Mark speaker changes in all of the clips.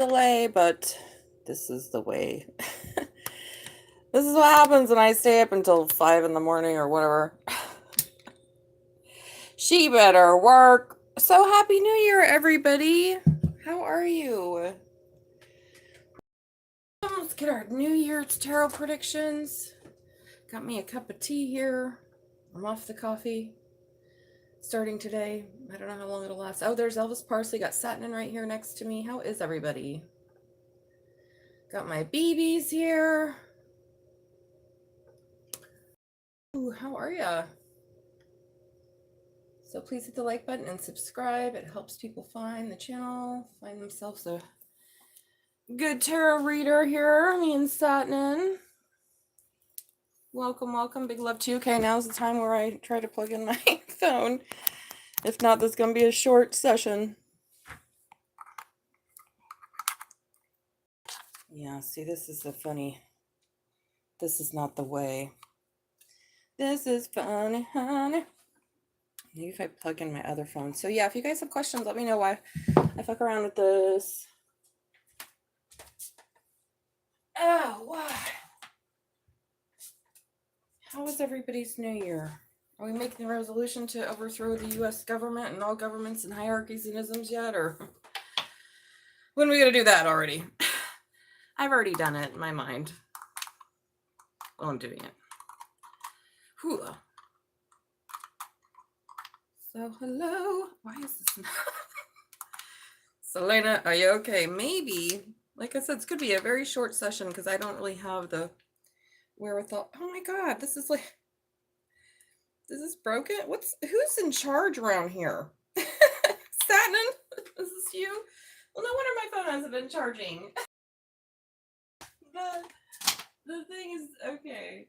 Speaker 1: delay, but this is the way. This is what happens when I stay up until 5 in the morning or whatever. She better work. So happy New Year, everybody. How are you? Let's get our New Year's tarot predictions. Got me a cup of tea here. I'm off the coffee. Starting today. I don't know how long it'll last. Oh, there's Elvis Parsley. Got Satin right here next to me. How is everybody? Got my BBs here. Ooh, how are ya? So please hit the like button and subscribe. It helps people find the channel, find themselves a good tarot reader here. Me and Satin. Welcome, welcome. Big love to you. Okay, now's the time where I try to plug in my phone. If not, this is going to be a short session. Yeah, see, this is the funny. This is not the way. This is funny, honey. Maybe if I plug in my other phone. So yeah, if you guys have questions, let me know why I fuck around with this. Oh, why? How was everybody's New Year? Are we making the resolution to overthrow the U.S. government and all governments and hierarchies and isms yet? Or when are we going to do that already? I've already done it in my mind. Well, I'm doing it. Whew. So, hello. Why is this not? Selena, are you okay? Maybe. Like I said, it's going to be a very short session because I don't really have the wherewithal. Oh my God, this is like... Is this broken? Who's in charge around here? Satin? Is this you? Well, no wonder my phone hasn't been charging. The thing is, okay.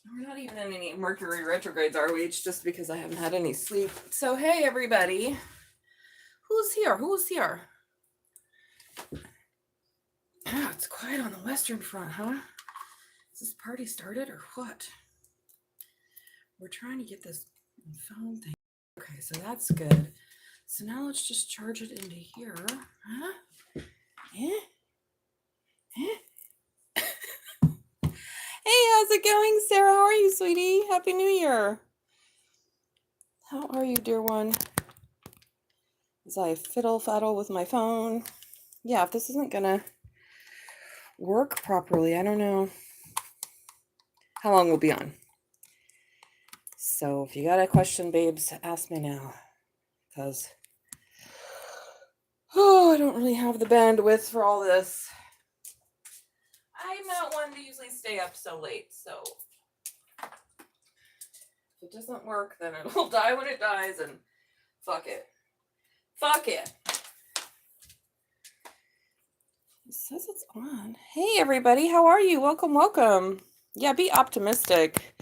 Speaker 1: We're not even in any Mercury retrogrades, are we? It's just because I haven't had any sleep. So, hey, everybody. Who's here? Who's here? Ah, it's quiet on the Western Front, huh? Is this party started or what? We're trying to get this phone thing. Okay, so that's good. So now let's just charge it into here. Huh? Eh? Eh? Hey, how's it going, Sarah? How are you, sweetie? Happy New Year. How are you, dear one? As I fiddle-faddle with my phone. Yeah, if this isn't gonna work properly, I don't know how long we'll be on. So if you got a question, babes, ask me now. Because, I don't really have the bandwidth for all this. I'm not one to usually stay up so late, so if it doesn't work, then it'll die when it dies, and fuck it. Fuck it. It says it's on. Hey, everybody, how are you? Welcome, welcome. Yeah, be optimistic.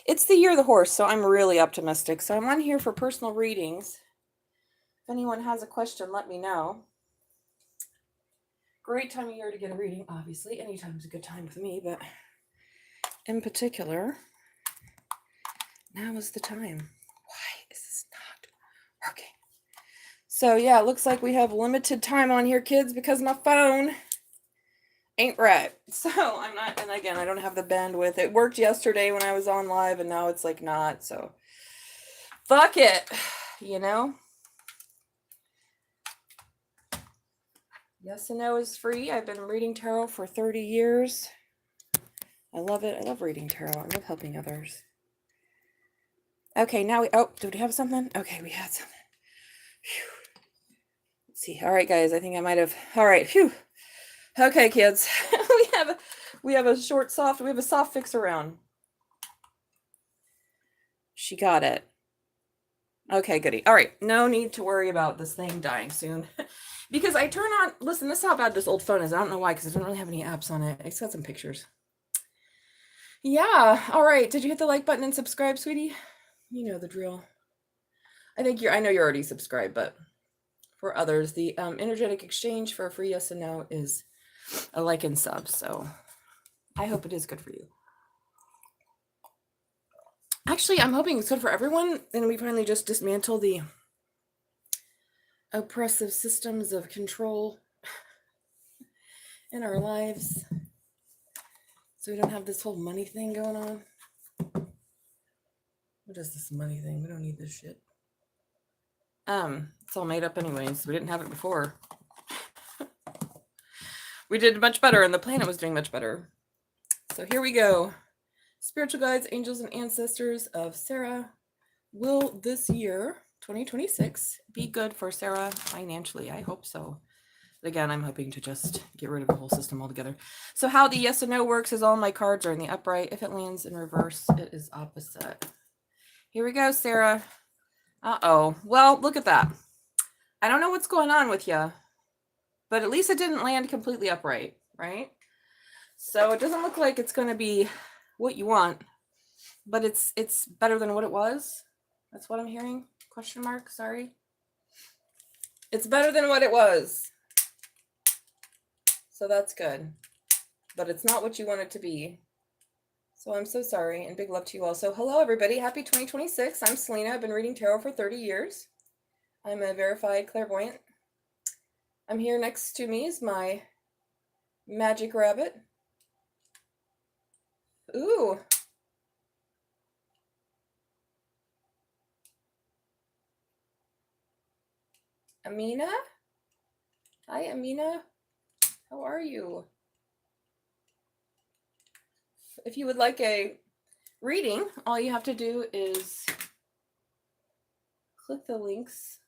Speaker 1: It's the year of the horse, so I'm really optimistic. So I'm on here for personal readings. If anyone has a question, let me know. Great time of year to get a reading, obviously. Anytime's a good time with me, but in particular, now is the time. Why is this not working? So yeah, it looks like we have limited time on here, kids, because my phone ain't right. So I'm not, and again, I don't have the bandwidth. It worked yesterday when I was on live, and now it's like not, so fuck it, you know? Yes and No is free. I've been reading tarot for 30 years. I love it. I love reading tarot. I love helping others. Okay, now did we have something? Okay, we had something. Whew. Let's see. All right, guys, I think I might have. All right, phew. Okay, kids, we have a soft fix around. She got it. Okay, goody. All right, no need to worry about this thing dying soon. Because I turn on, listen, this is how bad this old phone is. I don't know why, because I don't really have any apps on it. It's got some pictures. Yeah, all right. Did you hit the like button and subscribe, sweetie? You know the drill. I know you're already subscribed, but for others, the energetic exchange for a free yes and no is a like and sub. So I hope it is good for you. Actually, I'm hoping it's good for everyone, and we finally just dismantle the oppressive systems of control in our lives, so we don't have this whole money thing going on. What is this money thing? We don't need this shit. It's all made up anyways. We didn't have it before. We did much better, and the planet was doing much better. So here we go. Spiritual guides, angels, and ancestors of Sarah. Will this year, 2026, be good for Sarah financially? I hope so. But again, I'm hoping to just get rid of the whole system altogether. So how the yes and no works is all my cards are in the upright. If it lands in reverse, it is opposite. Here we go, Sarah. Uh-oh. Well, look at that. I don't know what's going on with you, but at least it didn't land completely upright, right? So it doesn't look like it's going to be what you want, but it's better than what it was. That's what I'm hearing. Question mark. Sorry. It's better than what it was. So that's good, but it's not what you want it to be. So I'm so sorry, and big love to you all. So hello, everybody. Happy 2026. I'm Selena. I've been reading tarot for 30 years. I'm a verified clairvoyant. I'm here next to me is my magic rabbit. Ooh. Amina? Hi, Amina. How are you? If you would like a reading, all you have to do is click the links,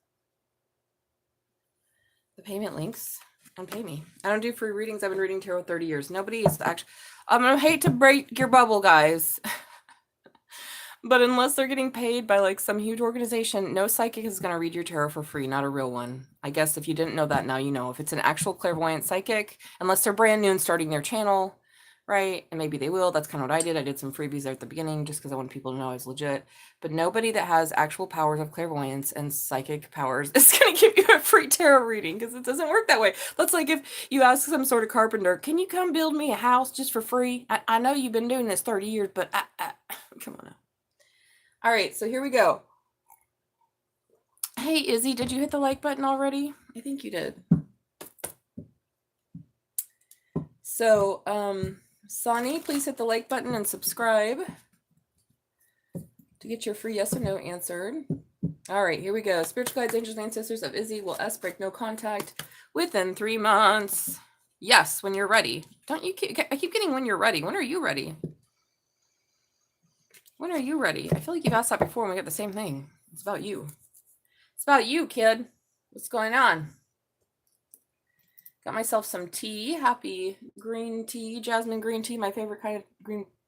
Speaker 1: the payment links, and pay me. I don't do free readings. I've been reading tarot 30 years. Nobody is actually... I'm going to hate to break your bubble, guys. But unless they're getting paid by like some huge organization, no psychic is going to read your tarot for free, not a real one. I guess if you didn't know that, now you know. If it's an actual clairvoyant psychic, unless they're brand new and starting their channel, right? And maybe they will. That's kind of what I did. I did some freebies there at the beginning just because I wanted people to know I was legit. But nobody that has actual powers of clairvoyance and psychic powers is going to give you a free tarot reading because it doesn't work that way. That's like if you ask some sort of carpenter, can you come build me a house just for free? I know you've been doing this 30 years, but come on now. All right, so here we go. Hey, Izzy, did you hit the like button already? I think you did. So, Sonny, please hit the like button and subscribe to get your free yes or no answered. All right, here we go. Spiritual guides, angels, and ancestors of Izzy will break no contact within 3 months. Yes, when you're ready. I keep getting when you're ready. When are you ready? When are you ready? I feel like you've asked that before and we get the same thing. It's about you. It's about you, kid. What's going on? Got myself some tea. Happy green tea. Jasmine green tea. My favorite kind of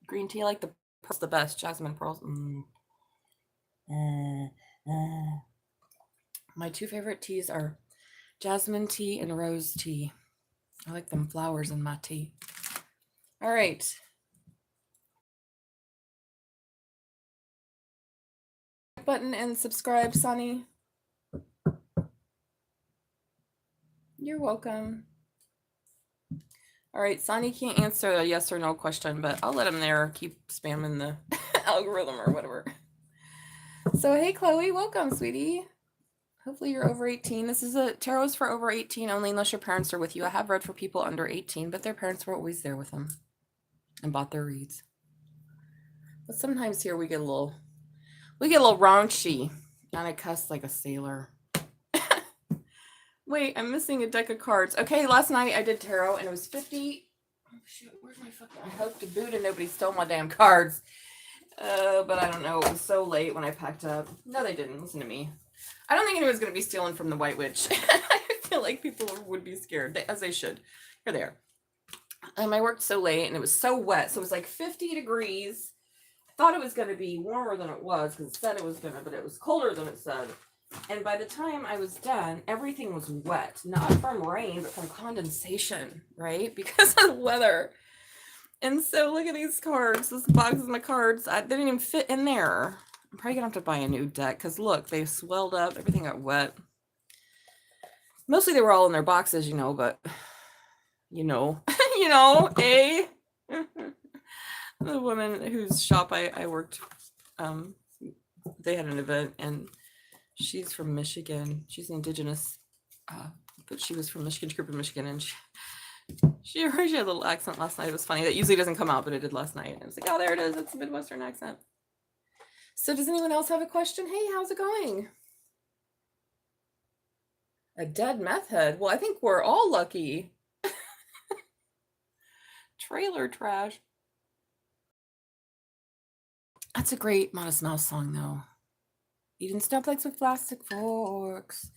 Speaker 1: green tea. I like the pearls the best. Jasmine pearls. My 2 favorite teas are jasmine tea and rose tea. I like them flowers in my tea. All right. Button and subscribe, Sonny. You're welcome. All right, Sonny can't answer a yes or no question, but I'll let him there. Keep spamming the algorithm or whatever. So, hey, Chloe, welcome, sweetie. Hopefully you're over 18. This is a tarot's for over 18 only, unless your parents are with you. I have read for people under 18, but their parents were always there with them and bought their reads. But sometimes here we get a little raunchy, and I cuss like a sailor. Wait, I'm missing a deck of cards. Okay, last night I did tarot, and it was 50. Oh, shoot, where's my fucking... I hope to boot and nobody stole my damn cards. But I don't know. It was so late when I packed up. No, they didn't. Listen to me. I don't think anyone's going to be stealing from the White Witch. I feel like people would be scared, as they should. Here they are. I worked so late, and it was so wet. So it was like 50 degrees. I thought it was going to be warmer than it was, because it said it was going to, but it was colder than it said. And by the time I was done, everything was wet. Not from rain, but from condensation, right? Because of the weather. And so look at these cards. This box is my cards. They didn't even fit in there. I'm probably going to have to buy a new deck. Because look, they swelled up. Everything got wet. Mostly they were all in their boxes, you know, but... You know, the woman whose shop I worked, they had an event, and she's from Michigan. She's indigenous, but she was from Michigan. She grew up in Michigan, and she had a little accent last night. It was funny. That usually doesn't come out, but it did last night. I was like, oh, there it is. It's a Midwestern accent. So does anyone else have a question? Hey, how's it going? A dead meth head? Well, I think we're all lucky. Trailer trash. That's a great Modest Mouse song, though. Eating snowflakes with plastic forks.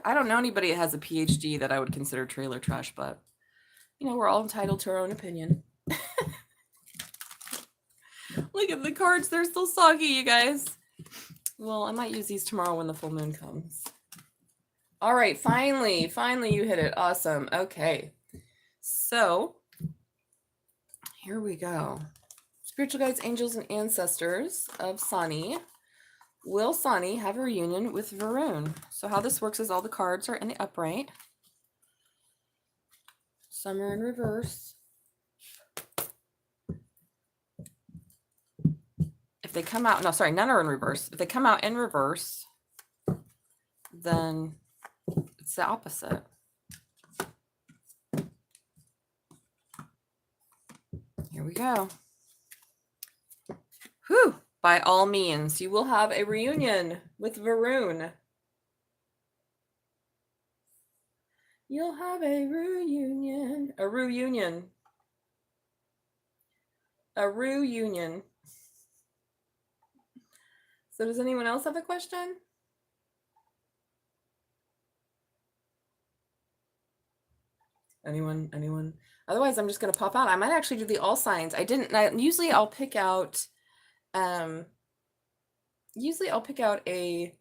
Speaker 1: I don't know anybody that has a PhD that I would consider trailer trash, but, you know, we're all entitled to our own opinion. Look at the cards. They're still soggy, you guys. Well, I might use these tomorrow when the full moon comes. All right, finally you hit it. Awesome. Okay. So, here we go. Spiritual guides, angels, and ancestors of Sani. Will Sani have a reunion with Varun? So how this works is all the cards are in the upright. Some are in reverse. If they come out, no, sorry, none are in reverse. If they come out in reverse, then it's the opposite. Here we go. Whew. By all means, you will have a reunion with Varun. You'll have a reunion. A reunion. A reunion. So does anyone else have a question? Anyone? Otherwise, I'm just going to pop out. I might actually do the all signs. Usually I'll pick out a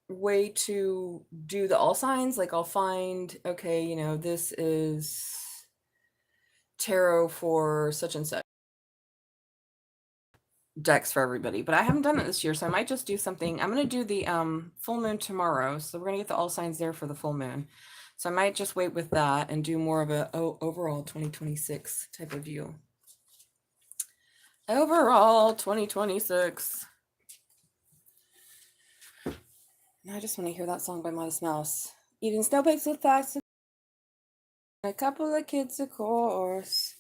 Speaker 1: way to do the all signs. Like I'll find, okay, you know, this is tarot for such and such decks for everybody, but I haven't done it this year, so I might just do something. I'm going to do the full moon tomorrow, so we're going to get the all signs there for the full moon. So I might just wait with that and do more of a overall 2026 type of view. Overall 2026. I just want to hear that song by Modest Mouse. Eating snowflakes with plastic. A couple of kids, of course.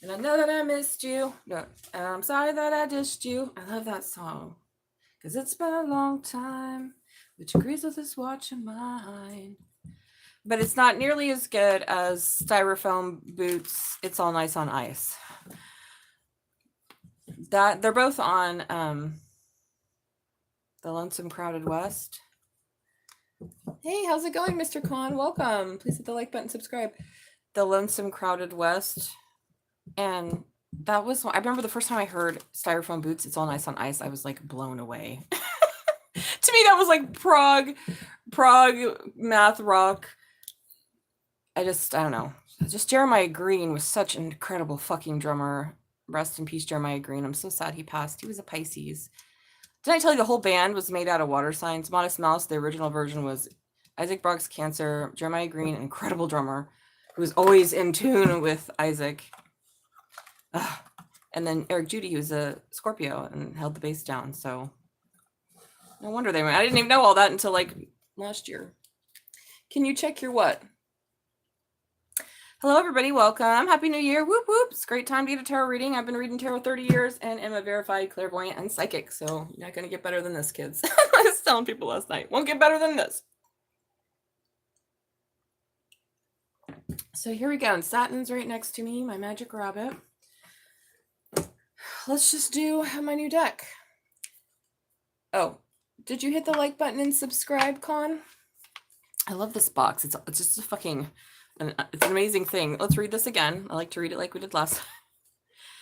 Speaker 1: And I know that I missed you. No, and I'm sorry that I dished you. I love that song. Because it's been a long time. Which agrees with this watch of mine. But it's not nearly as good as Styrofoam Boots. It's All Nice on Ice. That they're both on The Lonesome Crowded West. Hey, how's it going, Mr. Khan? Welcome. Please hit the like button, subscribe. The Lonesome Crowded West. And that was, I remember the first time I heard Styrofoam Boots, It's All Nice on Ice, I was like blown away. To me, that was like prog math rock. I don't know. Just Jeremiah Green was such an incredible fucking drummer. Rest in peace, Jeremiah Green. I'm so sad he passed. He was a Pisces. Didn't I tell you the whole band was made out of water signs? Modest Mouse, the original version was Isaac Brock's Cancer, Jeremiah Green, an incredible drummer who was always in tune with Isaac. And then Eric Judy, who was a Scorpio and held the bass down. So no wonder they went. I didn't even know all that until like last year. Can you check your what? Hello, everybody. Welcome. Happy New Year. Whoop, whoop. It's a great time to get a tarot reading. I've been reading tarot 30 years and am a verified clairvoyant and psychic. So you're not going to get better than this, kids. I was telling people last night. Won't get better than this. So here we go. And Saturn's right next to me, my magic rabbit. Let's just do my new deck. Oh, did you hit the like button and subscribe, Con? I love this box. It's just a fucking... it's an amazing thing. Let's read this again. I like to read it like we did last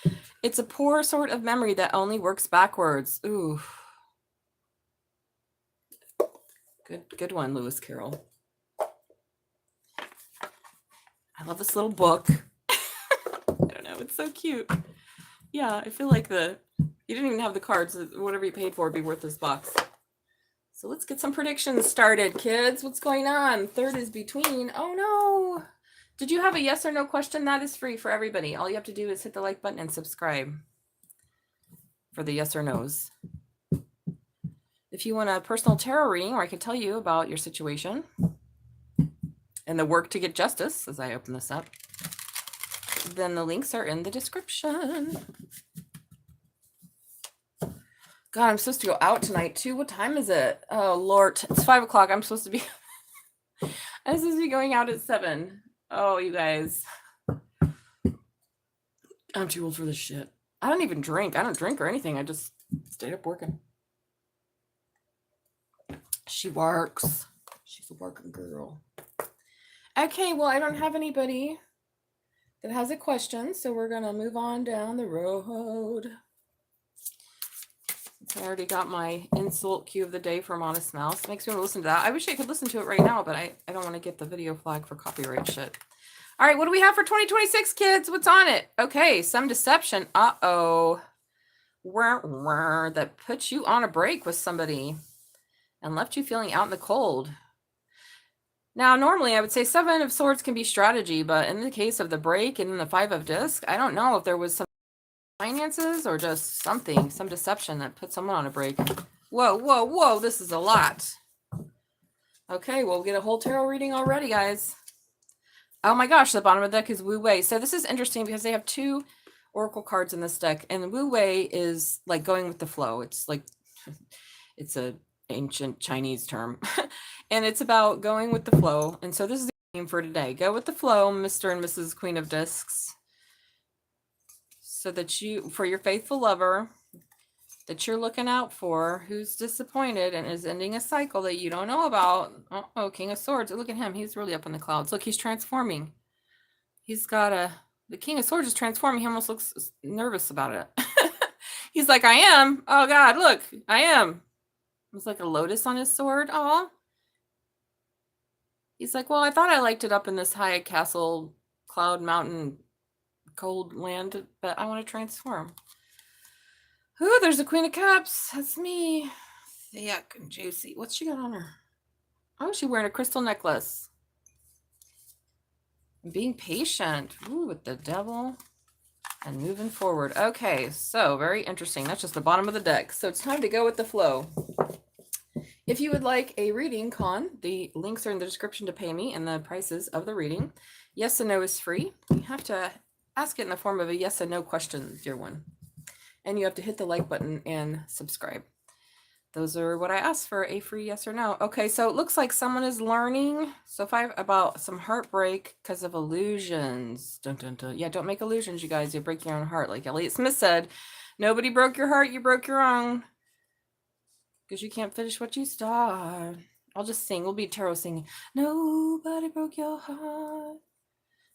Speaker 1: time. It's a poor sort of memory that only works backwards. Ooh. Good one, Lewis Carroll. I love this little book. I don't know. It's so cute. Yeah, I feel like you didn't even have the cards. Whatever you paid for would be worth this box. So let's get some predictions started, kids. What's going on? Third is between. Oh, no. Did you have a yes or no question? That is free for everybody. All you have to do is hit the like button and subscribe for the yes or no's. If you want a personal tarot reading where I can tell you about your situation and the work to get justice as I open this up, then the links are in the description. God, I'm supposed to go out tonight too. What time is it? Oh Lord, it's 5 o'clock. I'm supposed to be going out at 7. Oh, you guys. I'm too old for this shit. I don't even drink. I don't drink or anything. I just stayed up working. She works. She's a working girl. Okay, well, I don't have anybody that has a question, so we're gonna move on down the road. I already got my insult cue of the day from Honest Mouse. Makes me want to listen to that. I wish I could listen to it right now, but I don't want to get the video flag for copyright shit. All right, what do we have for 2026, kids? What's on it? Okay, some deception. Uh-oh. That put you on a break with somebody and left you feeling out in the cold. Now, normally I would say 7 of Swords can be strategy, but in the case of the break and then the 5 of Disc, I don't know if there was some finances or just something, some deception that put someone on a break. Whoa, whoa, whoa, this is a lot. Okay, we'll get a whole tarot reading already, guys. Oh my gosh, the bottom of the deck is Wu Wei. So this is interesting because they have 2 oracle cards in this deck, and Wu Wei is like going with the flow. It's like, it's a ancient Chinese term, and it's about going with the flow. And so this is the theme for today. Go with the flow, Mr. and Mrs. Queen of Discs. So that you, for your faithful lover that you're looking out for, who's disappointed and is ending a cycle that you don't know about. Oh, King of Swords. Look at him. He's really up in the clouds. Look, he's transforming. He's got the King of Swords is transforming. He almost looks nervous about it. He's like, I am. Oh God, look, I am. It's like a lotus on his sword. Aw. He's like, well, I thought I liked it up in this high castle, cloud mountain, cold land, but I want to transform. Ooh, there's the Queen of Cups. That's me. Thick and juicy. What's she got on her? Oh, she's wearing a crystal necklace. Being patient. Ooh, with the devil. And moving forward. Okay, so very interesting. That's just the bottom of the deck. So it's time to go with the flow. If you would like a reading, the links are in the description to pay me and the prices of the reading. Yes and no is free. You have to ask it in the form of a yes and no question, dear one. And you have to hit the like button and subscribe. Those are what I asked for, a free yes or no. Okay, so it looks like someone is learning. So about some heartbreak because of illusions. Dun, dun, dun. Yeah, don't make illusions, you guys. You break your own heart. Like Elliot Smith said, nobody broke your heart, you broke your own. Because you can't finish what you start. I'll just sing. We'll be tarot singing. Nobody broke your heart.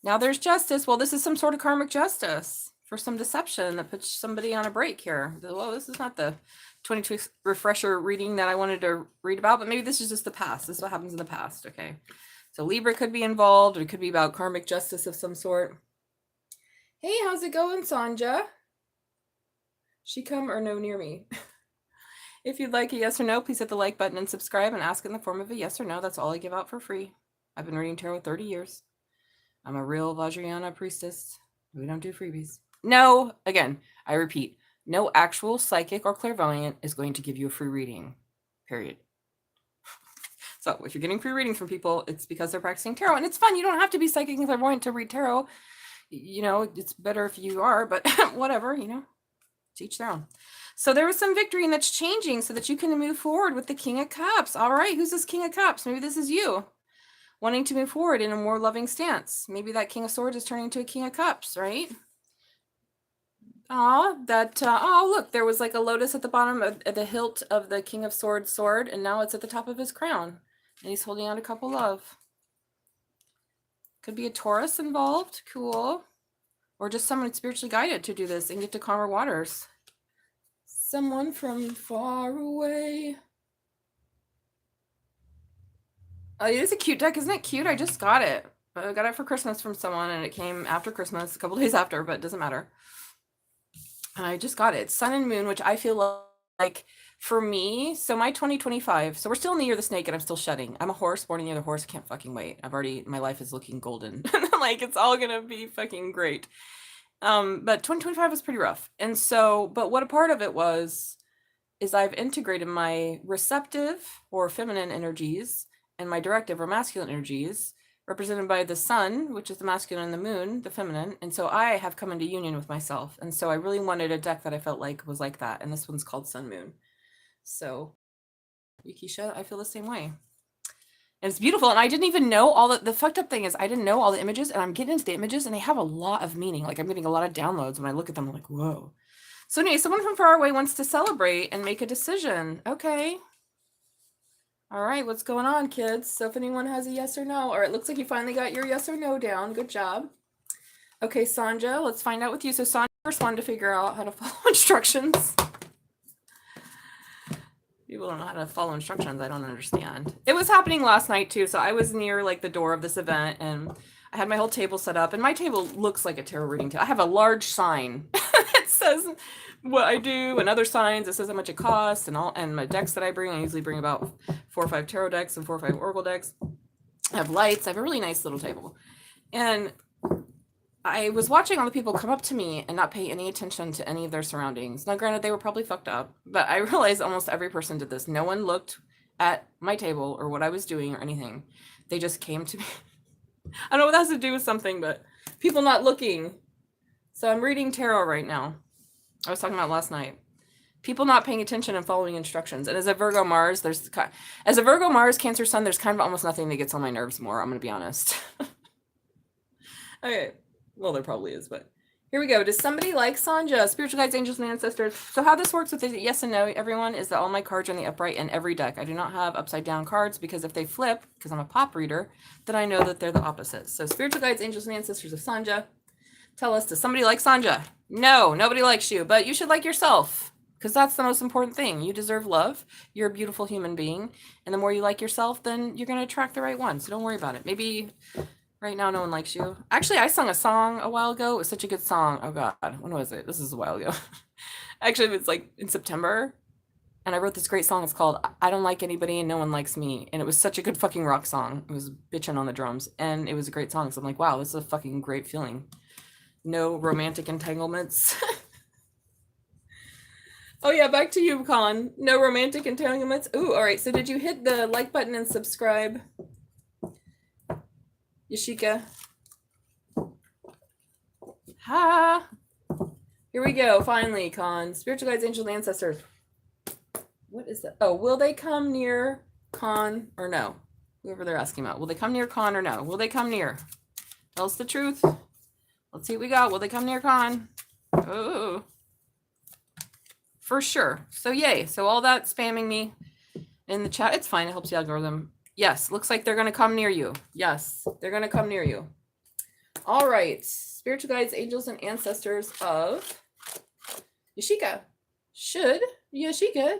Speaker 1: Now there's justice. Well, this is some sort of karmic justice for some deception that puts somebody on a break here. Well, this is not the 22 refresher reading that I wanted to read about, but maybe this is just the past. This is what happens in the past. Okay. So Libra could be involved, or it could be about karmic justice of some sort. Hey, how's it going, Sanja? She come or no near me? If you'd like a yes or no, please hit the like button and subscribe and ask in the form of a yes or no. That's all I give out for free. I've been reading tarot 30 years. I'm a real Vajrayana priestess. We don't do freebies. No, again, I repeat, no actual psychic or clairvoyant is going to give you a free reading, period. So if you're getting free readings from people, it's because they're practicing tarot. And it's fun. You don't have to be psychic and clairvoyant to read tarot. You know, it's better if you are, but whatever, you know, teach their own. So there was some victory and that's changing so that you can move forward with the King of Cups. All right, who's this King of Cups? Maybe this is you wanting to move forward in a more loving stance. Maybe that King of Swords is turning into a King of Cups, right? Oh, look, there was like a lotus at the bottom of at the hilt of the King of Swords sword, and now it's at the top of his crown, and he's holding out a couple of. Could be a Taurus involved, cool, or just someone spiritually guided to do this and get to calmer waters. Someone from far away. Oh, it is a cute deck, isn't it cute? I just got it. I got it for Christmas from someone, and it came after Christmas, a couple days after, but it doesn't matter. I just got it. Sun and Moon, which I feel like for me, so my 2025, so we're still in the year of the snake and I'm still shedding. I'm a horse, born in the year of the horse. Can't fucking wait. My life is looking golden. Like it's all gonna be fucking great. But 2025 was pretty rough. And so, but what a part of it was is I've integrated my receptive or feminine energies and my directive or masculine energies, represented by the sun, which is the masculine, and the moon, the feminine. And so I have come into union with myself. And so I really wanted a deck that I felt like was like that. And this one's called Sun Moon. So, Yukisha, I feel the same way. And it's beautiful. And I didn't even know all the fucked up thing is I didn't know all the images, and I'm getting into the images and they have a lot of meaning. Like I'm getting a lot of downloads when I look at them. I'm like, whoa. So anyway, someone from far away wants to celebrate and make a decision. Okay. All right, what's going on, kids? So if anyone has a yes or no, or it looks like you finally got your yes or no down. Good job. Okay, Sanja, let's find out with you. So Sanja first wanted to figure out how to follow instructions. People don't know how to follow instructions. I don't understand. It was happening last night too. So I was near like the door of this event and I had my whole table set up, and my table looks like a tarot reading table. I have a large sign that says what I do and other signs. It says how much it costs and my decks that I bring. I usually bring about 4 or 5 tarot decks and 4 or 5 oracle decks. I have lights. I have a really nice little table. And I was watching all the people come up to me and not pay any attention to any of their surroundings. Now, granted, they were probably fucked up, but I realized almost every person did this. No one looked at my table or what I was doing or anything. They just came to me. I don't know what that has to do with something, but people not looking. So I'm reading tarot right now. I was talking about last night. People not paying attention and following instructions. And as a Virgo Mars, Cancer Sun, there's kind of almost nothing that gets on my nerves more. I'm going to be honest. Okay. Well, there probably is, but here we go. Does somebody like Sanja? Spiritual guides, angels, and ancestors. So how this works with the yes and no, everyone, is that all my cards are in the upright in every deck. I do not have upside down cards because if they flip, because I'm a pop reader, then I know that they're the opposites. So spiritual guides, angels, and ancestors of Sanja, tell us, does somebody like Sanja? No, nobody likes you, but you should like yourself because that's the most important thing. You deserve love. You're a beautiful human being. And the more you like yourself, then you're going to attract the right one. So don't worry about it. Maybe right now no one likes you. Actually, I sung a song a while ago. It was such a good song. Oh God, when was it? This is a while ago. Actually, it was like in September. And I wrote this great song. It's called I Don't Like Anybody and No One Likes Me. And it was such a good fucking rock song. It was bitching on the drums. And it was a great song. So I'm like, wow, this is a fucking great feeling. No romantic entanglements. Oh yeah, back to you, Colin. No romantic entanglements. Ooh, all right. So did you hit the like button and subscribe? Yashika. Ha! Here we go, finally, Con. Spiritual guides, angels, and ancestors. What is that? Oh, will they come near Con or no? Whoever they're asking about. Will they come near Con or no? Will they come near? Tell us the truth. Let's see what we got. Will they come near Con? Oh. For sure. So yay. So all that spamming me in the chat, it's fine. It helps the algorithm. Yes, looks like they're going to come near you. Yes, they're going to come near you. All right. Spiritual guides, angels, and ancestors of Yashika. Should Yashika?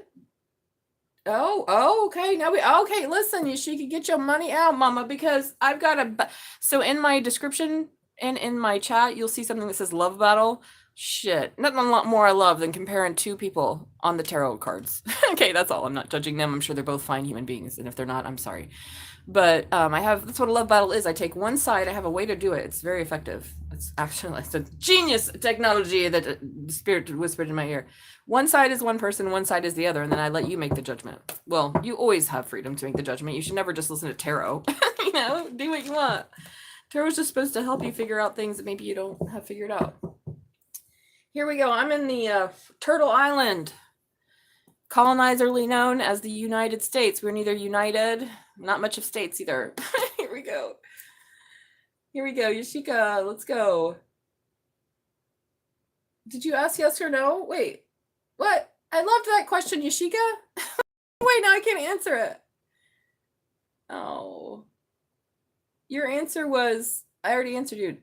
Speaker 1: Oh, okay. Now okay, listen, Yashika, get your money out, mama, because I've got so in my description and in my chat, you'll see something that says love battle. Shit, nothing a lot more I love than comparing 2 people on the tarot cards. Okay, that's all. I'm not judging them. I'm sure they're both fine human beings, and if they're not, I'm sorry. But that's what a love battle is. I take one side. I have a way to do it. It's very effective. It's a genius technology that the spirit whispered in my ear. One side is one person, one side is the other, and then I let you make the judgment. Well, you always have freedom to make the judgment. You should never just listen to tarot. Do what you want. Tarot's just supposed to help you figure out things that maybe you don't have figured out. Here we go. I'm in the Turtle Island, colonizerly known as the United States. We're neither united, not much of states either. Here we go. Yashika, let's go. Did you ask yes or no? Wait, what? I loved that question, Yashika. Wait, now I can't answer it. Oh. Your answer was, I already answered you.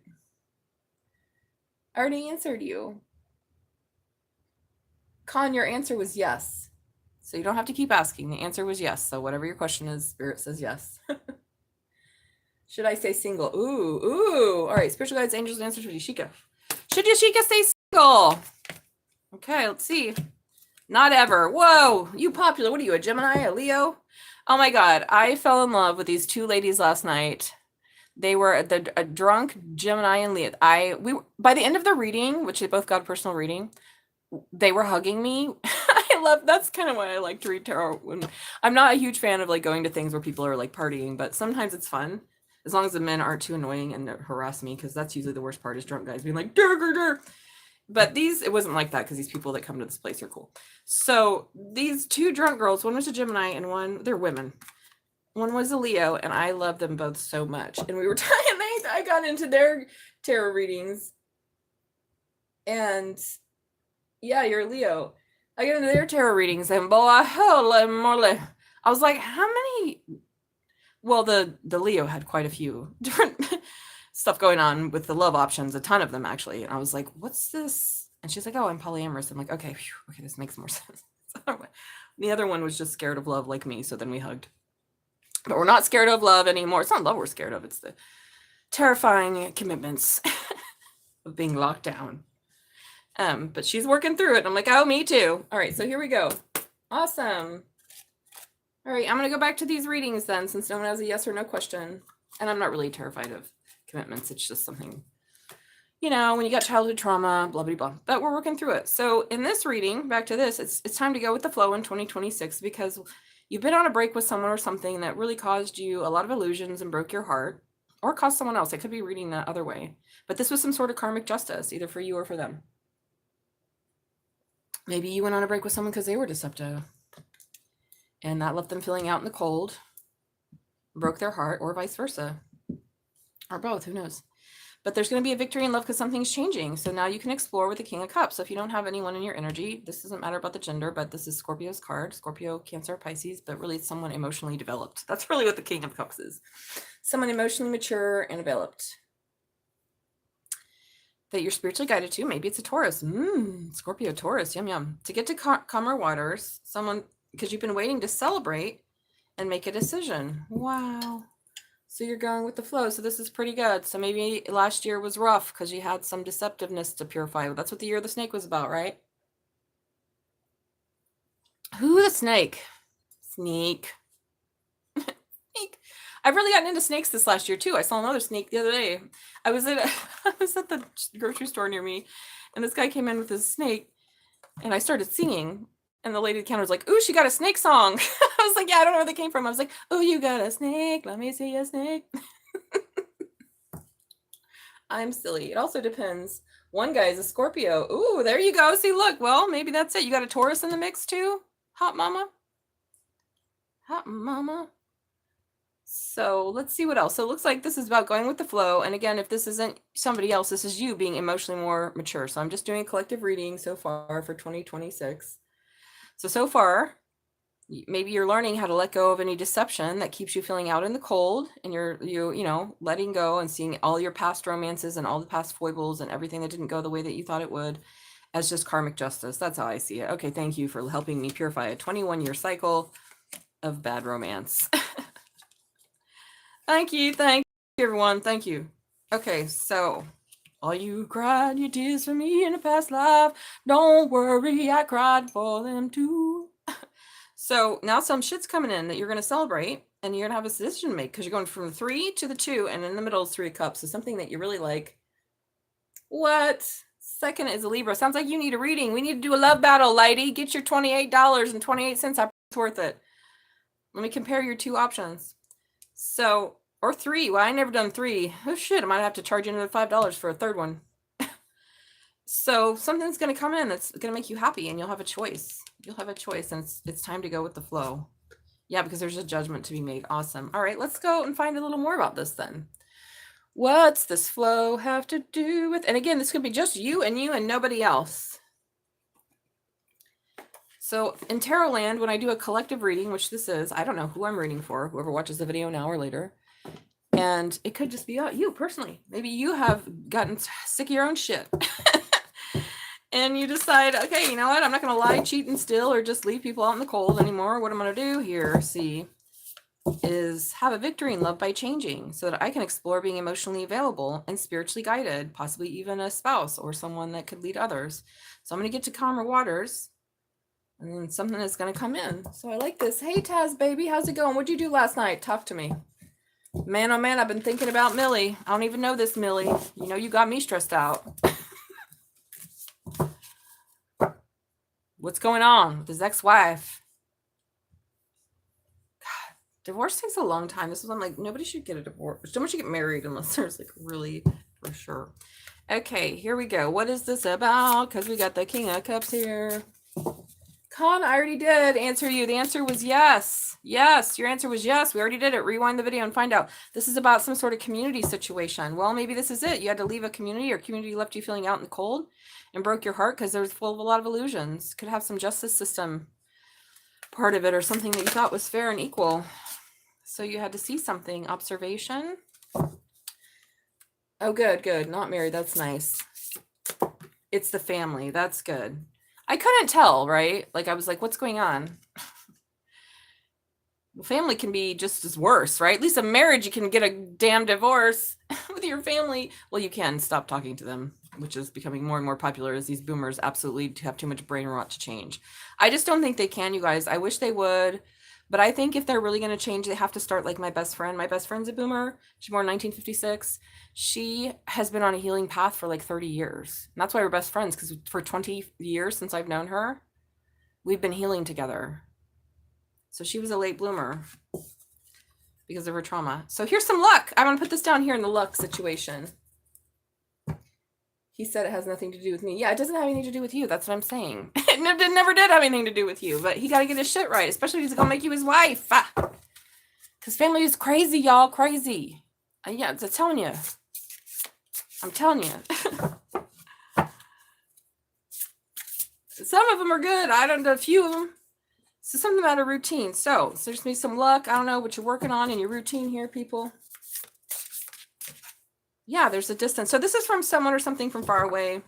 Speaker 1: Con, your answer was yes. So you don't have to keep asking. The answer was yes. So whatever your question is, Spirit says yes. Should I say single? Ooh. All right. Spiritual guides, angels, and answers for Yashika. Should Yashika stay single? Okay, let's see. Not ever. Whoa. You popular. What are you, a Gemini, a Leo? Oh my God. I fell in love with these 2 ladies last night. They were a drunk Gemini and Leo. By the end of the reading, which they both got a personal reading, they were hugging me. I that's kind of why I like to read tarot. When I'm not a huge fan of like going to things where people are like partying, but sometimes it's fun as long as the men aren't too annoying and harass me, because that's usually the worst part, is drunk guys being like dur, dur, dur. But it wasn't like that, because these people that come to this place are cool. So these two drunk girls, one was a Gemini and they're women. One was a Leo, and I love them both so much. And we were talking, I got into their tarot readings. And yeah, you're a Leo. I got into their tarot readings, and boy, holy moly. I was like, how many? Well, the Leo had quite a few different stuff going on with the love options, a ton of them actually. And I was like, what's this? And she's like, oh, I'm polyamorous. I'm like, okay, okay, this makes more sense. The other one was just scared of love like me, so then we hugged. But we're not scared of love anymore. It's not love we're scared of. It's the terrifying commitments of being locked down. But she's working through it. I'm like, oh, me too. All right, so here we go. Awesome. All right, I'm going to go back to these readings then, since no one has a yes or no question. And I'm not really terrified of commitments. It's just something, when you got childhood trauma, blah, blah, blah. But we're working through it. So in this reading, back to this, it's time to go with the flow in 2026, because you've been on a break with someone or something that really caused you a lot of illusions and broke your heart, or caused someone else. I could be reading that other way. But this was some sort of karmic justice, either for you or for them. Maybe you went on a break with someone because they were deceptive, and that left them feeling out in the cold, broke their heart, or vice versa, or both, who knows. But there's going to be a victory in love because something's changing. So now you can explore with the King of Cups. So if you don't have anyone in your energy, this doesn't matter about the gender, but this is Scorpio's card, Scorpio, Cancer, Pisces, but really it's someone emotionally developed. That's really what the King of Cups is. Someone emotionally mature and developed that you're spiritually guided to. Maybe it's a Taurus. Scorpio, Taurus, yum, yum. To get to calmer waters, someone, because you've been waiting to celebrate and make a decision. Wow. So you're going with the flow. So this is pretty good. So maybe last year was rough because you had some deceptiveness to purify. That's what the year of the snake was about, right? Who the snake? Snake. Snake. I've really gotten into snakes this last year too. I saw another snake the other day. I was at the grocery store near me, and this guy came in with his snake, and I started singing. And the lady at the counter was like, ooh, she got a snake song. I was like, yeah, I don't know where they came from. I was like, oh, you got a snake. Let me see a snake. I'm silly. It also depends. One guy is a Scorpio. Ooh, there you go. See, look. Well, maybe that's it. You got a Taurus in the mix too? Hot mama. Hot mama. So let's see what else. So it looks like this is about going with the flow. And again, if this isn't somebody else, this is you being emotionally more mature. So I'm just doing a collective reading so far for 2026. So far, maybe you're learning how to let go of any deception that keeps you feeling out in the cold, and you're letting go and seeing all your past romances and all the past foibles and everything that didn't go the way that you thought it would as just karmic justice. That's how I see it. Okay, thank you for helping me purify a 21-year cycle of bad romance. Thank you, everyone. Thank you. Okay, so all you cried your tears for me in a past life, don't worry, I cried for them too. So now some shit's coming in that you're going to celebrate, and you're going to have a decision to make, because you're going from the 3 to the 2, and in the middle is 3 of Cups. So something that you really like. What? Second is a Libra. Sounds like you need a reading. We need to do a love battle, lady. Get your $28.28. It's worth it. Let me compare your 2 options. So, or 3. Well, I never done 3. Oh shit, I might have to charge you another $5 for a third one. So something's going to come in that's going to make you happy, and you'll have a choice. You'll have a choice, and it's time to go with the flow. Yeah, because there's a judgment to be made. Awesome. All right, let's go and find a little more about this then. What's this flow have to do with? And again, this could be just you and nobody else. So in Tarot Land, when I do a collective reading, which this is, I don't know who I'm reading for, whoever watches the video now or later. And it could just be you personally. Maybe you have gotten sick of your own shit. And you decide, okay, you know what? I'm not going to lie, cheat, and steal, or just leave people out in the cold anymore. What I'm going to do here, is have a victory in love by changing, so that I can explore being emotionally available and spiritually guided, possibly even a spouse or someone that could lead others. So I'm going to get to calmer waters, and then something is going to come in. So I like this. Hey, Taz, baby, how's it going? What'd you do last night? Talk to me. Man, oh man, I've been thinking about Millie. I don't even know this Millie. You got me stressed out. What's going on with his ex-wife? God, divorce takes a long time. This is I'm like, nobody should get a divorce. Nobody should get married unless there's like really for sure. Okay, here we go. What is this about? Because we got the King of Cups here. Con, I already did answer you. The answer was yes. Yes, your answer was yes. We already did it. Rewind the video and find out. This is about some sort of community situation. Well, maybe this is it. You had to leave a community or community left you feeling out in the cold and broke your heart because there's full of a lot of illusions. Could have some justice system part of it or something that you thought was fair and equal. So you had to see something. Observation. Oh, good, good. Not married. That's nice. It's the family. That's good. I couldn't tell, right? Like, I was like, what's going on? Family can be just as worse, right? At least a marriage, you can get a damn divorce with your family. Well, you can stop talking to them, which is becoming more and more popular as these boomers absolutely have too much brain rot to change. I just don't think they can, you guys. I wish they would. But I think if they're really going to change, they have to start like my best friend. My best friend's a boomer. She's born in 1956. She has been on a healing path for like 30 years. And that's why we're best friends, because for 20 years since I've known her, we've been healing together. So she was a late bloomer because of her trauma. So here's some luck. I'm going to put this down here in the luck situation. He said it has nothing to do with me. Yeah, it doesn't have anything to do with you. That's what I'm saying. It never did have anything to do with you. But he got to get his shit right, especially if he's going to make you his wife. Because family is crazy, y'all. Crazy. Yeah, I'm telling you. I'm telling you. Some of them are good. I don't know, a few of them. So something about a routine. So there's me some luck. I don't know what you're working on in your routine here, people. Yeah, there's a distance. So this is from someone or something from far away.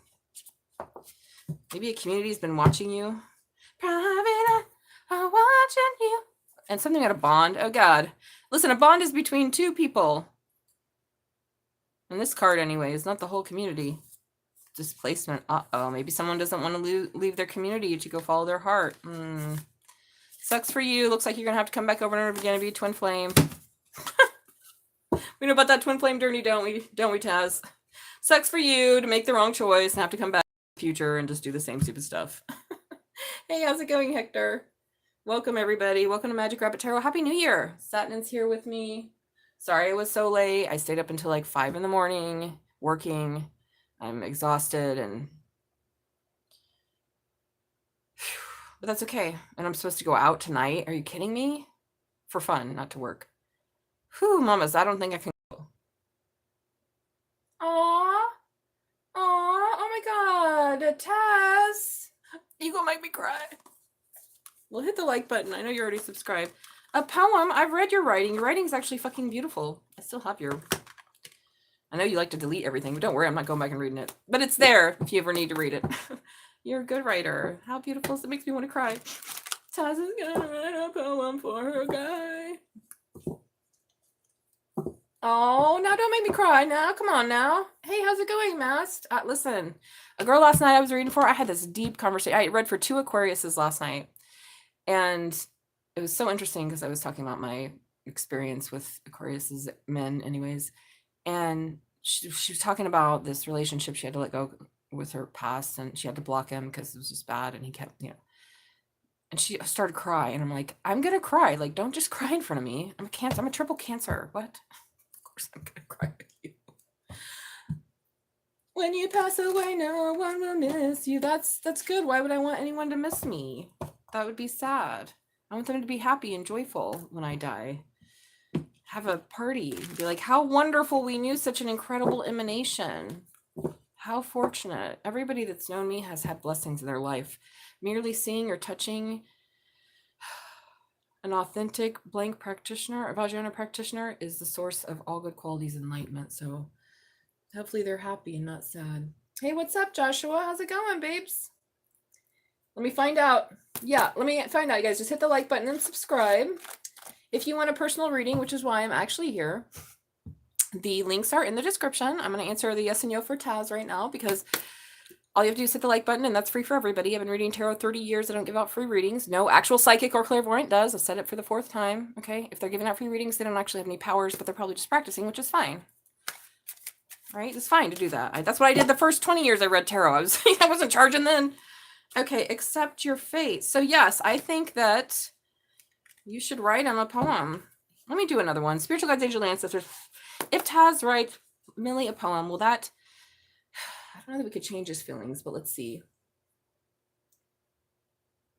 Speaker 1: Maybe a community's been watching you. Private, I'm watching you. And something about a bond. Oh, God. Listen, a bond is between two people. And this card, anyway, is not the whole community. Displacement. Uh-oh. Maybe someone doesn't want to leave their community to go follow their heart. Sucks for you. Looks like you're going to have to come back over and over again and be a twin flame. We know about that twin flame journey, don't we? Don't we, Taz? Sucks for you to make the wrong choice and have to come back in the future and just do the same stupid stuff. Hey, how's it going, Hector? Welcome, everybody. Welcome to Magic Rabbit Tarot. Happy New Year. Saturn's here with me. Sorry it was so late. I stayed up until like 5 in the morning working. I'm exhausted and... But that's okay. And I'm supposed to go out tonight. Are you kidding me? For fun, not to work. Whew, mamas, I don't think I can go. Aww. Aww. Oh my God. Taz. You gonna make me cry. Well, hit the like button. I know you're already subscribed. A poem. I've read your writing. Your writing's actually fucking beautiful. I still have your... I know you like to delete everything, but don't worry. I'm not going back and reading it. But it's there if you ever need to read it. You're a good writer. How beautiful is it? Makes me want to cry. Taz is gonna write a poem for her guy. Oh, now don't make me cry now. Come on now. Hey, how's it going, Mast? Listen, a girl last night I was reading for, I had this deep conversation. I read for 2 Aquariuses last night. And it was so interesting because I was talking about my experience with Aquarius's men anyways. And she was talking about this relationship she had to let go with her past, and she had to block him because it was just bad. And he kept, and she started crying. And I'm like, I'm going to cry. Like, don't just cry in front of me. I'm a Cancer. I'm a triple Cancer. What? I'm gonna cry with you. When you pass away, no one will miss you. That's good. Why would I want anyone to miss me? That would be sad. I want them to be happy and joyful when I die. Have a party. Be like, how wonderful, we knew such an incredible emanation. How fortunate. Everybody that's known me has had blessings in their life. Merely seeing or touching an authentic blank practitioner, a Vajrayana practitioner, is the source of all good qualities and enlightenment. So hopefully they're happy and not sad. Hey, what's up, Joshua? How's it going, babes? Let me find out. Yeah, let me find out, you guys. Just hit the like button and subscribe. If you want a personal reading, which is why I'm actually here, the links are in the description. I'm going to answer the yes and no for Taz right now because all you have to do is hit the like button, and that's free for everybody. I've been reading tarot 30 years. I don't give out free readings. No actual psychic or clairvoyant does. I've said it for the 4th time. Okay. If they're giving out free readings, they don't actually have any powers, but they're probably just practicing, which is fine. Right? It's fine to do that. That's what I did the first 20 years I read tarot. I wasn't charging then. Okay, accept your fate. So yes, I think that you should write him a poem. Let me do another one. Spiritual guides, angel ancestors. If Taz writes Millie a poem, will that... I don't know that we could change his feelings, but let's see.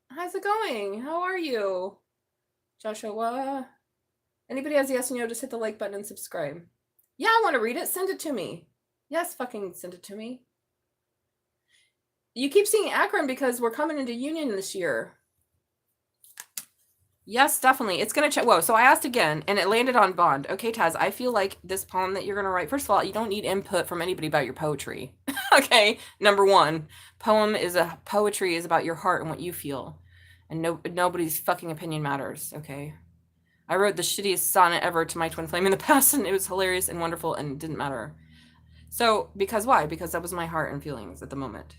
Speaker 1: How's it going? How are you? Joshua? Anybody has a yes or no, just hit the like button and subscribe. Yeah, I want to read it. Send it to me. Yes, fucking send it to me. You keep seeing Akron because we're coming into Union this year. Yes, definitely. It's going to check. Whoa. So I asked again and it landed on Bond. Okay, Taz, I feel like this poem that you're going to write, first of all, you don't need input from anybody about your poetry. Okay. Number one, poetry is about your heart and what you feel. And nobody's fucking opinion matters. Okay. I wrote the shittiest sonnet ever to my twin flame in the past and it was hilarious and wonderful and it didn't matter. So, because why? Because that was my heart and feelings at the moment.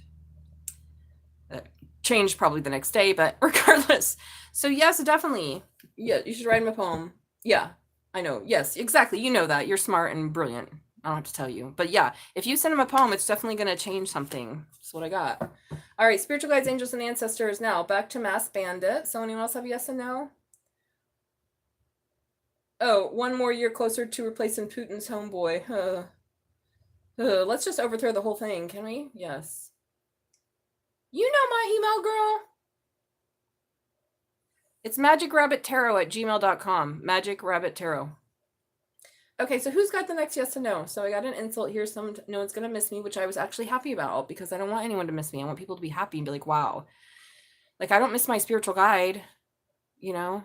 Speaker 1: Changed probably the next day, but regardless. So yes, definitely. Yeah, you should write him a poem. Yeah, I know. Yes, exactly. You know that. You're smart and brilliant. I don't have to tell you. But yeah, if you send him a poem, it's definitely going to change something. That's what I got. All right, spiritual guides, angels, and ancestors. Now, back to Mass Bandit. So anyone else have a yes and no? Oh, 1 more year closer to replacing Putin's homeboy. Let's just overthrow the whole thing, can we? Yes. You know my email, girl. It's magicrabbittarot@gmail.com. Magicrabbittarot. Okay, so who's got the next yes and no? So I got an insult here. No one's going to miss me, which I was actually happy about because I don't want anyone to miss me. I want people to be happy and be like, wow. Like, I don't miss my spiritual guide. You know,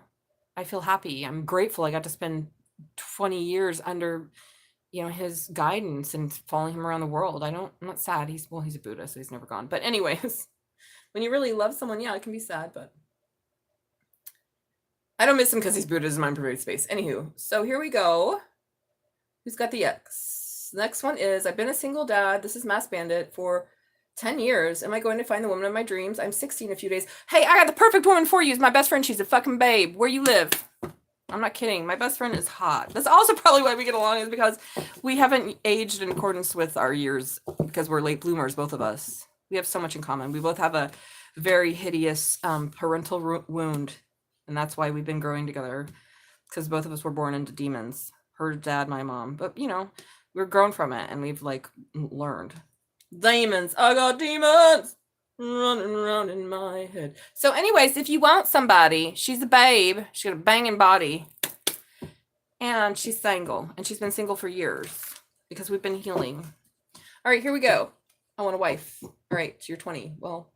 Speaker 1: I feel happy. I'm grateful. I got to spend 20 years under, his guidance and following him around the world. I'm not sad. He's a Buddha, so he's never gone. But anyways, when you really love someone, yeah, it can be sad, but I don't miss him because he's Buddha in my private space. Anywho, so here we go. Who's got the X? The next one is, I've been a single dad. This is Mass Bandit for 10 years. Am I going to find the woman of my dreams? I'm 60 in a few days. Hey, I got the perfect woman for you. It's my best friend. She's a fucking babe. Where you live? I'm not kidding. My best friend is hot. That's also probably why we get along, is because we haven't aged in accordance with our years because we're late bloomers, both of us. We have so much in common. We both have a very hideous parental wound. And that's why we've been growing together, because both of us were born into demons. Her dad, my mom. But, we're grown from it, and we've, learned. Demons. I got demons running around in my head. So anyways, if you want somebody, she's a babe. She's got a banging body. And she's single. And she's been single for years, because we've been healing. All right, here we go. I want a wife. All right, so you're 20. Well,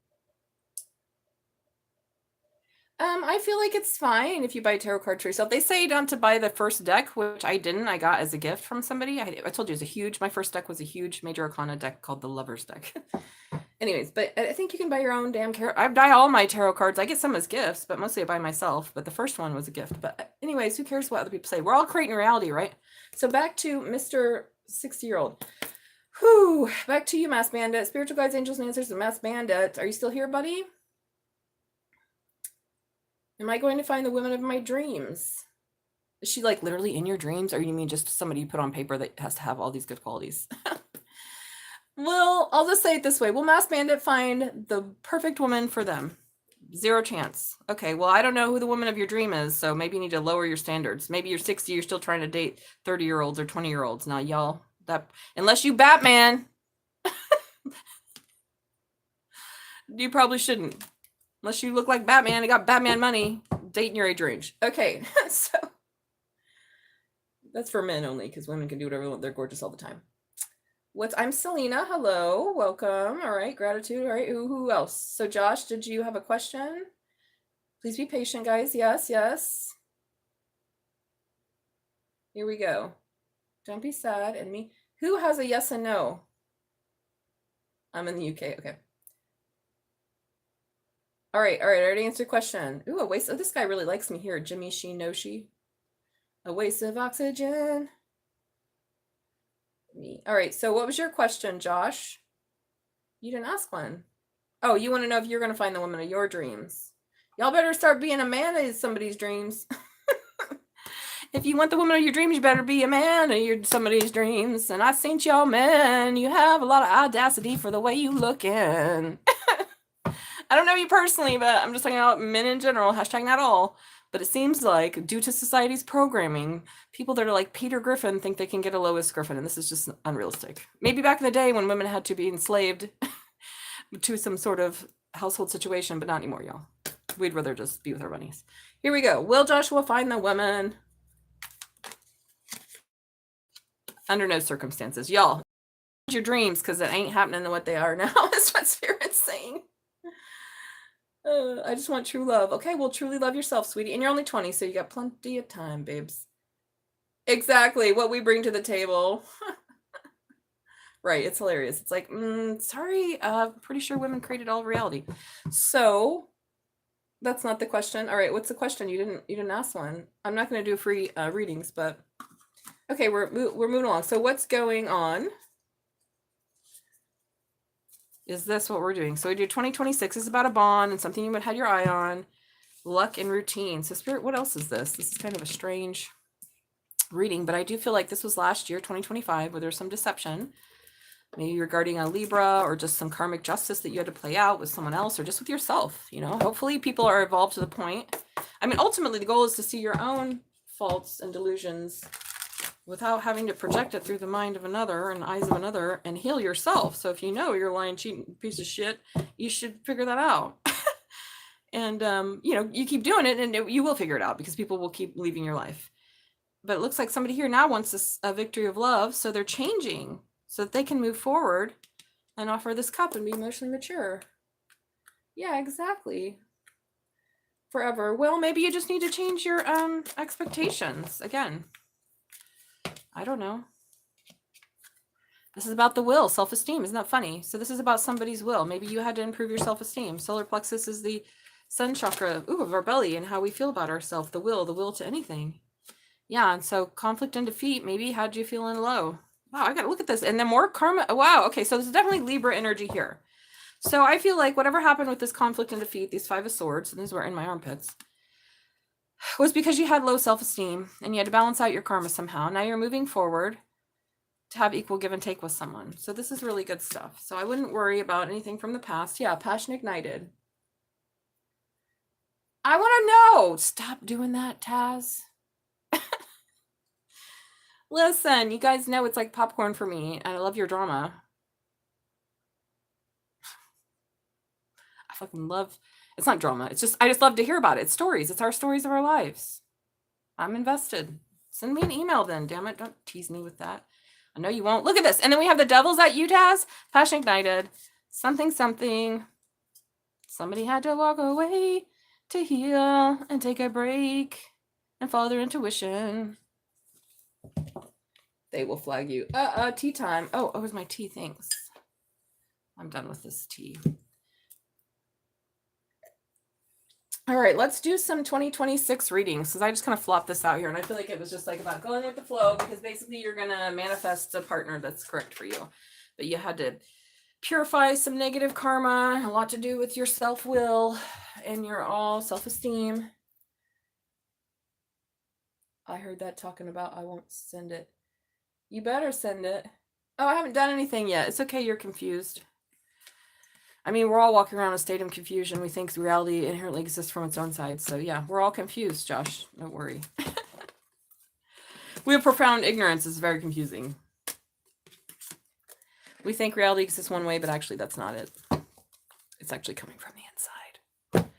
Speaker 1: I feel like it's fine if you buy tarot cards for yourself. They say not to buy the first deck, which I didn't. I got as a gift from somebody. I told you my first deck was a huge Major Arcana deck called the Lover's deck. Anyways, but I think you can buy your own damn tarot. I buy all my tarot cards. I get some as gifts, but mostly I buy myself. But the first one was a gift. But anyways, who cares what other people say? We're all creating reality, right? So back to Mr. 60-year-old. Whew. Back to you, Mass Bandit. Spiritual guides, angels, and answers, and Mass Bandit. Are you still here, buddy? Am I going to find the woman of my dreams? Is she literally in your dreams? Or you mean just somebody you put on paper that has to have all these good qualities? Well, I'll just say it this way. Will Mass Bandit find the perfect woman for them? 0 chance. Okay, well, I don't know who the woman of your dream is, so maybe you need to lower your standards. Maybe you're 60, you're still trying to date 30-year-olds or 20-year-olds. Now, y'all, unless you Batman, you probably shouldn't. Unless you look like Batman and got Batman money, dating your age range. Okay, so that's for men only, because women can do whatever they want. They're gorgeous all the time. I'm Selena. Hello, welcome. All right, gratitude. All right, who else? So Josh, did you have a question? Please be patient, guys. Yes. Here we go. Don't be sad. And me. Who has a yes and no? I'm in the UK. Okay. All right. I already answered your question. Ooh, a waste. Oh, this guy really likes me here. Jimmy She. A waste of oxygen. Me. All right. So what was your question, Josh? You didn't ask one. Oh, you want to know if you're going to find the woman of your dreams. Y'all better start being a man of somebody's dreams. If you want the woman of your dreams, you better be a man of somebody's dreams. And I seen y'all men. You have a lot of audacity for the way you looking. I don't know you personally, but I'm just talking about men in general, hashtag not all. But it seems like, due to society's programming, people that are like Peter Griffin think they can get a Lois Griffin, and this is just unrealistic. Maybe back in the day when women had to be enslaved to some sort of household situation, but not anymore, y'all. We'd rather just be with our bunnies. Here we go. Will Joshua find the woman? Under no circumstances. Y'all, your dreams, because it ain't happening to what they are now. Is what Spirit's saying. I just want true love. Okay, well, truly love yourself, sweetie. And you're only 20, so you got plenty of time, babes. Exactly what we bring to the table. Right, it's hilarious. It's like, sorry, pretty sure women created all of reality. So that's not the question. All right, what's the question? You didn't ask one. I'm not going to do free readings, but okay, we're moving along. So what's going on? Is this what we're doing? So we do 2026 is about a bond and something you would have your eye on. Luck and routine. So Spirit, what else is this? This is kind of a strange reading, but I do feel like this was last year, 2025, where there's some deception. Maybe regarding a Libra or just some karmic justice that you had to play out with someone else or just with yourself. You know, hopefully people are evolved to the point. I mean, ultimately the goal is to see your own faults and delusions without having to project it through the mind of another and eyes of another and heal yourself. So if you know you're a lying, cheating piece of shit, you should figure that out. And, you know, you keep doing it and you will figure it out because people will keep leaving your life. But it looks like somebody here now wants a victory of love. So they're changing so that they can move forward and offer this cup and be emotionally mature. Yeah, exactly. Forever. Well, maybe you just need to change your expectations again. I don't know. This is about the will, self-esteem. Isn't that funny? So this is about somebody's will. Maybe you had to improve your self-esteem. Solar plexus is the sun chakra of our belly and how we feel about ourselves. The will to anything. Yeah, and so conflict and defeat maybe had you feeling low. Wow, I got to look at this. And then more karma. Wow, okay, so this is definitely Libra energy here. So I feel like whatever happened with this conflict and defeat, these 5 of swords, and these were in my armpits, was because you had low self-esteem and you had to balance out your karma somehow. Now you're moving forward to have equal give and take with someone. So this is really good stuff. So I wouldn't worry about anything from the past. Yeah, passion ignited. I want to know. Stop doing that, Taz. Listen, you guys know it's like popcorn for me. And I love your drama. I fucking love, it's not drama. It's just, I just love to hear about it. It's stories. It's our stories of our lives. I'm invested. Send me an email then, damn it. Don't tease me with that. I know you won't. Look at this. And then we have the devils at Utah's. Passion ignited. Something. Somebody had to walk away to heal and take a break and follow their intuition. They will flag you. Tea time. Oh, where's my tea? Thanks. I'm done with this tea. All right, let's do some 2026 readings because I just kind of flopped this out here and I feel like it was just like about going with the flow because basically you're going to manifest a partner that's correct for you. But you had to purify some negative karma, a lot to do with your self-will and your all self-esteem. I heard that talking about I won't send it. You better send it. Oh, I haven't done anything yet. It's okay, you're confused. I mean, we're all walking around in a state of confusion. We think reality inherently exists from its own side. So yeah, we're all confused, Josh. Don't worry. We have profound ignorance. It's very confusing. We think reality exists one way, but actually that's not it. It's actually coming from the inside.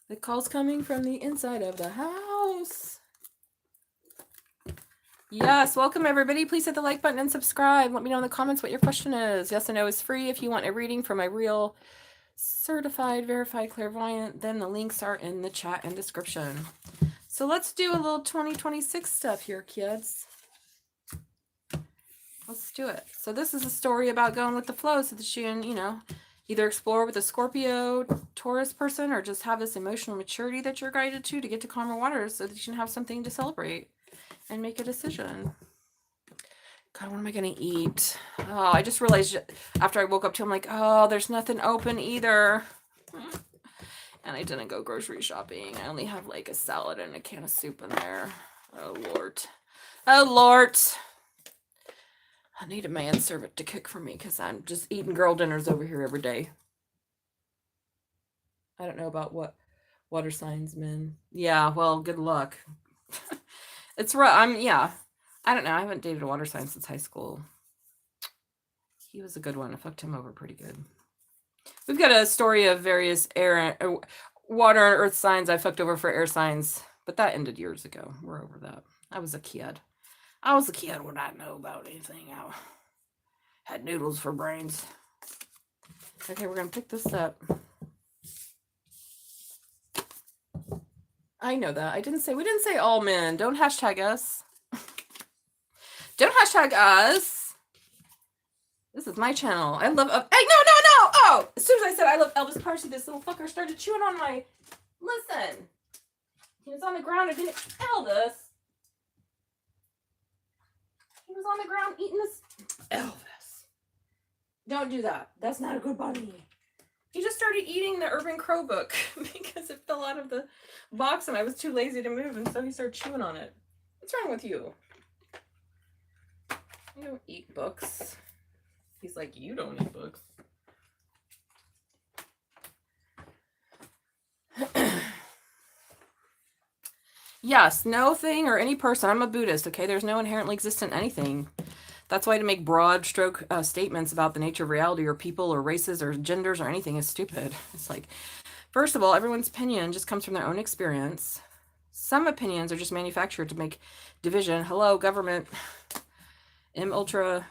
Speaker 1: The call's coming from the inside of the house. Yes, welcome everybody. Please hit the like button and subscribe. Let me know in the comments what your question is. Yes and no is free. If you want a reading from a real certified, verified clairvoyant, then the links are in the chat and description. So let's do a little 2026 stuff here, kids. Let's do it. So this is a story about going with the flow so that you can, you know, either explore with a Scorpio, Taurus person, or just have this emotional maturity that you're guided to get to calmer waters so that you can have something to celebrate and make a decision. God, what am I going to eat? Oh, I just realized after I woke up too, I'm like, oh, there's nothing open either. And I didn't go grocery shopping. I only have like a salad and a can of soup in there. Oh, Lord. Oh, Lord. I need a manservant to cook for me because I'm just eating girl dinners over here every day. I don't know about what water signs, men. Yeah, well, good luck. It's rough. Yeah. I don't know. I haven't dated a water sign since high school. He was a good one. I fucked him over pretty good. We've got a story of various water and earth signs I fucked over for air signs, but that ended years ago. We're over that. I was a kid. I was a kid when I know about anything. I had noodles for brains. Okay, we're gonna pick this up. I know that. We didn't say all men. Don't hashtag us. Don't hashtag us. This is my channel. I love. Hey, no! Oh! As soon as I said I love Elvis Presley, this little fucker started chewing on my. Listen. He was on the ground. I didn't. Elvis. He was on the ground eating this. Elvis. Don't do that. That's not a good bunny. He just started eating the Urban Crow book because it fell out of the box and I was too lazy to move, and so he started chewing on it. What's wrong with you? You don't eat books. He's like, you don't eat books. Yes, no thing or any person. I'm a Buddhist, okay? There's no inherently existent anything. That's why to make broad stroke statements about the nature of reality or people or races or genders or anything is stupid. It's like, first of all, everyone's opinion just comes from their own experience. Some opinions are just manufactured to make division. Hello, government. Ultra.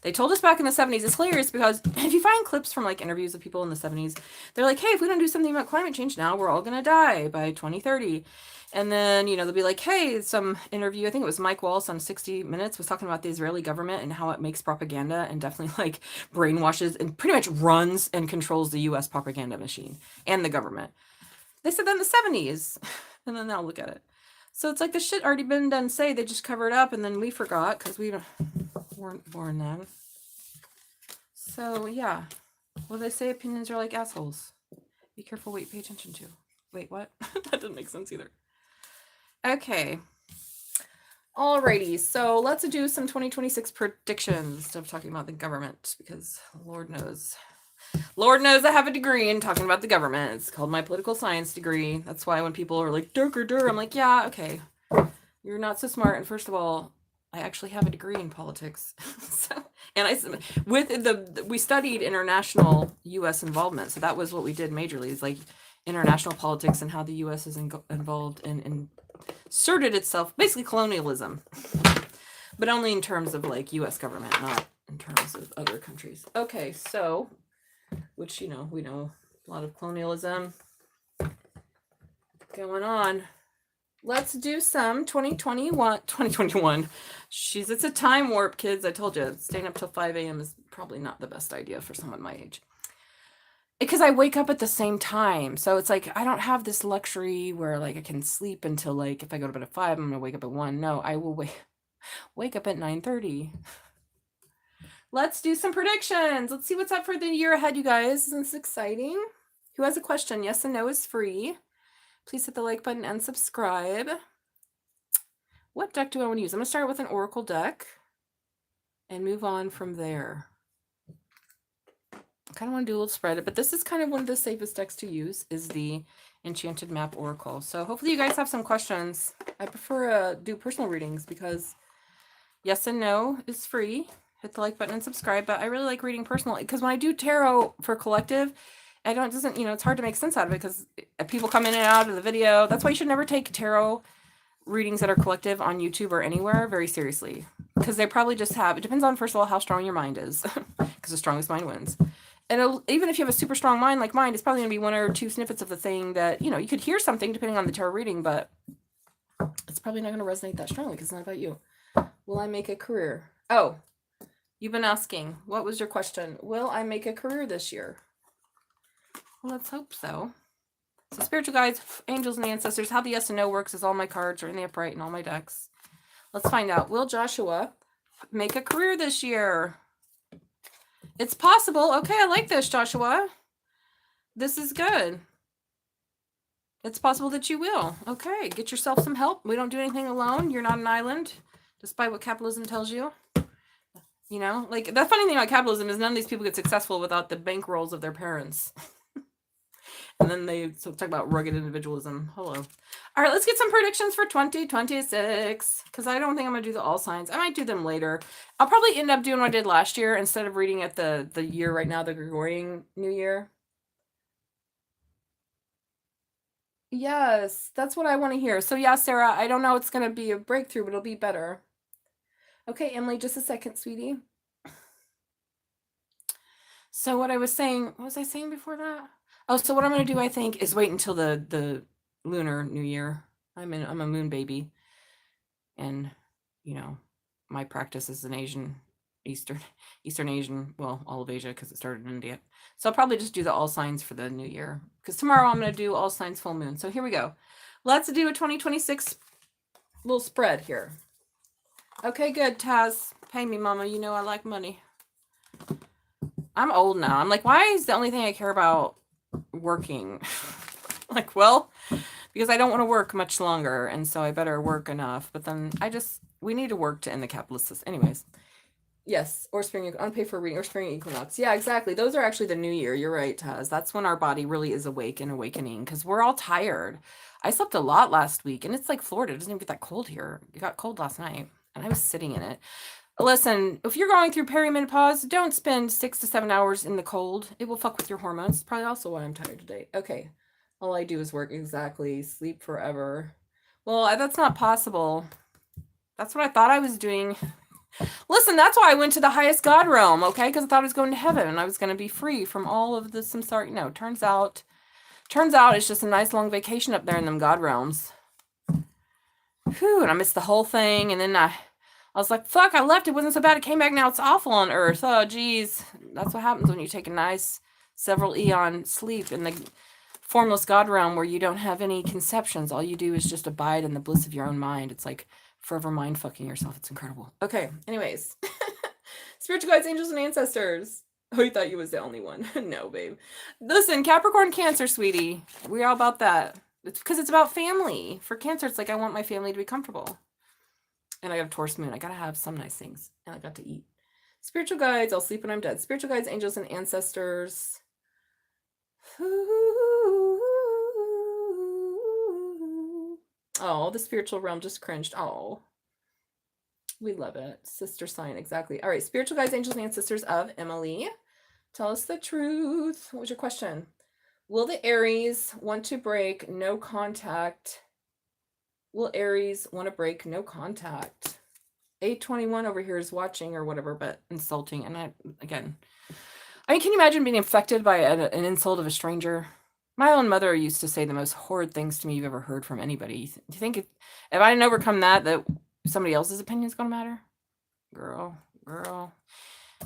Speaker 1: They told us back in the 70s. It's hilarious because if you find clips from like interviews of people in the 70s, they're like, hey, if we don't do something about climate change now, we're all going to die by 2030. And then, they'll be like, hey, some interview, I think it was Mike Wallace on 60 Minutes was talking about the Israeli government and how it makes propaganda and definitely like brainwashes and pretty much runs and controls the US propaganda machine and the government. They said that in the 70s. And then now look at it. So it's like the shit already been done, they just cover it up and then we forgot because we weren't born then. So yeah. Well, they say opinions are like assholes. Be careful what you pay attention to. Wait, what? That didn't make sense either. Okay. Alrighty, so let's do some 2026 predictions instead of talking about the government because Lord knows I have a degree in talking about the government. It's called my political science degree. That's why when people are like, durr, I'm like, yeah, okay. You're not so smart. And first of all, I actually have a degree in politics. We studied international U.S. involvement. So that was what we did majorly, is like international politics and how the U.S. is involved in inserted itself, basically colonialism, but only in terms of like U.S. government, not in terms of other countries. Okay, so, which, we know a lot of colonialism going on. Let's do some 2021. It's a time warp, kids. I told you, staying up till 5 a.m. is probably not the best idea for someone my age. Because I wake up at the same time. So it's like, I don't have this luxury where like I can sleep until like, if I go to bed at 5, I'm going to wake up at 1. No, I will wake up at 9:30. Let's do some predictions. Let's see what's up for the year ahead, you guys. Isn't this exciting? Who has a question? Yes and no is free. Please hit the like button and subscribe. What deck do I want to use? I'm going to start with an Oracle deck and move on from there. I kind of want to do a little spread, but this is kind of one of the safest decks to use is the Enchanted Map Oracle. So hopefully you guys have some questions. I prefer do personal readings because yes and no is free. Hit the like button and subscribe, but I really like reading personal because when I do tarot for collective, it's hard to make sense out of it because people come in and out of the video. That's why you should never take tarot readings that are collective on YouTube or anywhere very seriously because they probably just it depends on, first of all, how strong your mind is because the strongest mind wins. And even if you have a super strong mind like mine, it's probably going to be 1 or 2 snippets of the thing that, you could hear something depending on the tarot reading, but it's probably not going to resonate that strongly because it's not about you. Will I make a career? Oh, you've been asking, what was your question? Will I make a career this year? Well, let's hope so. So spiritual guides, angels, and ancestors, how the yes and no works is all my cards are in the upright in all my decks. Let's find out. Will Joshua make a career this year? It's possible. Okay, I like this, Joshua. This is good. It's possible that you will. Okay, get yourself some help. We don't do anything alone. You're not an island, despite what capitalism tells you. Like the funny thing about capitalism is none of these people get successful without the bankrolls of their parents. And then they talk about rugged individualism. Hello. All right, let's get some predictions for 2026, because I don't think I'm going to do the all signs. I might do them later. I'll probably end up doing what I did last year instead of reading at the year right now, the Gregorian New Year. Yes, that's what I want to hear. So yeah, Sarah, I don't know it's going to be a breakthrough, but it'll be better. Okay, Emily, just a second, sweetie. So what I was saying, what was I saying before that? Oh, so what I'm going to do, I think, is wait until the lunar New Year. I'm a moon baby, and you know, my practice is an Eastern Asian, well, all of Asia because it started in India. So I'll probably just do the all signs for the new year, because tomorrow I'm going to do all signs full moon. So here we go. Let's do a 2026 little spread here. Okay, good, Taz. Pay me, mama. You know I like money. I'm old now. I'm like, why is the only thing I care about working? Like, well, because I don't want to work much longer, and so I better work enough. But then we need to work to end the capitalist system. Anyways, yes, or spring, unpaid for reading, or spring equinox. Yeah, exactly. Those are actually the new year. You're right, Taz. That's when our body really is awake and awakening, because we're all tired. I slept a lot last week, and it's like Florida. It doesn't even get that cold here. It got cold last night, and I was sitting in it. Listen, if you're going through perimenopause, don't spend 6 to 7 hours in the cold. It will fuck with your hormones. It's probably also why I'm tired today. Okay. All I do is work. Exactly. Sleep forever. Well, that's not possible. That's what I thought I was doing. Listen, that's why I went to the highest God realm, okay? Because I thought I was going to heaven and I was going to be free from all of the samsara. No, turns out it's just a nice long vacation up there in them God realms. Whew, and I missed the whole thing. And then I was like, fuck, I left. It wasn't so bad. It came back. Now it's awful on Earth. Oh, geez. That's what happens when you take a nice several eon sleep in the formless God realm where you don't have any conceptions. All you do is just abide in the bliss of your own mind. It's like forever mind fucking yourself. It's incredible. Okay, anyways. Spiritual guides, angels, and ancestors. Oh, you thought you was the only one. No, babe. Listen, Capricorn, Cancer, sweetie. We're all about that. It's because it's about family. For Cancer, it's like I want my family to be comfortable. And I got a Taurus moon. I got to have some nice things. And I got to eat. Spiritual guides, I'll sleep when I'm dead. Spiritual guides, angels, and ancestors. Oh, the spiritual realm just cringed. Oh, we love it. Sister sign, exactly. All right, spiritual guides, angels, and ancestors of Emily. Tell us the truth. What was your question? Will the Aries want to break no contact? Will Aries want to break no contact? 821 over here is watching or whatever, but insulting. And I mean, can you imagine being affected by an insult of a stranger? My own mother used to say the most horrid things to me you've ever heard from anybody. Do you think if I didn't overcome that somebody else's opinion is going to matter? Girl.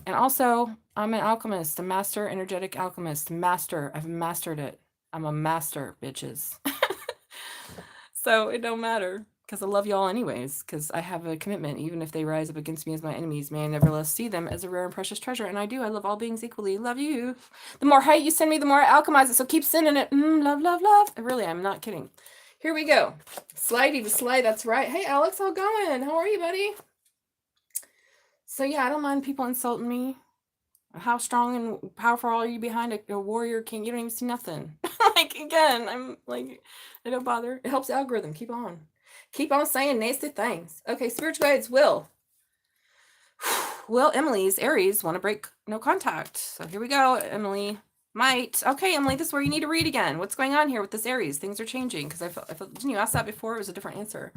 Speaker 1: And also, I'm an alchemist, a master energetic alchemist. Master. I've mastered it. I'm a master, bitches. So it don't matter. Because I love y'all anyways, because I have a commitment. Even if they rise up against me as my enemies, may I nevertheless see them as a rare and precious treasure. And I do. I love all beings equally. Love you. The more hate you send me, the more I alchemize it. So keep sending it. Love, love, love. Really, I'm not kidding. Here we go. Slidey to slide. That's right. Hey, Alex, how going? How are you, buddy? So yeah, I don't mind people insulting me. How strong and powerful are you behind a warrior king? You don't even see nothing. Like, again, I'm like, it don't bother. It helps the algorithm. Keep on saying nasty things. Okay, spiritual guides will Emily's Aries want to break no contact. So here we go, Emily. Might. Okay, Emily, this is where you need to read again. What's going on here with this Aries? Things are changing, because I felt didn't you ask that before? It was a different answer.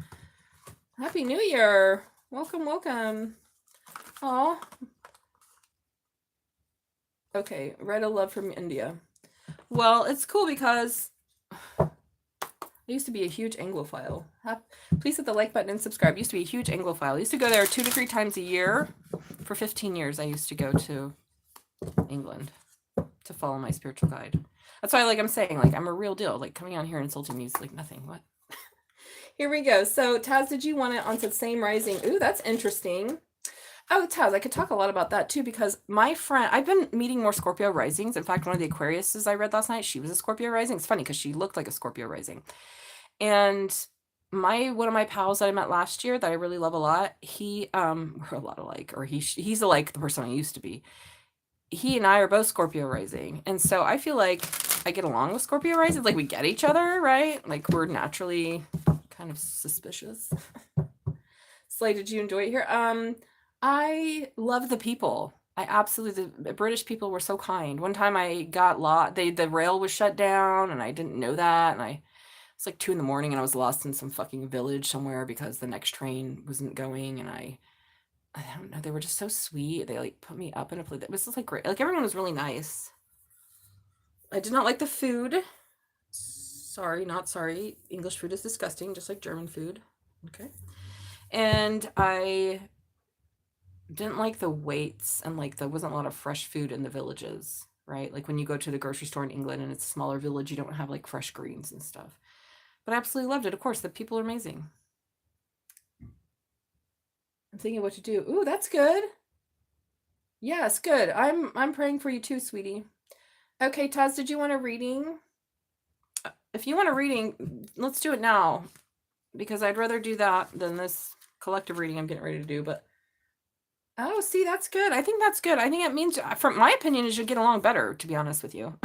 Speaker 1: Happy New Year. Welcome. Oh. Okay, Red a love from India. Well, it's cool because I used to be a huge Anglophile. Please hit the like button and subscribe. I used to be a huge Anglophile. I used to go there 2 to 3 times a year. For 15 years, I used to go to England to follow my spiritual guide. That's why, I'm saying, I'm a real deal. Coming on here and insulting me is nothing. What? Here we go. So, Taz, did you want it on the same rising? Ooh, that's interesting. Oh, Taz, I could talk a lot about that too, because my friend, I've been meeting more Scorpio risings. In fact, one of the Aquariuses I read last night, she was a Scorpio rising. It's funny because she looked like a Scorpio rising. And one of my pals that I met last year that I really love a lot, we're a lot alike, or he's alike the person I used to be. He and I are both Scorpio rising. And so I feel like I get along with Scorpio rising. Like we get each other, right? Like we're naturally kind of suspicious. Slay, did you enjoy it here? I love the people. I absolutely, the British people were so kind. One time I got lost, the rail was shut down and I didn't know that. And it's like 2 a.m. and I was lost in some fucking village somewhere because the next train wasn't going. And I don't know, they were just so sweet. They like put me up in a place that was just like great. Like everyone was really nice. I did not like the food. Sorry, not sorry. English food is disgusting, just like German food. Okay. And I didn't like the waits and like there wasn't a lot of fresh food in the villages, right? Like when you go to the grocery store in England and it's a smaller village, you don't have like fresh greens and stuff. But I absolutely loved it. Of course, the people are amazing. I'm thinking what to do. Ooh, that's good. Yes, good. I'm praying for you too, sweetie. Okay, Taz, did you want a reading? If you want a reading, let's do it now. Because I'd rather do that than this collective reading I'm getting ready to do. But oh, see, that's good. I think that's good. I think it means, from my opinion, is you'll get along better, to be honest with you.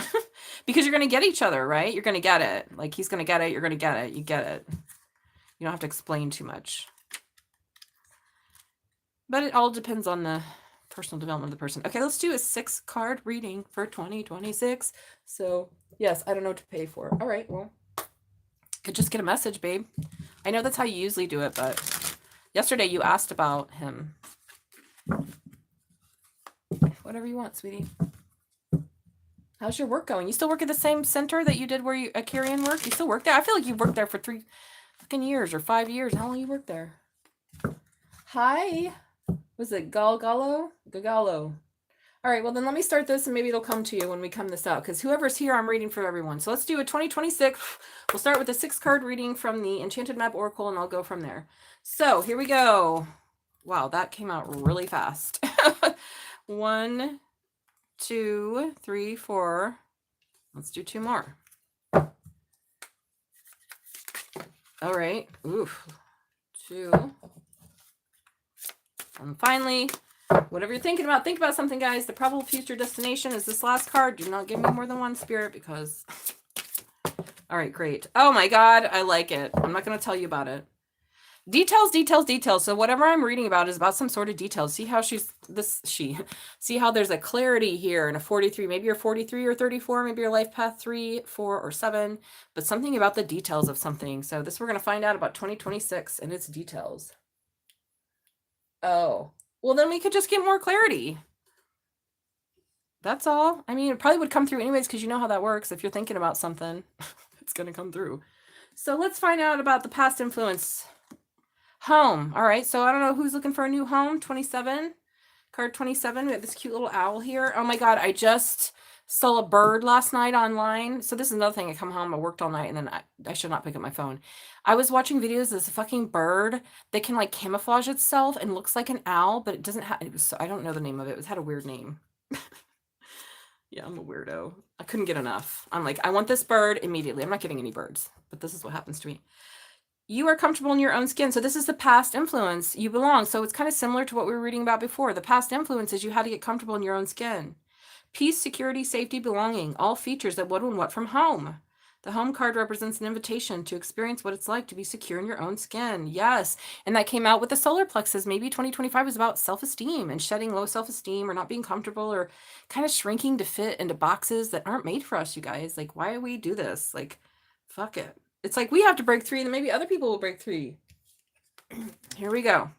Speaker 1: Because you're going to get each other, right? You're going to get it. Like he's going to get it. You're going to get it. You get it. You don't have to explain too much. But it all depends on the personal development of the person. Okay, let's do a 6-card reading for 2026. So, yes, I don't know what to pay for. All right, well, could just get a message, babe. I know that's how you usually do it, but yesterday you asked about him. Whatever you want, sweetie. How's your work going? You still work at the same center that you did where you Akarian work? You still work there? I feel like you've worked there for 3 fucking years or 5 years. How long you worked there? Hi. Was it Galgalo? Gagalo. All right, well then let me start this and maybe it'll come to you when we come this out because whoever's here, I'm reading for everyone. So let's do a 2026. We'll start with a 6-card reading from the Enchanted Map Oracle and I'll go from there. So here we go. Wow, that came out really fast. 1, 2, 3, 4. Let's do 2 more. All right. Oof. 2. And finally, whatever you're thinking about, think about something, guys. The probable future destination is this last card. Do not give me more than 1 spirit because... All right, great. Oh my God, I like it. I'm not going to tell you about it. Details, details, details. So whatever I'm reading about is about some sort of details. See how see how there's a clarity here in a 43. Maybe you're 43 or 34. Maybe your life path 3, 4, or 7. But something about the details of something. So this we're going to find out about 2026 and its details. Oh, well, then we could just get more clarity. That's all. I mean, it probably would come through anyways, because you know how that works. If you're thinking about something, it's going to come through. So let's find out about the past influence. Home. All right. So I don't know who's looking for a new home. 27. Card 27. We have this cute little owl here. Oh my God. I just saw a bird last night online. So this is another thing. I come home, I worked all night, and then I should not pick up my phone. I was watching videos of this fucking bird that can like camouflage itself and looks like an owl, but it doesn't have, I don't know the name of it. It had a weird name. Yeah, I'm a weirdo. I couldn't get enough. I'm like, I want this bird immediately. I'm not getting any birds, but this is what happens to me. You are comfortable in your own skin. So this is the past influence. You belong. So it's kind of similar to what we were reading about before. The past influence is you had to get comfortable in your own skin. Peace, security, safety, belonging, all features that what and what from home. The home card represents an invitation to experience what it's like to be secure in your own skin. Yes. And that came out with the solar plexus. Maybe 2025 was about self-esteem and shedding low self-esteem or not being comfortable or kind of shrinking to fit into boxes that aren't made for us, you guys. Like, why do we do this? Like, fuck it. It's like we have to break 3 and then maybe other people will break 3. Here we go.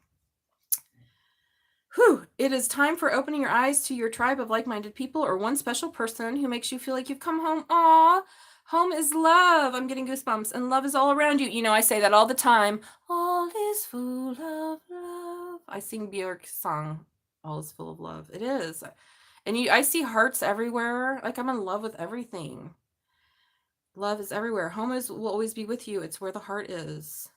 Speaker 1: Whew. It is time for opening your eyes to your tribe of like-minded people or one special person who makes you feel like you've come home. Aw, home is love. I'm getting goosebumps. And love is all around you. You know, I say that all the time. All is full of love. I sing Björk's song, All is Full of Love. It is. And I see hearts everywhere. Like I'm in love with everything. Love is everywhere. Home will always be with you. It's where the heart is.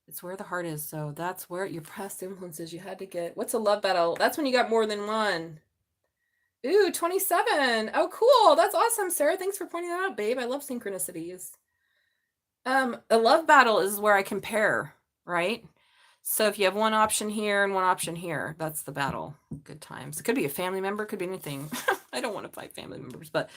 Speaker 1: It's where the heart is. So that's where your past influences you had to get. What's a love battle? That's when you got more than one. Ooh, 27. Oh, cool. That's awesome, Sarah. Thanks for pointing that out, babe. I love synchronicities. A love battle is where I compare, right? So if you have one option here and one option here, that's the battle. good times. It could be a family member, could be anything. I don't want to fight family members, but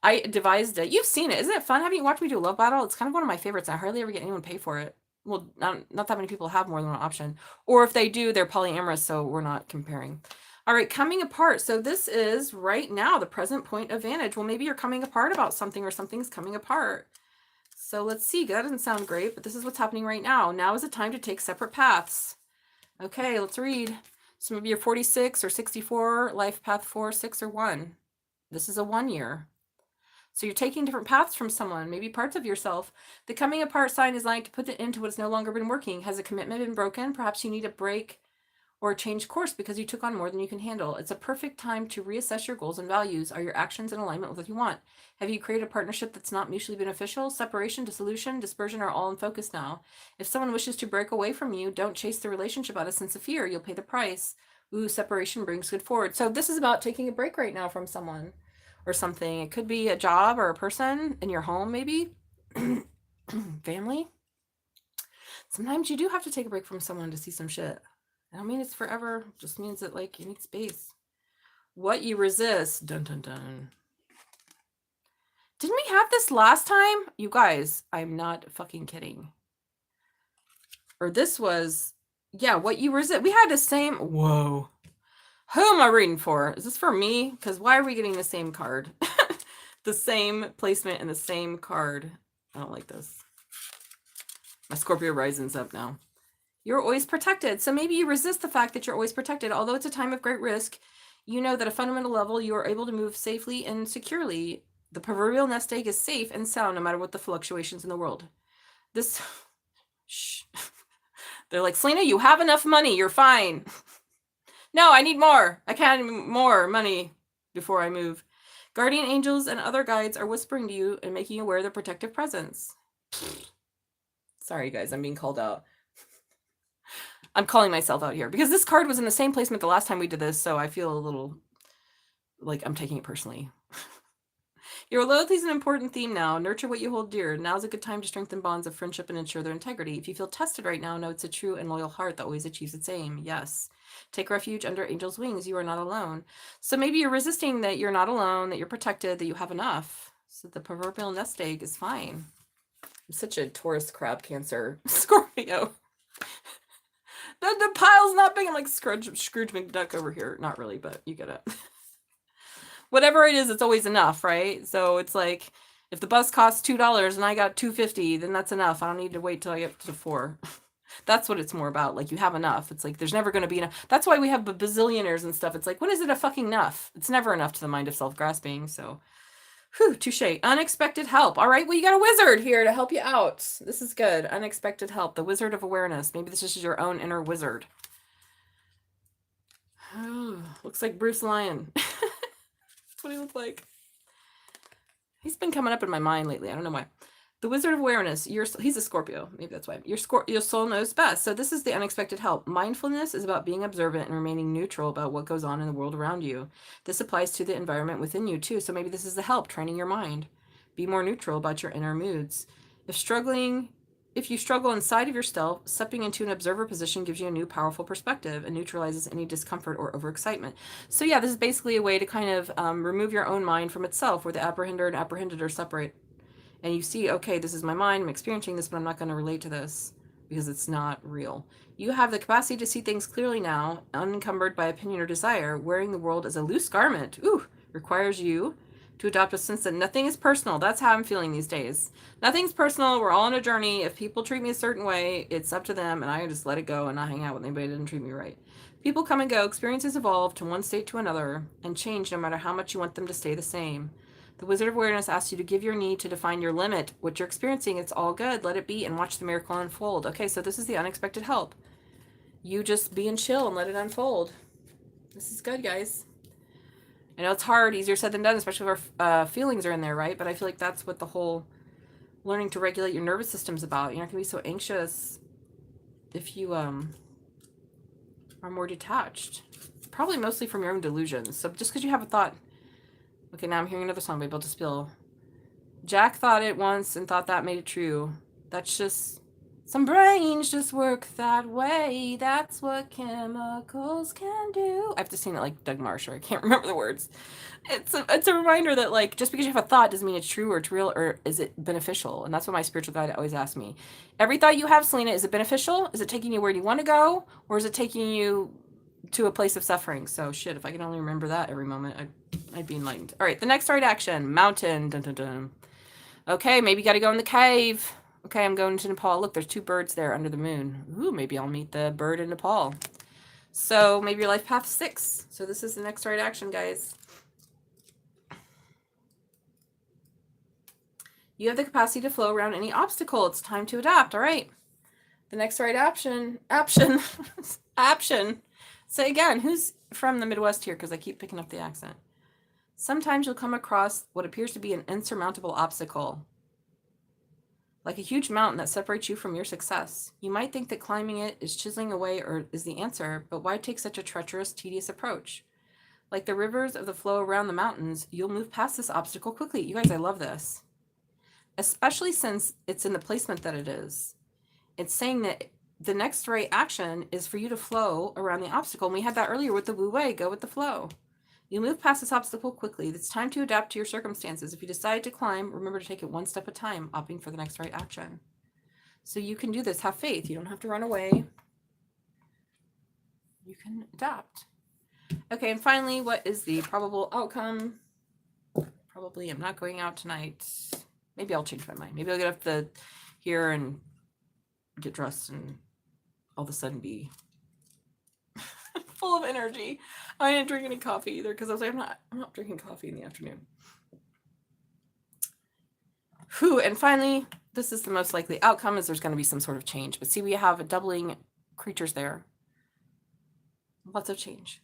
Speaker 1: I devised it. You've seen it. Isn't it fun? Haven't you watched me do a love battle? It's kind of one of my favorites. I hardly ever get anyone to pay for it. Well, not that many people have more than one option. Or if they do, they're polyamorous, so we're not comparing. All right, coming apart. So this is right now the present point of vantage. Well, maybe you're coming apart about something or something's coming apart. So let's see. That doesn't sound great, but this is what's happening right now. Now is the time to take separate paths. Okay, let's read. So maybe you're 46 or 64, life path 4, 6, or 1. This is a 1 year. So you're taking different paths from someone, maybe parts of yourself. The coming apart sign is like to put it into what's no longer been working. Has a commitment been broken? Perhaps you need a break or change course because you took on more than you can handle. It's a perfect time to reassess your goals and values. Are your actions in alignment with what you want? Have you created a partnership that's not mutually beneficial? Separation, dissolution, dispersion are all in focus now. If someone wishes to break away from you, don't chase the relationship out of sense of fear. You'll pay the price. Ooh, separation brings good forward. So this is about taking a break right now from someone or something. It could be a job or a person in your home, maybe. Family. Sometimes you do have to take a break from someone to see some shit. I don't mean it's forever. It just means that, like, you need space. What you resist. Dun, dun, dun. Didn't we have this last time? You guys, I'm not fucking kidding. Or this was, yeah, what you resist. We had the same. Whoa. Who am I reading for? Is this for me? Because why are we getting the same card? The same placement and the same card. I don't like this. My Scorpio rising's up now. You're always protected. So maybe you resist the fact that you're always protected. Although it's a time of great risk, you know that at a fundamental level, you are able to move safely and securely. The proverbial nest egg is safe and sound no matter what the fluctuations in the world. This, shh. They're like, Selena, you have enough money. You're fine. No, I need more. I can't more money before I move. Guardian angels and other guides are whispering to you and making you aware of their protective presence. Sorry, guys, I'm being called out. I'm calling myself out here because this card was in the same placement the last time we did this, so I feel a little like I'm taking it personally. Your loyalty is an important theme now. Nurture what you hold dear. Now's a good time to strengthen bonds of friendship and ensure their integrity. If you feel tested right now, know it's a true and loyal heart that always achieves its aim. Yes. Take refuge under angels' wings. You are not alone. So maybe you're resisting that you're not alone, that you're protected, that you have enough. So the proverbial nest egg is fine. I'm such a Taurus crab Cancer Scorpio. The pile's not big. I'm like Scrooge McDuck over here. Not really, but you get it. Whatever it is, it's always enough, right? So it's like if the bus costs $2 and I got $2.50, then that's enough. I don't need to wait till I get to $4. That's what it's more about. Like, you have enough. It's like there's never going to be enough. That's why we have bazillionaires and stuff. It's like, when is it a fucking enough? It's never enough to the mind of self-grasping. So, whew, touche. Unexpected help. All right, well, you got a wizard here to help you out. This is good. Unexpected help. The Wizard of Awareness. Maybe this is your own inner wizard. Oh, looks like Bruce Lyon. That's what he looks like. He's been coming up in my mind lately. I don't know why. The Wizard of Awareness. He's a Scorpio. Maybe that's why. Your soul knows best. So this is the unexpected help. Mindfulness is about being observant and remaining neutral about what goes on in the world around you. This applies to the environment within you too. So maybe this is the help, training your mind. Be more neutral about your inner moods. If you struggle inside of yourself, stepping into an observer position gives you a new powerful perspective and neutralizes any discomfort or overexcitement. So yeah, this is basically a way to kind of remove your own mind from itself, where the apprehender and apprehended are separate. And you see, okay, this is my mind, I'm experiencing this, but I'm not going to relate to this because it's not real. You have the capacity to see things clearly now, unencumbered by opinion or desire. Wearing the world as a loose garment, requires you to adopt a sense that nothing is personal. That's how I'm feeling these days. Nothing's personal. We're all on a journey. If people treat me a certain way, it's up to them, and I just let it go and not hang out with anybody that didn't treat me right. People come and go. Experiences evolve to one state to another and change no matter how much you want them to stay the same. The Wizard of Awareness asks you to give your need to define your limit. What you're experiencing, it's all good. Let it be and watch the miracle unfold. Okay, so this is the unexpected help. You just be and chill and let it unfold. This is good, guys. I know it's hard, easier said than done, especially if our feelings are in there, right? But I feel like that's what the whole learning to regulate your nervous system's about. You're not going to be so anxious if you are more detached. Probably mostly from your own delusions. So just because you have a thought... Okay, now I'm hearing another song by Bill to Spill. Jack thought it once and thought that made it true. That's just Some brains just work that way. That's what chemicals can do. I have to sing it like Doug Marsh, or I can't remember the words. It's a reminder that, like, just because you have a thought doesn't mean it's true or it's real, or is it beneficial? And that's what my spiritual guide always asks me. Every thought you have, Selena, is it beneficial? Is it taking you where you want to go? Or is it taking you to a place of suffering? So shit, if I can only remember that every moment, I'd be enlightened. All right, the next right action, mountain. Dun, dun, dun. Okay, maybe you got to go in the cave. Okay, I'm going to Nepal. Look, there's 2 birds there under the moon. Ooh, maybe I'll meet the bird in Nepal. So maybe your life path 6. So this is the next right action, guys. You have the capacity to flow around any obstacle. It's time to adapt. All right. The next right action. Say again, who's from the Midwest here? Because I keep picking up the accent. Sometimes you'll come across what appears to be an insurmountable obstacle, like a huge mountain that separates you from your success. You might think that climbing it is chiseling away or is the answer, but why take such a treacherous, tedious approach? Like the rivers of the flow around the mountains, you'll move past this obstacle quickly. You guys, I love this. Especially since it's in the placement that it is. It's saying that the next right action is for you to flow around the obstacle. And we had that earlier with the Wu Wei, go with the flow. You move past this obstacle quickly. It's time to adapt to your circumstances. If you decide to climb, remember to take it one step at a time, opting for the next right action. So you can do this. Have faith. You don't have to run away. You can adapt. Okay, and finally, what is the probable outcome? Probably I'm not going out tonight. Maybe I'll change my mind. Maybe I'll get up here and get dressed and all of a sudden be full of energy. I didn't drink any coffee either because I was like, I'm not drinking coffee in the afternoon. Whew, and finally, this is the most likely outcome, is there's going to be some sort of change. But see, we have a doubling creatures there. Lots of change.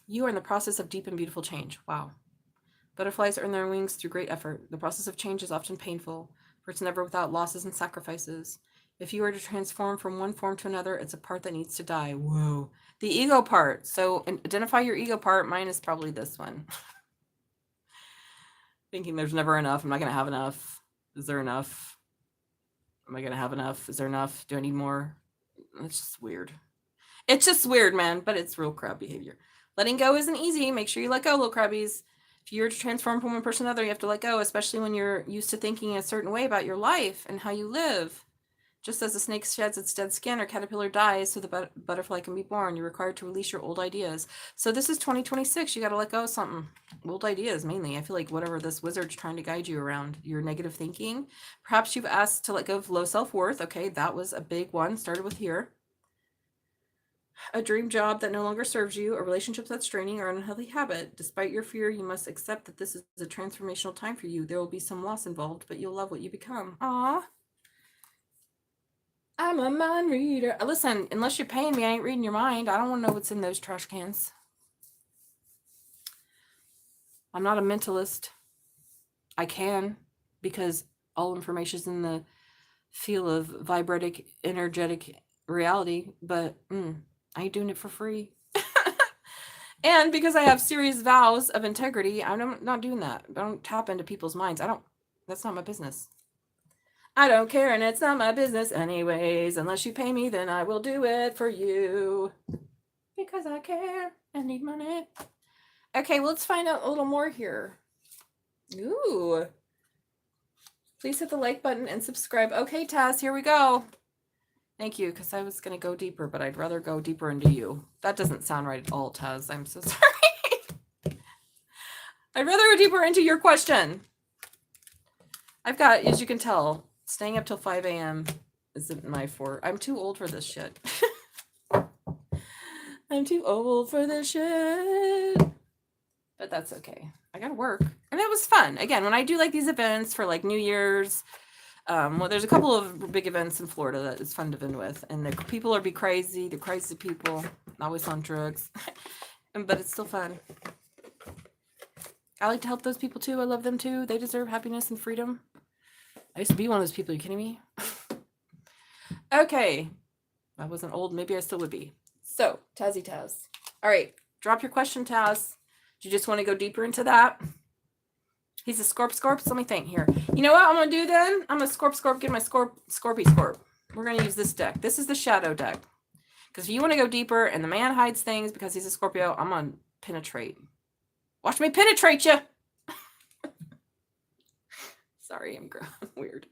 Speaker 1: You are in the process of deep and beautiful change. Wow. Butterflies earn their wings through great effort. The process of change is often painful, for it's never without losses and sacrifices. If you were to transform from one form to another, it's a part that needs to die. Whoa. The ego part. So identify your ego part. Mine is probably this one. Thinking there's never enough. I'm not going to have enough. Is there enough? Am I going to have enough? Is there enough? Do I need more? It's just weird. It's just weird, man, but it's real crab behavior. Letting go isn't easy. Make sure you let go, little crabbies. If you're to transform from one person to another, you have to let go, especially when you're used to thinking a certain way about your life and how you live. Just as a snake sheds its dead skin or caterpillar dies so the butterfly can be born, you're required to release your old ideas. So this is 2026. You got to let go of something. Old ideas, mainly. I feel like whatever this wizard's trying to guide you around, your negative thinking. Perhaps you've asked to let go of low self-worth. Okay, that was a big one. Started with here. A dream job that no longer serves you, a relationship that's draining, or an unhealthy habit. Despite your fear, you must accept that this is a transformational time for you. There will be some loss involved, but you'll love what you become. Aww. I'm a mind reader. Listen, unless you're paying me, I ain't reading your mind. I don't want to know what's in those trash cans. I'm not a mentalist. I can, because all information is in the field of vibratic, energetic reality, but I ain't doing it for free. And because I have serious vows of integrity, I'm not doing that. I don't tap into people's minds. That's not my business. I don't care, and it's not my business anyways. Unless you pay me, then I will do it for you. Because I care and need money. Okay, well, let's find out a little more here. Ooh. Please hit the like button and subscribe. Okay, Taz, here we go. Thank you, because I was going to go deeper, but I'd rather go deeper into you. That doesn't sound right at all, Taz. I'm so sorry. I'd rather go deeper into your question. I've got, as you can tell, staying up till 5 a.m. isn't my forte. I'm too old for this shit. I'm too old for this shit. But that's okay. I gotta work. And it was fun. Again, when I do like these events for like New Year's, well, there's a couple of big events in Florida that is fun to vin with. And the people are crazy. They're crazy people. Always on drugs. But it's still fun. I like to help those people too. I love them too. They deserve happiness and freedom. I used to be one of those people. Are you kidding me? Okay. I wasn't old. Maybe I still would be. So, Tazzy Taz. All right. Drop your question, Taz. Do you just want to go deeper into that? He's a scorp. Let me think here. You know what I'm going to do then? I'm going to scorp, get my scorp. We're going to use this deck. This is the shadow deck. Because if you want to go deeper and the man hides things because he's a Scorpio, I'm going to penetrate. Watch me penetrate you. Sorry, I'm weird.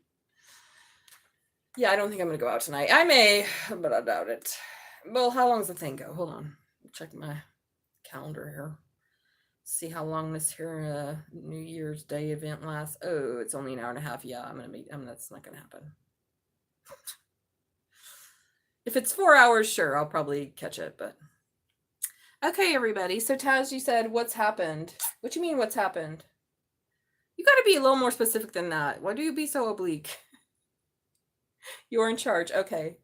Speaker 1: Yeah, I don't think I'm going to go out tonight. I may, but I doubt it. Well, how long does the thing go? Hold on. Check my calendar here. See how long this here New Year's Day event lasts. Oh, it's only an hour and a half. Yeah, that's not going to happen. If it's 4 hours, sure, I'll probably catch it, but. Okay, everybody. So Taz, you said, what's happened? What do you mean, what's happened? You got to be a little more specific than that. Why do you be so oblique? You're in charge. Okay.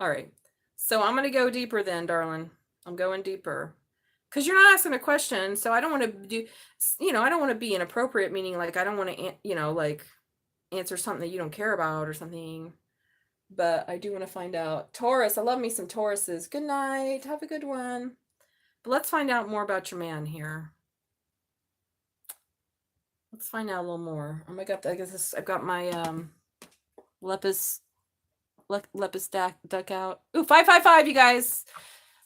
Speaker 1: All right. So I'm going to go deeper then, darling. I'm going deeper. Because you're not asking a question, so I don't want to do, I don't want to be inappropriate, meaning like I don't want to, like answer something that you don't care about or something. But I do want to find out. Taurus, I love me some Tauruses. Good night. Have a good one. But let's find out more about your man here. Let's find out a little more. Oh my God, I've got my Lepus duck out. Ooh, 555, you guys.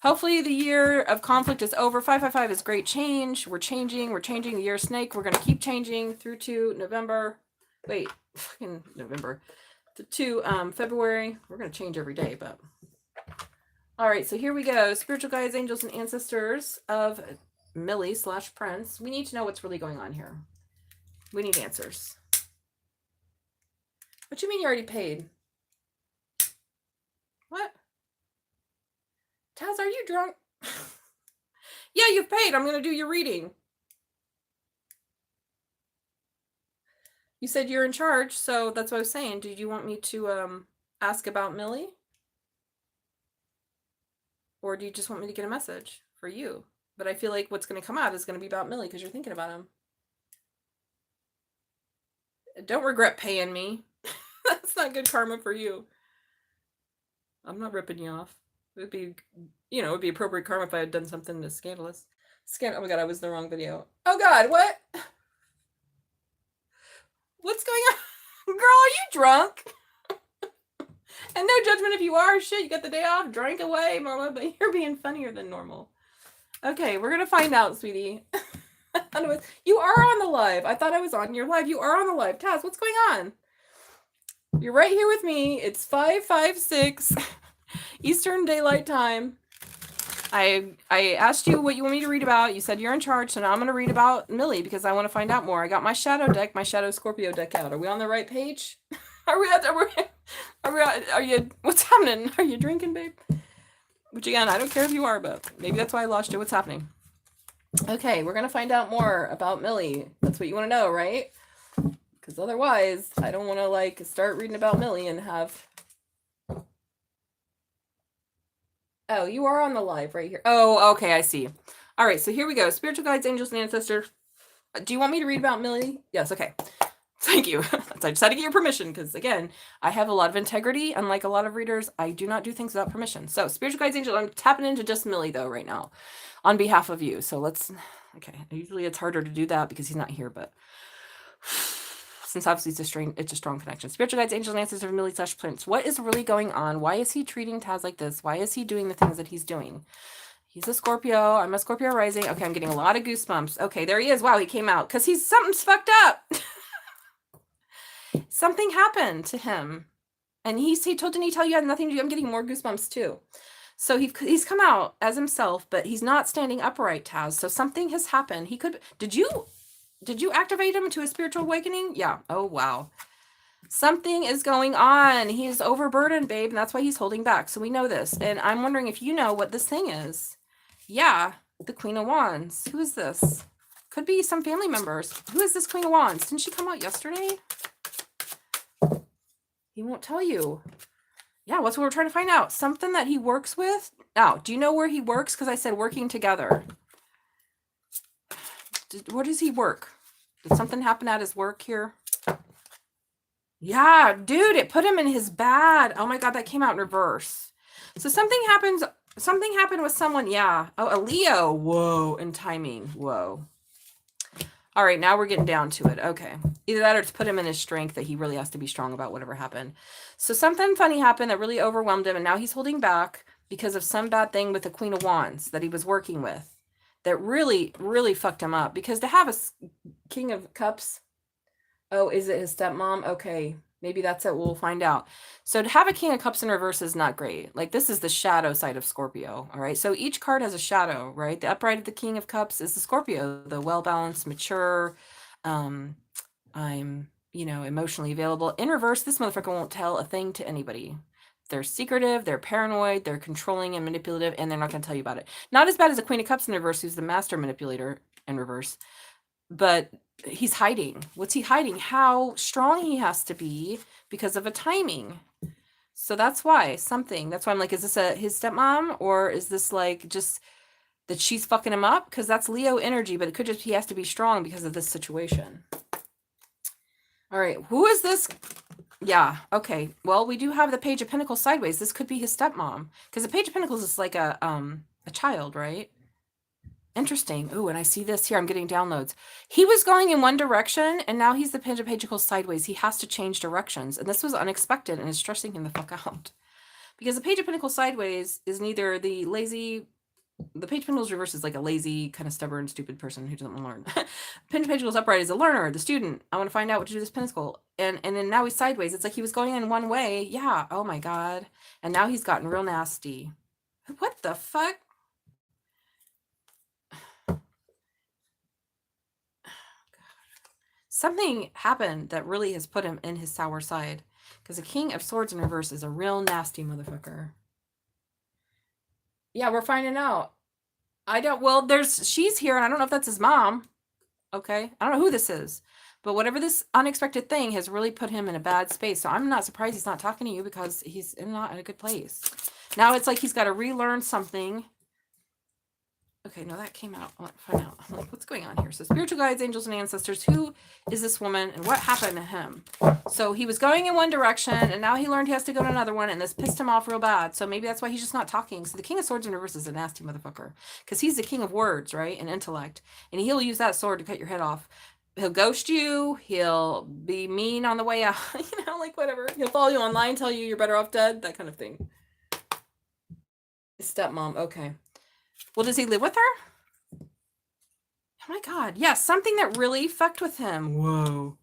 Speaker 1: Hopefully the year of conflict is over. 555 is great change. We're changing. The year of snake. We're going to keep changing through to November. Wait, fucking November. To February. We're going to change every day, but. All right, so here we go. Spiritual guides, angels, and ancestors of Millie / Prince. We need to know what's really going on here. We need answers. What do you mean you already paid? What? Taz, are you drunk? Yeah, you've paid. I'm going to do your reading. You said you're in charge, so that's what I was saying. Did you want me to ask about Millie? Or do you just want me to get a message for you? But I feel like what's going to come out is going to be about Millie because you're thinking about him. Don't regret paying me. That's not good karma for you. I'm not ripping you off. It would be, it'd be appropriate karma if I had done something scandalous. Oh my God, I was in the wrong video. Oh God, what? What's going on? Girl, are you drunk? And no judgment if you are. Shit, you got the day off, drank away, mama, but you're being funnier than normal. Okay, we're going to find out, sweetie. You are on the live. I thought I was on your live. You are on the live. Taz, what's going on? You're right here with me. It's 5:56 Eastern Daylight Time. I asked you what you want me to read about. You said you're in charge, so now I'm going to read about Millie because I want to find out more. I got my shadow deck, my shadow Scorpio deck out. Are we on the right page? Are you, what's happening? Are you drinking, babe? Which again, I don't care if you are, but maybe that's why I lost you. What's happening? Okay, we're going to find out more about Millie. That's what you want to know, right? Because otherwise, I don't want to start reading about Millie and have... Oh, you are on the live right here. Oh, okay, I see. All right, so here we go. Spiritual guides, angels, and ancestors. Do you want me to read about Millie? Yes, okay. Thank you. I just had to get your permission because, again, I have a lot of integrity. Unlike a lot of readers, I do not do things without permission. So, spiritual guides, angels, I'm tapping into just Millie, though, right now on behalf of you. So, okay. Usually it's harder to do that because he's not here, but since obviously it's a strong connection. Spiritual guides, angels, and ancestors of Millie / Prince. What is really going on? Why is he treating Taz like this? Why is he doing the things that he's doing? He's a Scorpio. I'm a Scorpio rising. Okay, I'm getting a lot of goosebumps. Okay, there he is. Wow, he came out because something's fucked up. Something happened to him. And didn't he tell you had nothing to do? I'm getting more goosebumps too. So he's come out as himself, but he's not standing upright, Taz. So something has happened. Did you activate him to a spiritual awakening? Yeah. Oh, wow. Something is going on. He's overburdened, babe, and that's why he's holding back. So we know this. And I'm wondering if you know what this thing is. Yeah, the Queen of Wands. Who is this? Could be some family members. Who is this Queen of Wands? Didn't she come out yesterday? He won't tell you. Yeah, what's what we're trying to find out? Something that he works with? Now, do you know where he works? Because I said working together. Where does he work? Did something happen at his work here? Yeah, dude, it put him in his bad. Oh my God, that came out in reverse. So something happened with someone. Yeah. Oh, a Leo. Whoa. And timing. Whoa. All right, now we're getting down to it. Okay. Either that or to put him in his strength that he really has to be strong about whatever happened. So something funny happened that really overwhelmed him, and now he's holding back because of some bad thing with the Queen of Wands that he was working with that really, really fucked him up. Because to have a King of Cups, oh, is it his stepmom? Okay, maybe that's it. We'll find out. So to have a King of Cups in reverse is not great. Like, this is the shadow side of Scorpio, all right? So each card has a shadow, right? The upright of the King of Cups is the Scorpio, the well-balanced, mature, I'm, emotionally available. In reverse, this motherfucker won't tell a thing to anybody. They're secretive, they're paranoid, they're controlling and manipulative, and they're not going to tell you about it. Not as bad as the Queen of Cups in reverse, who's the master manipulator in reverse, but he's hiding. What's he hiding? How strong he has to be because of a timing. So that's why that's why I'm like, is this his stepmom, or is this like just that she's fucking him up? Because that's Leo energy, but it could just, he has to be strong because of this situation. All right, who is this? Yeah, okay. Well, we do have the Page of Pentacles sideways. This could be his stepmom, because the Page of Pentacles is like a child, right? Interesting. Ooh, and I see this here. I'm getting downloads. He was going in one direction, and now he's the Page of Pentacles sideways. He has to change directions, and this was unexpected, and is stressing him the fuck out. Because the Page of Pentacles sideways is neither the lazy... The Page of Pentacles reverse is like a lazy, kind of stubborn, stupid person who doesn't want to learn. Page of Pentacles upright is a learner, the student. I want to find out what to do with this pentacle. And then now he's sideways. It's like he was going in one way. Yeah. Oh my God. And now he's gotten real nasty. What the fuck? Something happened that really has put him in his sour side. Because the King of Swords in reverse is a real nasty motherfucker. Yeah, we're finding out. She's here, and I don't know if that's his mom. Okay. I don't know who this is, but whatever this unexpected thing has really put him in a bad space. So I'm not surprised he's not talking to you, because he's not in a good place. Now it's like he's got to relearn something. Okay, no, that came out. I'll find out. I'm like, what's going on here? So spiritual guides, angels, and ancestors. Who is this woman, and what happened to him? So he was going in one direction, and now he learned he has to go to another one, and this pissed him off real bad. So maybe that's why he's just not talking. So the King of Swords in reverse is a nasty motherfucker, because he's the king of words, right, and intellect, and he'll use that sword to cut your head off. He'll ghost you. He'll be mean on the way out. Like whatever. He'll follow you online, tell you you're better off dead, that kind of thing. His stepmom. Okay. Well, does he live with her? Oh my God. Yeah, something that really fucked with him. Whoa.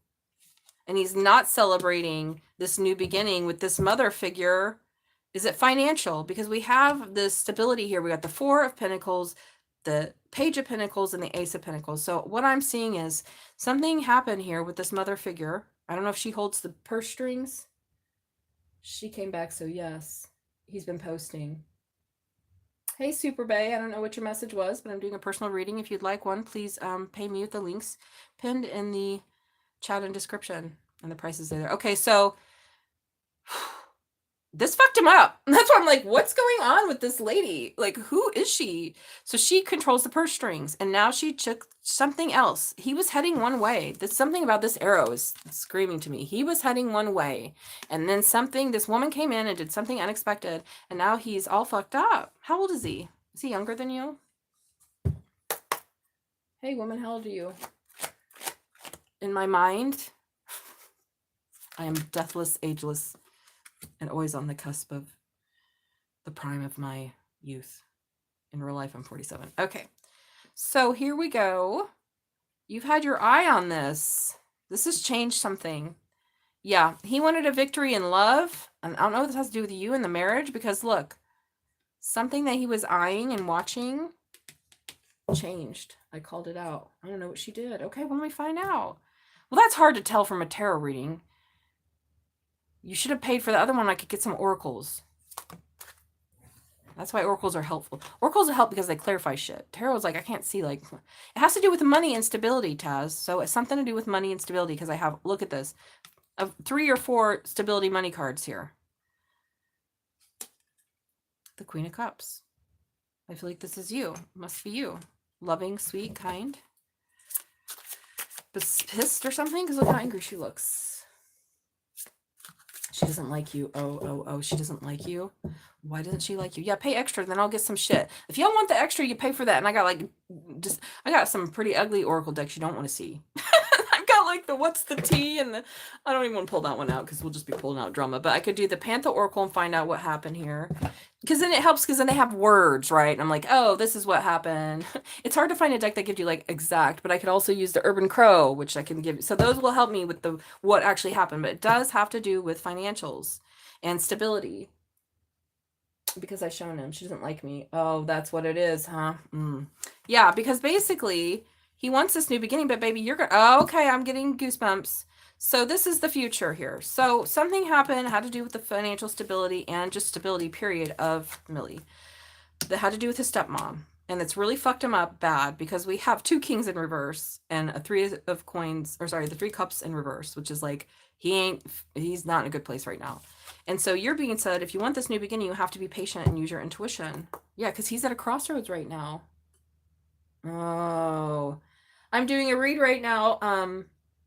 Speaker 1: And he's not celebrating this new beginning with this mother figure. Is it financial? Because we have this stability here. We got the Four of Pentacles, the Page of Pentacles, and the Ace of Pentacles. So what I'm seeing is something happened here with this mother figure. I don't know if she holds the purse strings. She came back, so yes. He's been posting. Hey, Super Bay. I don't know what your message was, but I'm doing a personal reading. If you'd like one, please pay me with the links pinned in the chat and description, and the prices are there. Okay, so this fucked him up. That's why I'm like, what's going on with this lady? Like, who is she? So she controls the purse strings, and now she took something else. He was heading one way. There's something about this arrow is screaming to me. He was heading one way, and then this woman came in and did something unexpected, and now he's all fucked up. How old is he? Is he younger than you? Hey, woman, how old are you? In my mind, I am deathless, ageless, and always on the cusp of the prime of my youth. In real life, I'm 47. Okay, so here we go. You've had your eye on this. This has changed something. Yeah, he wanted a victory in love. And I don't know what this has to do with you and the marriage, because look, something that he was eyeing and watching changed. I called it out. I don't know what she did. Okay, well, let me find out. Well, that's hard to tell from a tarot reading. You should have paid for the other one. I could get some oracles. That's why oracles are helpful. Oracles help because they clarify shit. Tarot is like, I can't see, like, it has to do with money and stability, Taz. So it's something to do with money and stability, because I have, look at this, 3 or 4 stability money cards here. The Queen of Cups. I feel like this is you. Must be you. Loving, sweet, kind. But pissed or something, because look how angry she looks. She doesn't like you. Oh, she doesn't like you. Why doesn't she like you? Yeah, pay extra, then I'll get some shit. If y'all want the extra, you pay for that. And I got like, I got some pretty ugly oracle decks you don't want to see. I've got like the what's the tea and the, I don't even want to pull that one out because we'll just be pulling out drama. But I could do the Panther Oracle and find out what happened here. Because then it helps because then they have words, right? And I'm like, oh, this is what happened. It's hard to find a deck that gives you like exact, but I could also use the Urban Crow, which I can give. So those will help me with the what actually happened. But it does have to do with financials and stability. Because I shown him. She doesn't like me. Oh, that's what it is, huh? Yeah, because basically he wants this new beginning, but baby, you're gonna, oh, okay, I'm getting goosebumps. So this is the future here. So something happened, had to do with the financial stability and just stability period of Millie. That had to do with his stepmom. And it's really fucked him up bad because we have 2 kings in reverse and a 3 of coins, or sorry, the 3 cups in reverse, which is like, he's not in a good place right now. And so you're being said, if you want this new beginning, you have to be patient and use your intuition. Yeah, because he's at a crossroads right now. Oh, I'm doing a read right now,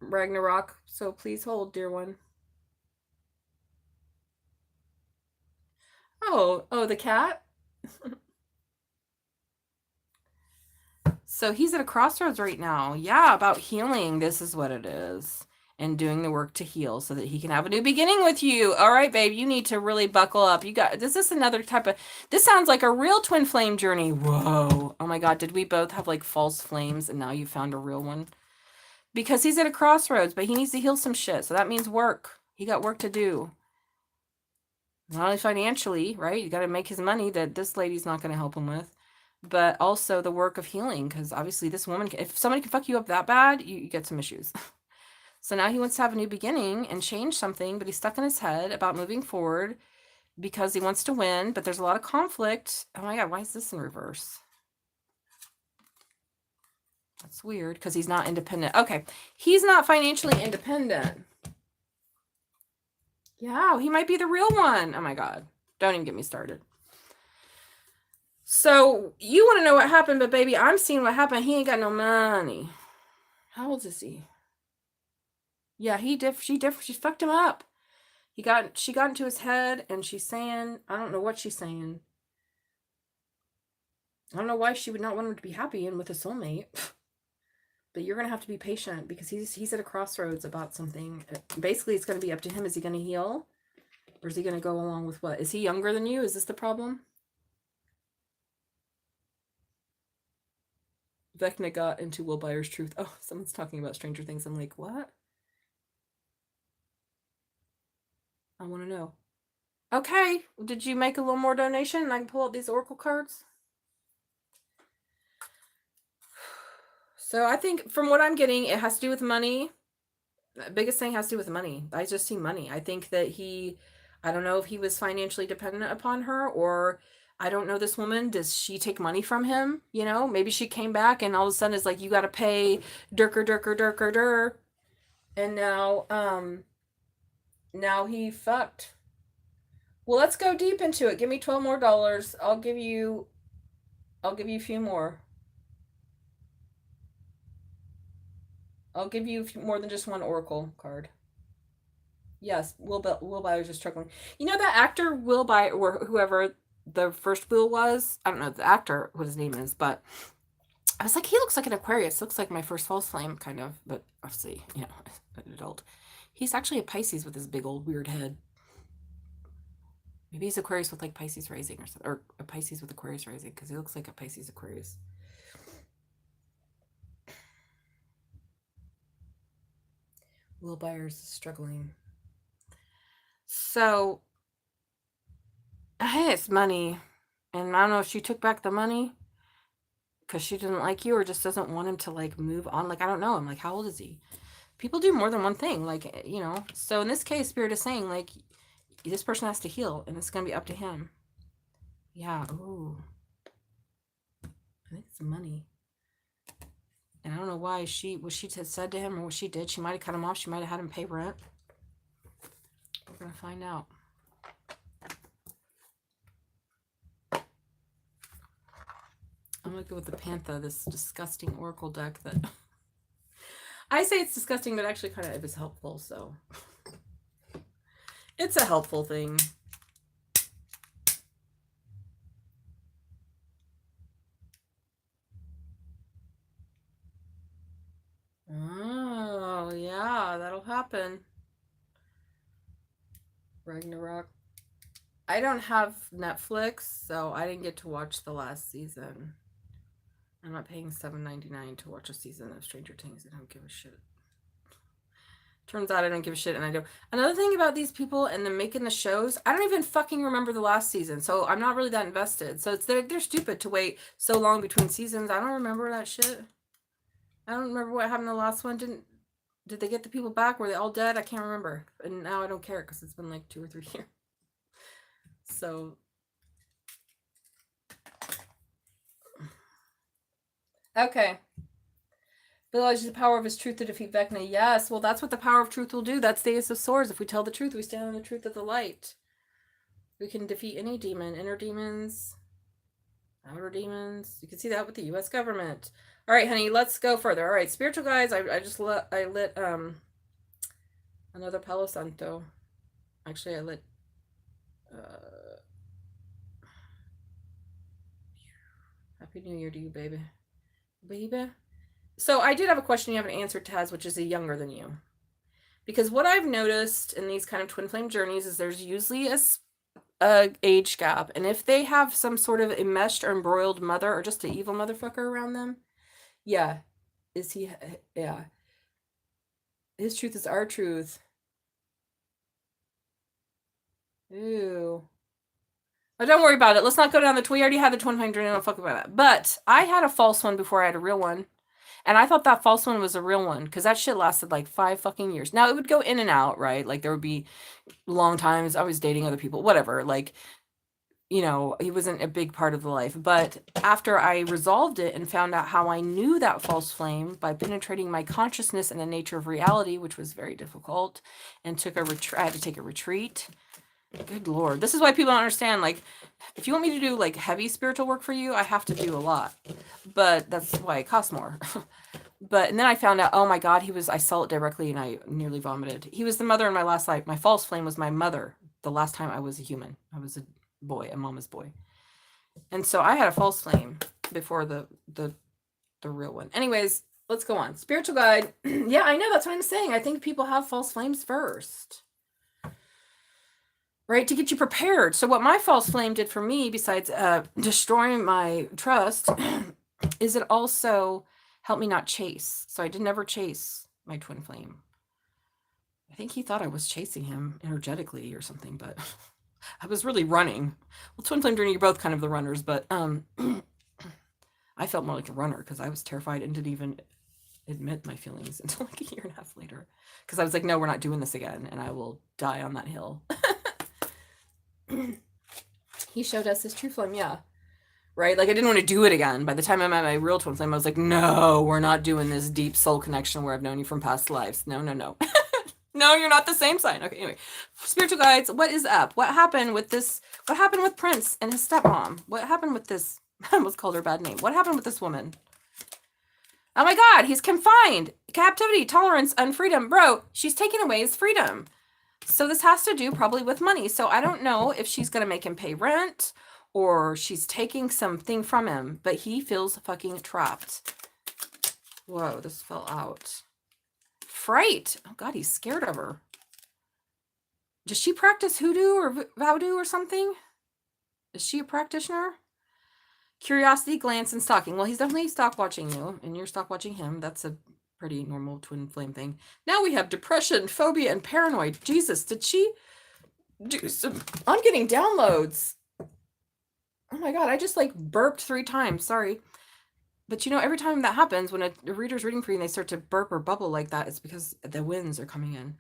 Speaker 1: Ragnarok. So please hold, dear one. Oh, the cat? So he's at a crossroads right now. Yeah, about healing. This is what it is. And doing the work to heal so that he can have a new beginning with you. All right, babe, you need to really buckle up. You got, this is another type of, this sounds like a real twin flame journey. Whoa. Oh my God, did we both have like false flames and now you found a real one? Because he's at a crossroads, but he needs to heal some shit. So that means work. He got work to do. Not only financially, right? You got to make his money that this lady's not going to help him with. But also the work of healing, because obviously this woman, if somebody can fuck you up that bad, you get some issues. So now he wants to have a new beginning and change something, but he's stuck in his head about moving forward because he wants to win, but there's a lot of conflict. Oh my God, why is this in reverse? That's weird because he's not independent. Okay, he's not financially independent. Yeah, he might be the real one. Oh my God, don't even get me started. So you want to know what happened, but baby, I'm seeing what happened. He ain't got no money. How old is he? Yeah, she fucked him up. She got into his head and she's saying, I don't know what she's saying. I don't know why she would not want him to be happy and with a soulmate. But you're gonna have to be patient because he's at a crossroads about something. Basically, it's gonna be up to him. Is he gonna heal? Or is he gonna go along with what? Is he younger than you? Is this the problem? Vecna got into Will Byers' truth. Oh, someone's talking about Stranger Things. I'm like, what? I want to know. Okay, did you make a little more donation and I can pull out these oracle cards? So I think from what I'm getting, it has to do with money. The biggest thing has to do with money. I just see money. I think that I don't know if he was financially dependent upon her, or I don't know this woman. Does she take money from him? You know, maybe she came back and all of a sudden is like, you got to pay Durker. And now he fucked. Well, let's go deep into it. Give me $12 more. I'll give you a few more. I'll give you more than just one oracle card. Yes, Will Byers is struggling. You know that actor Will Byers, or whoever the first Will was? I don't know the actor, what his name is, but I was like, he looks like an Aquarius. Looks like my first false flame, kind of, but obviously, you know, an adult. He's actually a Pisces with his big old weird head. Maybe he's Aquarius with like Pisces rising or something, or a Pisces with Aquarius rising, because he looks like a Pisces Aquarius. Will Byers is struggling. So, hey, it's money. And I don't know if she took back the money because she didn't like you or just doesn't want him to like move on. Like, I don't know. I'm like, how old is he? People do more than one thing. Like, you know, so in this case, Spirit is saying like, this person has to heal and it's going to be up to him. Yeah. Ooh. I think it's money. And I don't know why what she had said to him or what she did. She might have cut him off. She might have had him pay rent. We're going to find out. I'm going to go with the Panther, this disgusting oracle deck that I say it's disgusting, but actually kind of it was helpful. So It's a helpful thing. Oh, yeah, that'll happen. Ragnarok. I don't have Netflix, so I didn't get to watch the last season. I'm not paying $7.99 to watch a season of Stranger Things. I don't give a shit. Turns out I don't give a shit, and I do. Another thing about these people and them making the shows, I don't even fucking remember the last season, so I'm not really that invested. So they're stupid to wait so long between seasons. I don't remember that shit. I don't remember what happened in the last one. Did they get the people back? Were they all dead? I can't remember. And now I don't care because it's been like 2 or 3 years. So okay. Realize the power of his truth to defeat Vecna. Yes, well, that's what the power of truth will do. That's the Ace of Swords. If we tell the truth, we stand on the truth of the light. We can defeat any demon, inner demons, outer demons. You can see that with the U.S. government. All right, honey, let's go further. All right, spiritual guides. I lit another Palo Santo. Actually, I lit. Happy New Year to you, baby. Baby. So I did have a question you haven't answered, Taz, which is a younger than you. Because what I've noticed in these kind of twin flame journeys is there's usually a age gap. And if they have some sort of enmeshed or embroiled mother or just an evil motherfucker around them, yeah. Is he, yeah. His truth is our truth. Ew. Oh, don't worry about it. Let's not go down we already had the twin flame journey. Don't fuck about that. But I had a false one before I had a real one. And I thought that false one was a real one because that shit lasted like 5 fucking years. Now it would go in and out, right? Like there would be long times I was dating other people, whatever. Like, you know, he wasn't a big part of the life. But after I resolved it and found out how I knew that false flame by penetrating my consciousness and the nature of reality, which was very difficult, and I had to take a retreat. Good Lord. This is why people don't understand. Like, if you want me to do like heavy spiritual work for you, I have to do a lot. But that's why it costs more. And then I found out, oh my God, I saw it directly and I nearly vomited. He was the mother in my last life. My false flame was my mother the last time I was a human. I was a boy, a mama's boy. And so I had a false flame before the real one. Anyways, let's go on. Spiritual guide. Yeah, I know. That's what I'm saying. I think people have false flames first. Right, to get you prepared. So what my false flame did for me, besides destroying my trust, is it also helped me not chase. So I did never chase my twin flame. I think he thought I was chasing him energetically or something, but I was really running. Well, twin flame journey, you're both kind of the runners, but I felt more like a runner because I was terrified and didn't even admit my feelings until like a year and a half later. Because I was like, no, we're not doing this again, and I will die on that hill. He showed us his true flame, yeah. Right? Like, I didn't want to do it again. By the time I met my real twin flame, I was like, no, we're not doing this deep soul connection where I've known you from past lives. No. No, you're not the same sign. Okay, anyway. Spiritual guides, what is up? What happened with this? What happened with Prince and his stepmom? What happened with this? I almost called her a bad name. What happened with this woman? Oh my God, he's confined. Captivity, tolerance, and freedom. Bro, she's taking away his freedom. So this has to do probably with money. So I don't know if she's going to make him pay rent or she's taking something from him, but he feels fucking trapped. Whoa, this fell out. Fright. Oh God, he's scared of her. Does she practice hoodoo or voodoo or something? Is she a practitioner? Curiosity, glance, and stalking. Well, he's definitely stalk watching you, and you're stalk watching him. That's a pretty normal twin flame thing. Now we have depression, phobia, and paranoid. Jesus, did she do some... I'm getting downloads. Oh my God, I just like burped 3 times. Sorry. But you know, every time that happens, when a reader's reading for you and they start to burp or bubble like that, it's because the winds are coming in.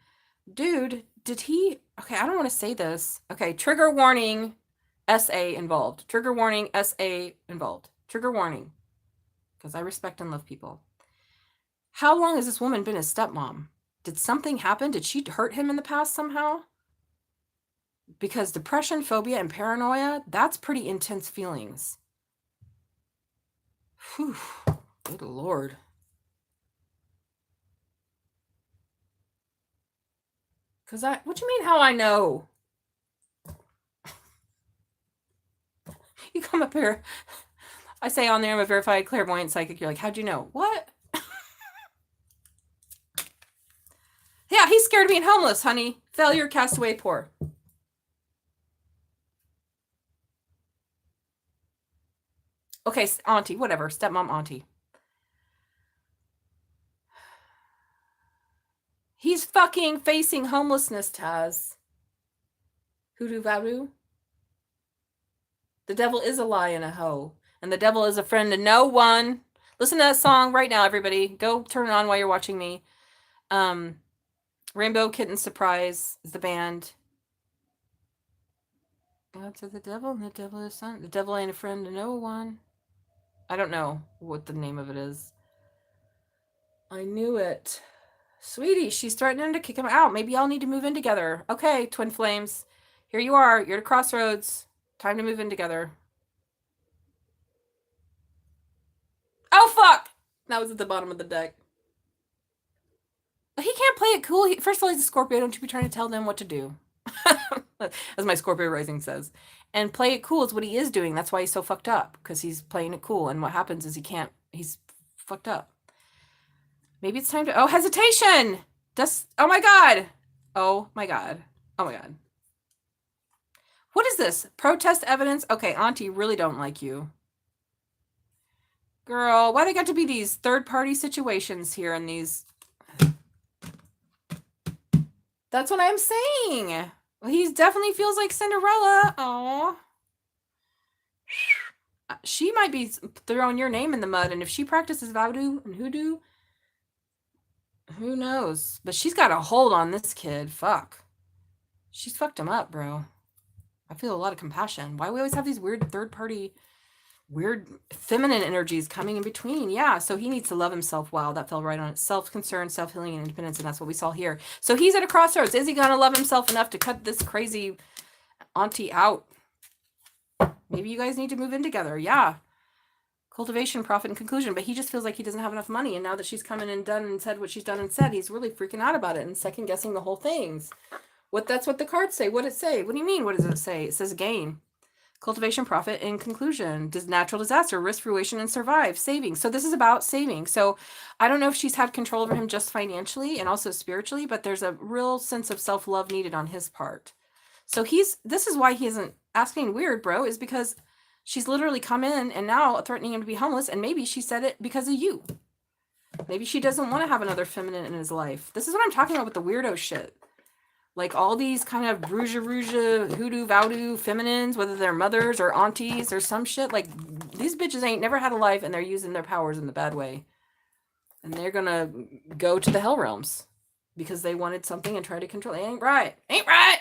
Speaker 1: Dude, did he... Okay, I don't want to say this. Okay, trigger warning, SA involved. Trigger warning, SA involved. Trigger warning. Because I respect and love people. How long has this woman been his stepmom? Did something happen? Did she hurt him in the past somehow? Because depression, phobia, and paranoia, that's pretty intense feelings. Whew. Good Lord. Because what do you mean how I know? You come up here. I say on there I'm a verified clairvoyant psychic. You're like, how'd you know? What? Yeah, he's scared of being homeless, honey. Failure, castaway, poor. Okay, auntie, whatever. Stepmom, auntie. He's fucking facing homelessness, Taz. Hoodoo voodoo. The devil is a lie and a hoe. And the devil is a friend to no one. Listen to that song right now, everybody. Go turn it on while you're watching me. Rainbow Kitten Surprise is the band. God to the devil, and the devil is son. The devil ain't a friend to no one. I don't know what the name of it is. I knew it. Sweetie, she's threatening to kick him out. Maybe y'all need to move in together. Okay, twin flames. Here you are. You're at a crossroads. Time to move in together. Oh, fuck! That was at the bottom of the deck. He can't play it cool. First of all, he's a Scorpio. Don't you be trying to tell them what to do. As my Scorpio rising says. And play it cool is what he is doing. That's why he's so fucked up. Because he's playing it cool. And what happens is he's fucked up. Maybe it's time to... Oh, hesitation! Oh my god! Oh my god. Oh my god. What is this? Protest evidence? Okay, auntie really don't like you. Girl, why they got to be these third-party situations here and these... That's what I'm saying. He definitely feels like Cinderella. Aww. She might be throwing your name in the mud, and if she practices voodoo and hoodoo, who knows? But she's got a hold on this kid. Fuck. She's fucked him up, bro. I feel a lot of compassion. Why we always have these weird third-party, weird feminine energies coming in between? Yeah, so he needs to love himself. Wow, that fell right on it. Self-concern, self-healing, and independence, and that's what we saw here. So he's at a crossroads. Is he going to love himself enough to cut this crazy auntie out? Maybe you guys need to move in together. Yeah. Cultivation, profit, and conclusion. But he just feels like he doesn't have enough money. And now that she's come in and done and said what she's done and said, he's really freaking out about it and second-guessing the whole things. That's what the cards say. What did it say? What do you mean? What does it say? It says gain. Cultivation, profit, and conclusion. Natural disaster, risk, fruition, and survive. Saving. So this is about saving. So I don't know if she's had control over him just financially and also spiritually, but there's a real sense of self-love needed on his part. So this is why he isn't asking weird, bro, is because she's literally come in and now threatening him to be homeless, and maybe she said it because of you. Maybe she doesn't want to have another feminine in his life. This is what I'm talking about with the weirdo shit. Like all these kind of bruja, hoodoo, voodoo, feminines, whether they're mothers or aunties or some shit. Like these bitches ain't never had a life and they're using their powers in the bad way. And they're going to go to the hell realms because they wanted something and try to control it. Ain't right. Ain't right.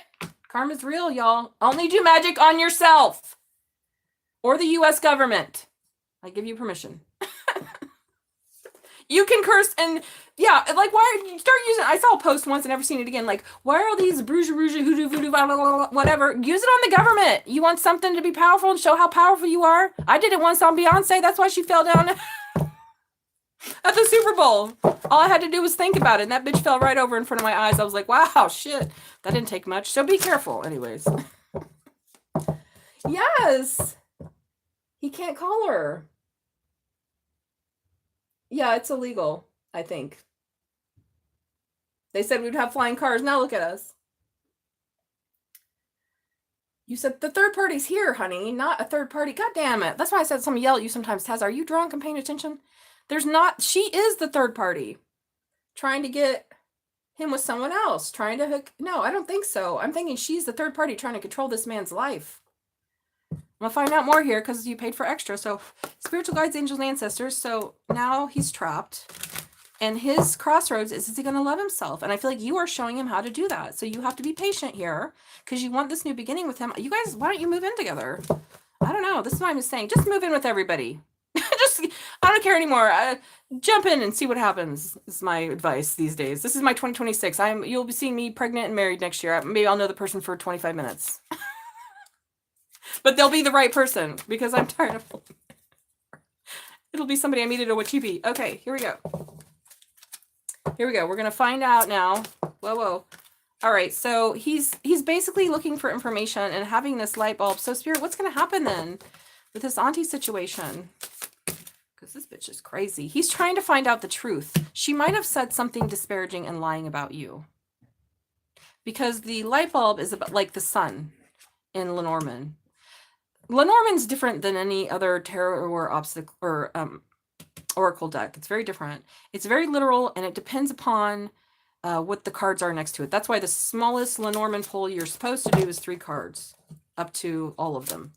Speaker 1: Karma's real, y'all. Only do magic on yourself or the U.S. government. I give you permission. You can curse and yeah, like why you start using? I saw a post once and never seen it again. Like why are all these bruja, hoodoo, voodoo, blah, blah, blah, whatever? Use it on the government. You want something to be powerful and show how powerful you are? I did it once on Beyonce. That's why she fell down at the Super Bowl. All I had to do was think about it, and that bitch fell right over in front of my eyes. I was like, wow, shit, that didn't take much. So be careful, anyways. Yes, he can't call her. Yeah, it's illegal, I think. They said we'd have flying cars. Now look at us. You said the third party's here, honey, not a third party. God damn it. That's why I said someone yell at you sometimes. Taz, are you drunk and paying attention? There's not. She is the third party. Trying to get him with someone else. Trying to hook. No, I don't think so. I'm thinking she's the third party trying to control this man's life. I'm going to find out more here because you paid for extra. So spiritual guides, angels, and ancestors. So now he's trapped. And his crossroads is he going to love himself? And I feel like you are showing him how to do that. So you have to be patient here because you want this new beginning with him. You guys, why don't you move in together? I don't know. This is what I'm saying. Just move in with everybody. I don't care anymore. Jump in and see what happens is my advice these days. This is my 2026. You'll be seeing me pregnant and married next year. Maybe I'll know the person for 25 minutes. But they'll be the right person because I'm tired of them. It'll be somebody I meet at a Wachibi. Okay, here we go. Here we go. We're going to find out now. Whoa. All right, so he's basically looking for information and having this light bulb. So Spirit, what's going to happen then with this auntie situation? Because this bitch is crazy. He's trying to find out the truth. She might have said something disparaging and lying about you. Because the light bulb is about like the sun in Lenormand. Lenormand's different than any other tarot or obstacle or oracle deck. It's very different. It's very literal, and it depends upon what the cards are next to it. That's why the smallest Lenormand pull you're supposed to do is 3 cards, up to all of them.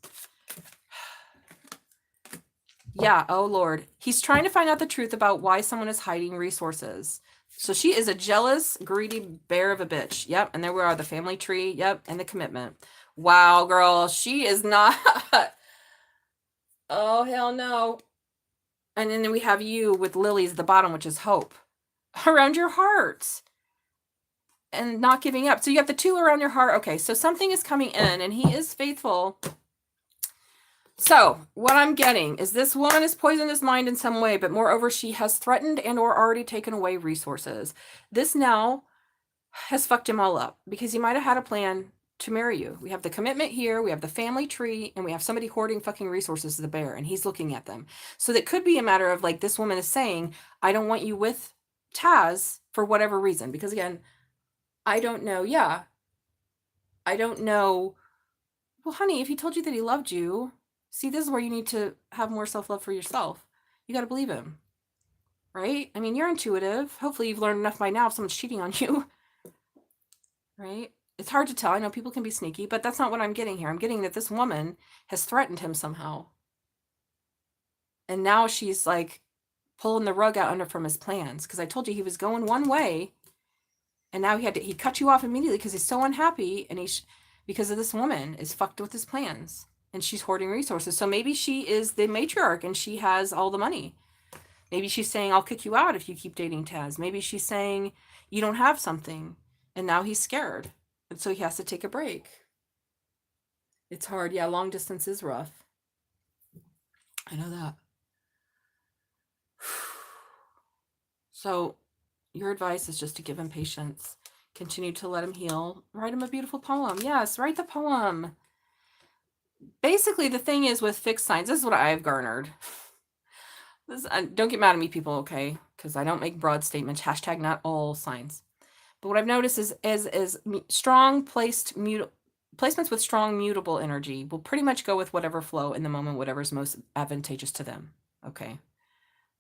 Speaker 1: Yeah, oh Lord. He's trying to find out the truth about why someone is hiding resources. So she is a jealous, greedy bear of a bitch. Yep, and there we are, the family tree. Yep, and the commitment. Wow, girl, she is not. Oh, hell no. And then we have you with lilies at the bottom, which is hope. Around your heart. And not giving up. So you have the 2 around your heart. Okay, so something is coming in, and he is faithful. So what I'm getting is this woman has poisoned his mind in some way, but moreover, she has threatened and or already taken away resources. This now has fucked him all up because he might have had a plan to marry you. We have the commitment here, we have the family tree, and we have somebody hoarding fucking resources as the bear, and he's looking at them. So that could be a matter of like this woman is saying, I don't want you with Taz for whatever reason. Because again, I don't know. Yeah. I don't know. Well, honey, if he told you that he loved you, see, this is where you need to have more self-love for yourself. You got to believe him, right? I mean, you're intuitive. Hopefully you've learned enough by now if someone's cheating on you, right? It's hard to tell. I know people can be sneaky, but that's not what I'm getting here. I'm getting that this woman has threatened him somehow. And now she's like pulling the rug out under from his plans. Because I told you he was going one way. And now he cut you off immediately because he's so unhappy. And because of this woman is fucked with his plans. And she's hoarding resources. So maybe she is the matriarch and she has all the money. Maybe she's saying, I'll kick you out if you keep dating Taz. Maybe she's saying, you don't have something. And now he's scared. And so he has to take a break. It's hard. Yeah, long distance is rough. I know that. So your advice is just to give him patience. Continue to let him heal. Write him a beautiful poem. Yes, write the poem. Basically, the thing is with fixed signs, this is what I've garnered. Don't get mad at me, people, okay? Because I don't make broad statements. # not all signs. But what I've noticed is strong placements with strong mutable energy will pretty much go with whatever flow in the moment, whatever's most advantageous to them. Okay.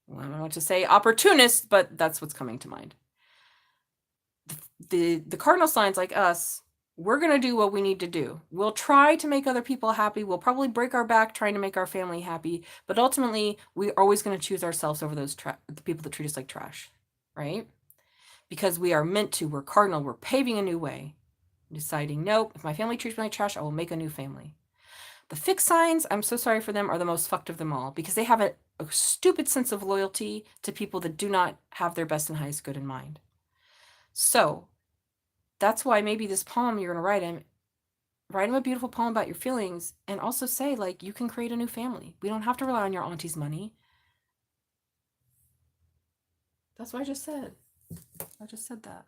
Speaker 1: Well, I don't know what to say opportunist, but that's what's coming to mind. The cardinal signs like us, we're going to do what we need to do. We'll try to make other people happy. We'll probably break our back trying to make our family happy. But ultimately, we're always going to choose ourselves over those the people that treat us like trash, right? Because we are meant to. We're cardinal. We're paving a new way. Deciding, nope, if my family treats me like trash, I will make a new family. The fixed signs, I'm so sorry for them, are the most fucked of them all. Because they have a stupid sense of loyalty to people that do not have their best and highest good in mind. So that's why maybe this poem you're going to write him a beautiful poem about your feelings, and also say, like, you can create a new family. We don't have to rely on your auntie's money. That's what I just said. I just said that.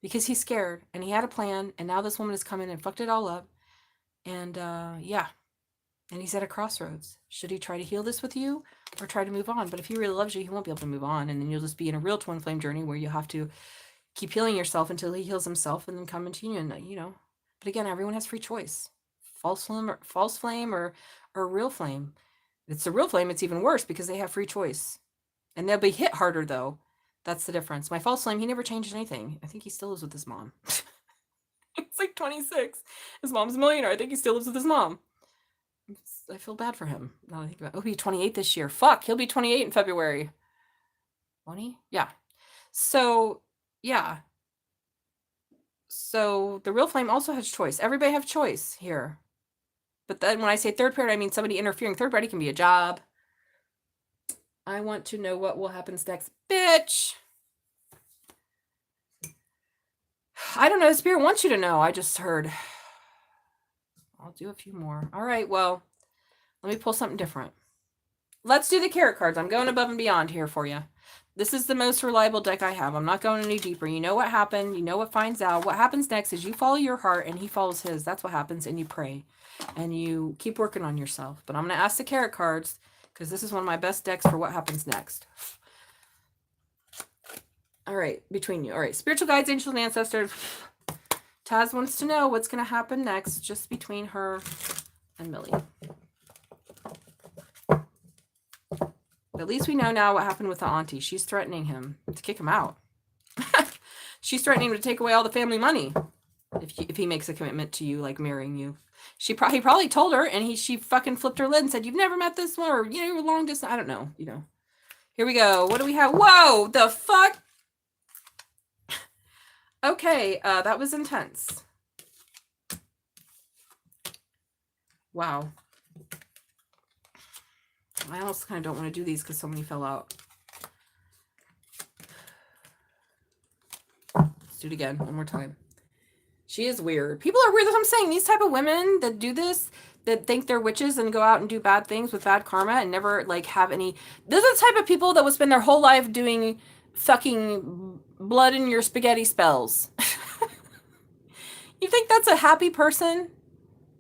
Speaker 1: Because he's scared, and he had a plan, and now this woman has come in and fucked it all up. And, yeah. And he's at a crossroads. Should he try to heal this with you, or try to move on? But if he really loves you, he won't be able to move on, and then you'll just be in a real twin flame journey where you have to keep healing yourself until he heals himself and then come into union, you know. But again, everyone has free choice. False flame or real flame. If it's a real flame, it's even worse because they have free choice. And they'll be hit harder, though. That's the difference. My false flame, he never changed anything. I think he still lives with his mom. It's like 26. His mom's a millionaire. I think he still lives with his mom. I feel bad for him. Now I think about, he'll be 28 this year. Fuck, he'll be 28 in February. Won't he? Yeah. So, yeah. So the real flame also has choice. Everybody have choice here. But then when I say third party, I mean somebody interfering. Third party can be a job. I want to know what will happen next. Bitch! I don't know. Spirit wants you to know. I just heard. I'll do a few more. All right, well, let me pull something different. Let's do the carrot cards. I'm going above and beyond here for you. This is the most reliable deck I have. I'm not going any deeper. You know what happened. You know what finds out. What happens next is you follow your heart and he follows his. That's what happens. And you pray. And you keep working on yourself. But I'm going to ask the tarot cards because this is one of my best decks for what happens next. All right. Between you. All right. Spiritual guides, angels, and ancestors. Taz wants to know what's going to happen next just between her and Millie. At least we know now what happened with the auntie. She's threatening him to kick him out. She's threatening him to take away all the family money if he makes a commitment to you, like marrying you. He probably told her, and she fucking flipped her lid and said, "You've never met this one, or you're long distance." I don't know. Here we go. What do we have? Whoa, the fuck. Okay, that was intense. Wow. I also kind of don't want to do these because so many fell out. Let's do it again one more time. She is weird. People are weird. That's what I'm saying. These type of women that do this, that think they're witches and go out and do bad things with bad karma and never like have any. Those are the type of people that will spend their whole life doing fucking blood in your spaghetti spells. You think that's a happy person?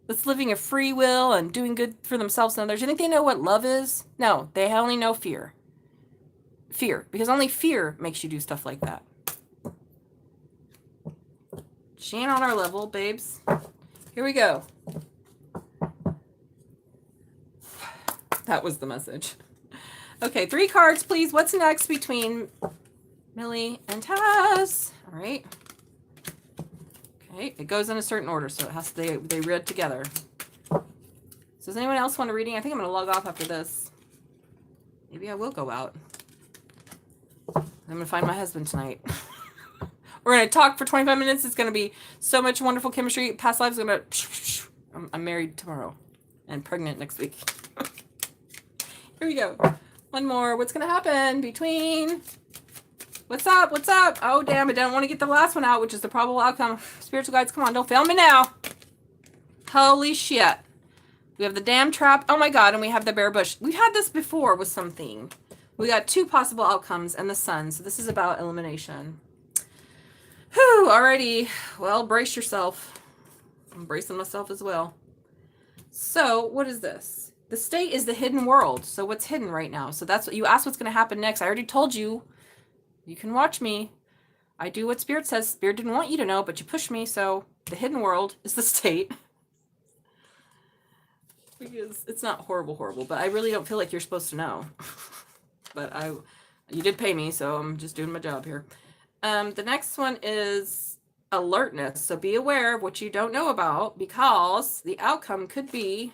Speaker 1: That's living a free will and doing good for themselves and others. You think they know what love is? No, they only know fear. Fear. Because only fear makes you do stuff like that. She ain't on our level, babes. Here we go. That was the message. Okay, 3 cards, please. What's next between Millie and Taz? All right. Okay, it goes in a certain order, so it has to, they read together. So does anyone else want a reading? I think I'm going to log off after this. Maybe I will go out. I'm going to find my husband tonight. We're going to talk for 25 minutes. It's going to be so much wonderful chemistry. Past lives going to... I'm married tomorrow and pregnant next week. Here we go. One more. What's going to happen between... What's up? What's up? Oh, damn. I don't want to get the last one out, which is the probable outcome. Spiritual guides, come on. Don't fail me now. Holy shit. We have the damn trap. Oh, my God. And we have the bare bush. We've had this before with something. We got 2 possible outcomes and the sun. So this is about elimination. Whew. Alrighty. Well, brace yourself. I'm bracing myself as well. So what is this? The state is the hidden world. So what's hidden right now? So that's what you asked what's going to happen next. I already told you. You can watch me. I do what Spirit says. Spirit didn't want you to know, but you pushed me. So the hidden world is the state. Because it's not horrible, but I really don't feel like you're supposed to know. But you did pay me, so I'm just doing my job here. The next one is alertness. So be aware of what you don't know about, because the outcome could be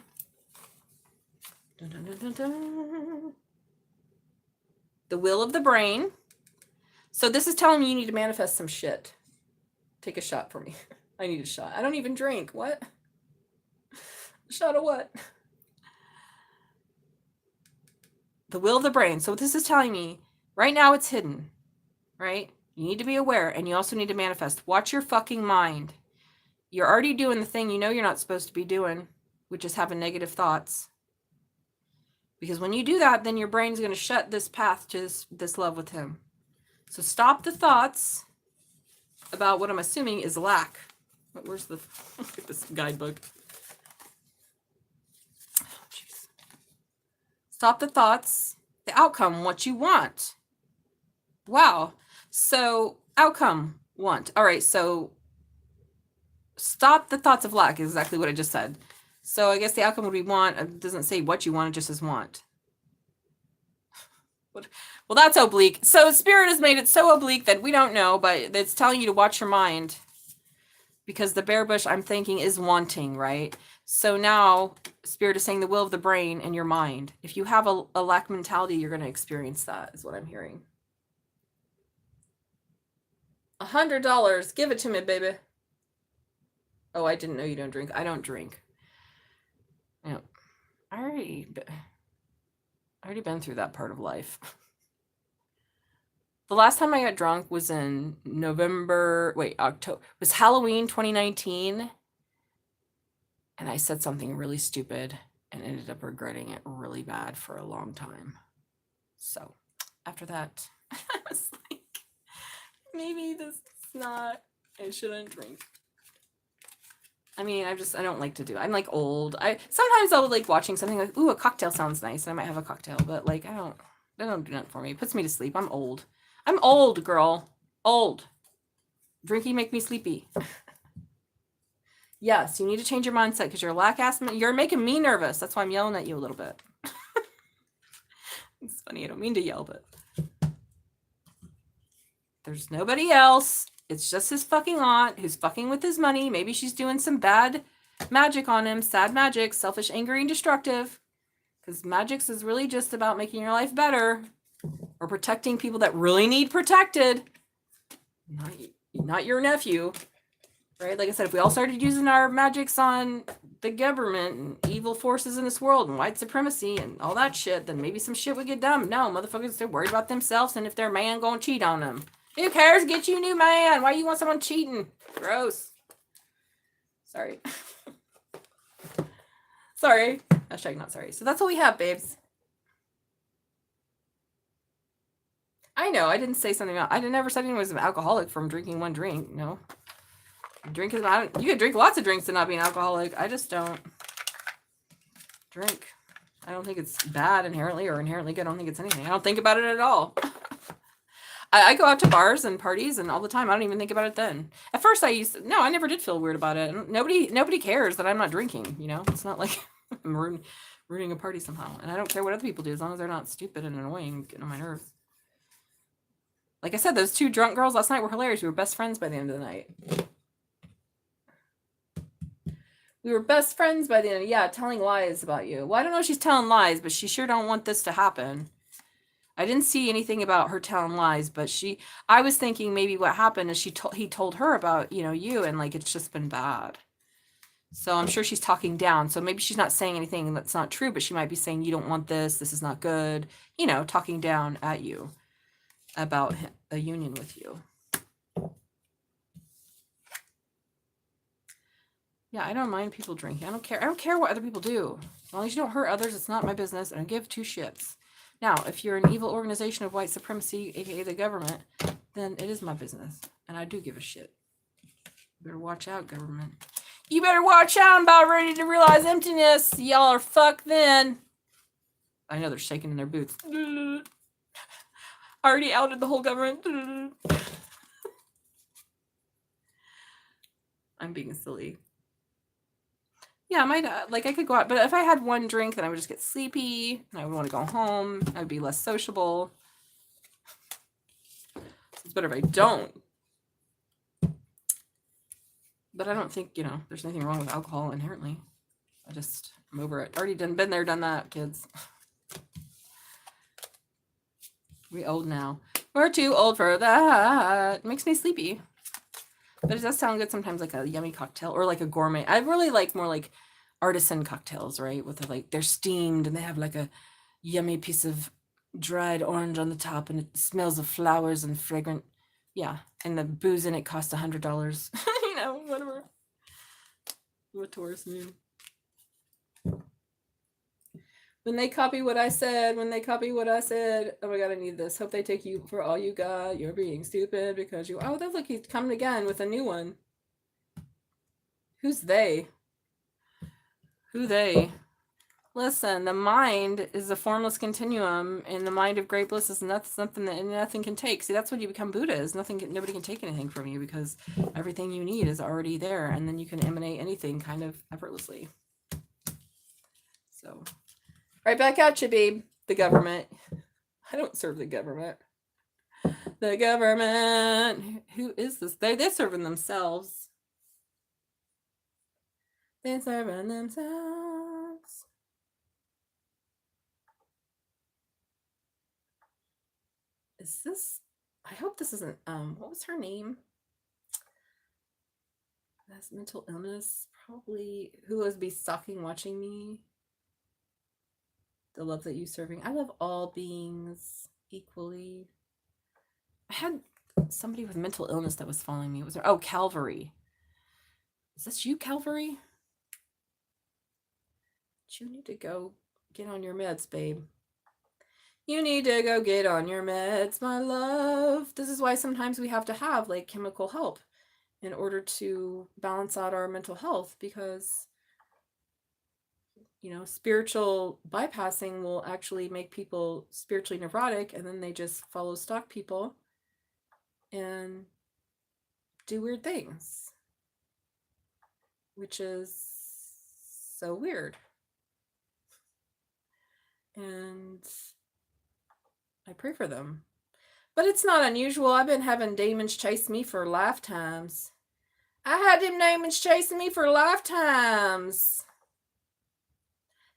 Speaker 1: dun, dun, dun, dun, dun, the will of the brain. So this is telling me you need to manifest some shit. Take a shot for me. I need a shot. I don't even drink. What? A shot of what? The will of the brain. So what this is telling me, right now it's hidden, right? You need to be aware, and you also need to manifest. Watch your fucking mind. You're already doing the thing you know you're not supposed to be doing, which is having negative thoughts. Because when you do that, then your brain's going to shut this path to this love with him. So stop the thoughts about what I'm assuming is lack. Where's the... Look at this guidebook. Oh, jeez. Stop the thoughts. The outcome, what you want. Wow. So outcome, want. All right, so stop the thoughts of lack is exactly what I just said. So I guess the outcome would be want. It doesn't say what you want, it just says want. Well, that's oblique. So Spirit has made it so oblique that we don't know, but it's telling you to watch your mind. Because the bare bush, I'm thinking, is wanting, right? So now Spirit is saying the will of the brain and your mind. If you have a lack mentality, you're going to experience that, is what I'm hearing. $100. Give it to me, baby. Oh, I didn't know you don't drink. I don't drink. You know, I already been through that part of life. The last time I got drunk was in October. It was Halloween 2019. And I said something really stupid and ended up regretting it really bad for a long time. So after that, I was like, maybe this is not, I shouldn't drink. I mean, I don't like to do it. I'm like old. Sometimes I'll like watching something like, ooh, a cocktail sounds nice. And I might have a cocktail, but like, I don't do that for me. It puts me to sleep. I'm old. I'm old, girl. Old. Drinking make me sleepy. Yes, you need to change your mindset because you're making me nervous. That's why I'm yelling at you a little bit. It's funny. I don't mean to yell, but there's nobody else. It's just his fucking aunt who's fucking with his money. Maybe she's doing some bad magic on him. Sad magic, selfish, angry, and destructive. Because magic is really just about making your life better or protecting people that really need protected. Not your nephew. Right? Like I said, if we all started using our magics on the government and evil forces in this world and white supremacy and all that shit, then maybe some shit would get done. No, motherfuckers, they're worried about themselves and if their man gonna cheat on them. Who cares? Get you a new man. Why you want someone cheating? Gross. Sorry. Sorry. Hashtag not sorry. So that's what we have, babes. I know. I didn't say something about... I never said anyone was an alcoholic from drinking one drink. No. You can drink lots of drinks and not be an alcoholic. I just don't drink. I don't think it's bad inherently or inherently good. I don't think it's anything. I don't think about it at all. I go out to bars and parties and all the time. I don't even think about it then. At first I never did feel weird about it. Nobody cares that I'm not drinking, you know? It's not like I'm ruining a party somehow. And I don't care what other people do as long as they're not stupid and annoying, getting on my nerves. Like I said, those two drunk girls last night were hilarious. We were best friends by the end of the night. We were best friends by the end. Yeah, telling lies about you. Well, I don't know if she's telling lies, but she sure don't want this to happen. I didn't see anything about her telling lies, but I was thinking maybe what happened is he told her about, you, and like, it's just been bad. So I'm sure she's talking down. So maybe she's not saying anything that's not true, but she might be saying, you don't want this. This is not good. Talking down at you about a union with you. Yeah, I don't mind people drinking. I don't care. I don't care what other people do. As long as you don't hurt others, it's not my business. And I give two shits. Now, if you're an evil organization of white supremacy, aka the government, then it is my business. And I do give a shit. You better watch out, government. You better watch out. I'm about ready to realize emptiness. Y'all are fucked then. I know they're shaking in their boots. Already outed the whole government. I'm being silly. Yeah, I might, I could go out, but if I had one drink, then I would just get sleepy, and I would want to go home, I would be less sociable. It's better if I don't. But I don't think, there's anything wrong with alcohol inherently. I'm over it. Already been there, done that, kids. We old now. We're too old for that. It makes me sleepy. But it does sound good sometimes, like a yummy cocktail or like a gourmet. I really like more like artisan cocktails, right? With they're steamed and they have like a yummy piece of dried orange on the top and it smells of flowers and fragrant. Yeah. And the booze in it costs $100. Whatever. What Taurus moon. When they copy what I said, oh my God, I need this. Hope they take you for all you got. You're being stupid because look, he's coming again with a new one. Who's they? Who they? Listen, the mind is a formless continuum, and the mind of great bliss is something that nothing can take. See, that's when you become Buddha. Is nobody can take anything from you because everything you need is already there, and then you can emanate anything kind of effortlessly. So, right back at you, babe. The government. I don't serve the government. The government. Who is this? They're serving themselves. They're serving themselves. Is this? I hope this isn't. What was her name? That's mental illness. Probably. Who was be stalking, watching me? The love that you serving. I love all beings equally. I had somebody with mental illness that was following me. Was there? Oh, Calvary. Is this you, Calvary? You need to go get on your meds, babe. You need to go get on your meds, my love. This is why sometimes we have to have like chemical help in order to balance out our mental health, because spiritual bypassing will actually make people spiritually neurotic, and then they just follow stock people and do weird things, which is so weird. And I pray for them. But it's not unusual. I've been having demons chase me for lifetimes. I had them demons chasing me for lifetimes.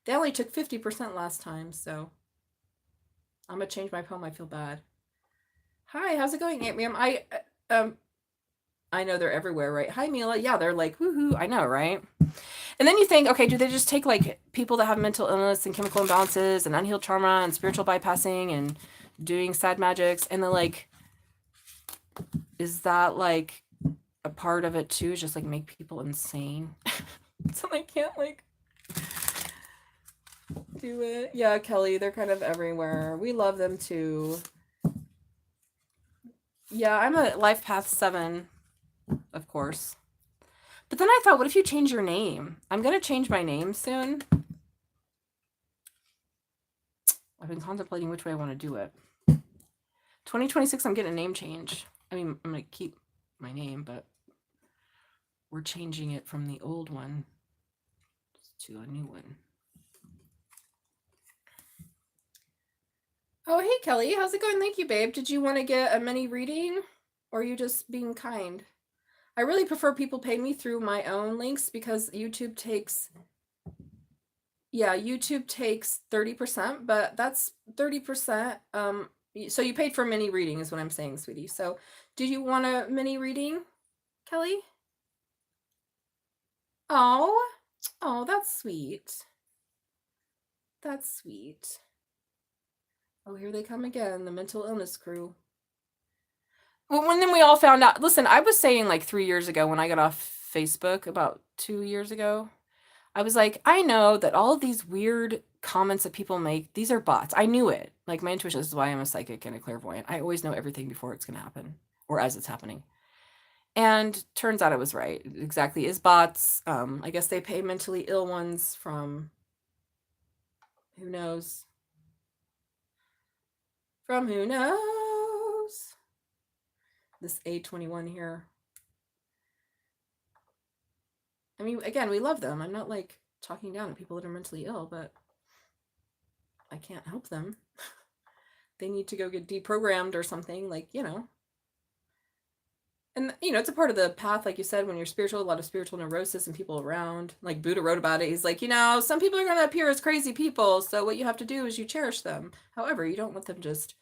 Speaker 1: They only took 50% last time, so I'm going to change my poem. I feel bad. Hi, how's it going, Aunt Ma'am? I know they're everywhere, right? Hi, Mila. Yeah, they're like, woohoo. I know, right? And then you think, okay, do they just take like people that have mental illness and chemical imbalances and unhealed trauma and spiritual bypassing and doing sad magics, and they're like, is that like a part of it too? Just like make people insane? So they can't like do it. Yeah, Kelly, they're kind of everywhere. We love them too. Yeah, I'm a life path 7, of course. But then I thought, what if you change your name? I'm going to change my name soon. I've been contemplating which way I want to do it. 2026, I'm getting a name change. I mean, I'm going to keep my name, but we're changing it from the old one to a new one. Oh, hey, Kelly. How's it going? Thank you, babe. Did you want to get a mini reading, or are you just being kind? I really prefer people pay me through my own links, because YouTube takes 30%, but that's 30%. So you paid for a mini reading is what I'm saying, sweetie. So did you want a mini reading, Kelly? Oh, that's sweet. That's sweet. Oh, here they come again, the mental illness crew. Well, when then we all found out, listen, I was saying like 3 years ago when I got off Facebook, about 2 years ago, I was like, I know that all of these weird comments that people make, these are bots. I knew it. Like, my intuition, this is why I'm a psychic and a clairvoyant. I always know everything before it's going to happen, or as it's happening. And turns out I was right. It exactly is bots. I guess they pay mentally ill ones from, who knows? From who knows? This A21 here. I mean, again, we love them. I'm not like talking down at people that are mentally ill, but I can't help them. They need to go get deprogrammed or something, like, And, it's a part of the path, like you said, when you're spiritual, a lot of spiritual neurosis and people around. Like Buddha wrote about it. He's like, some people are going to appear as crazy people. So what you have to do is you cherish them. However, you don't let them just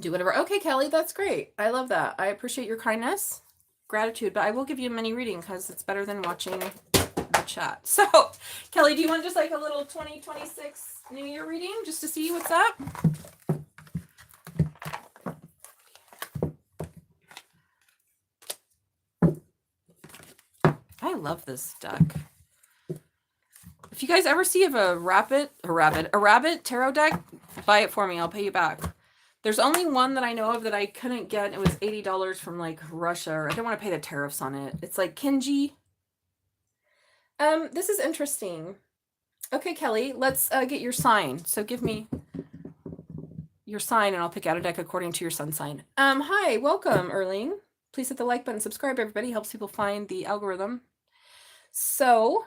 Speaker 1: do whatever. Okay, Kelly, that's great. I love that. I appreciate your kindness, gratitude, but I will give you a mini reading because it's better than watching the chat. So, Kelly, do you want just like a little 2026 New Year reading just to see what's up? I love this deck. If you guys ever see of a rabbit tarot deck, buy it for me. I'll pay you back. There's only one that I know of that I couldn't get. It was $80 from like Russia. I don't want to pay the tariffs on it. It's like Kinji. This is interesting. Okay, Kelly, let's get your sign. So give me your sign and I'll pick out a deck according to your sun sign. Hi, welcome, Erling. Please hit the like button, subscribe, everybody. Helps people find the algorithm. So,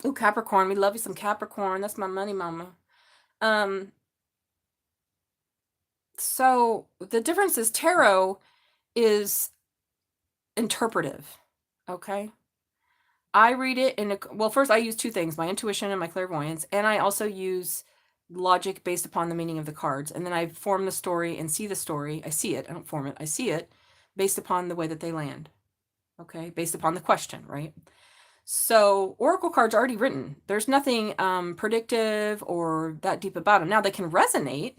Speaker 1: ooh, Capricorn. We love you some Capricorn. That's my money mama. So the difference is tarot is interpretive. Okay. I read it well, first I use 2 things, my intuition and my clairvoyance. And I also use logic based upon the meaning of the cards. And then I form the story and see the story. I see it. I don't form it. I see it based upon the way that they land. Okay. Based upon the question, right? So oracle cards are already written. There's nothing predictive or that deep about them. Now they can resonate,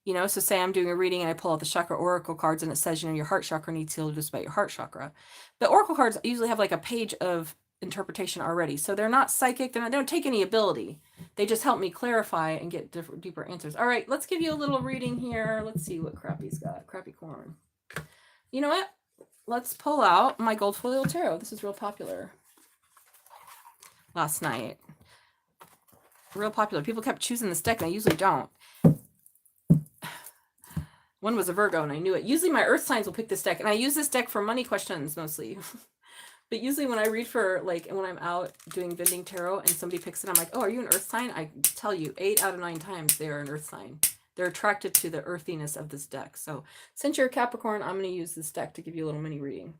Speaker 1: so say I'm doing a reading and I pull out the chakra oracle cards and it says, your heart chakra needs healed just about your heart chakra. But oracle cards usually have like a page of interpretation already. So they're not psychic. They don't take any ability. They just help me clarify and get deeper answers. All right, let's give you a little reading here. Let's see what Crappy's got. Crappy corn. You know what? Let's pull out my gold folio tarot. This is real popular. Last night. Real popular. People kept choosing this deck, and I usually don't. One was a Virgo, and I knew it. Usually my earth signs will pick this deck, and I use this deck for money questions mostly. But usually when I read for, like, when I'm out doing vending tarot and somebody picks it, I'm like, oh, are you an earth sign? I tell you, 8 out of 9 times they are an earth sign. They're attracted to the earthiness of this deck. So since you're a Capricorn, I'm going to use this deck to give you a little mini reading.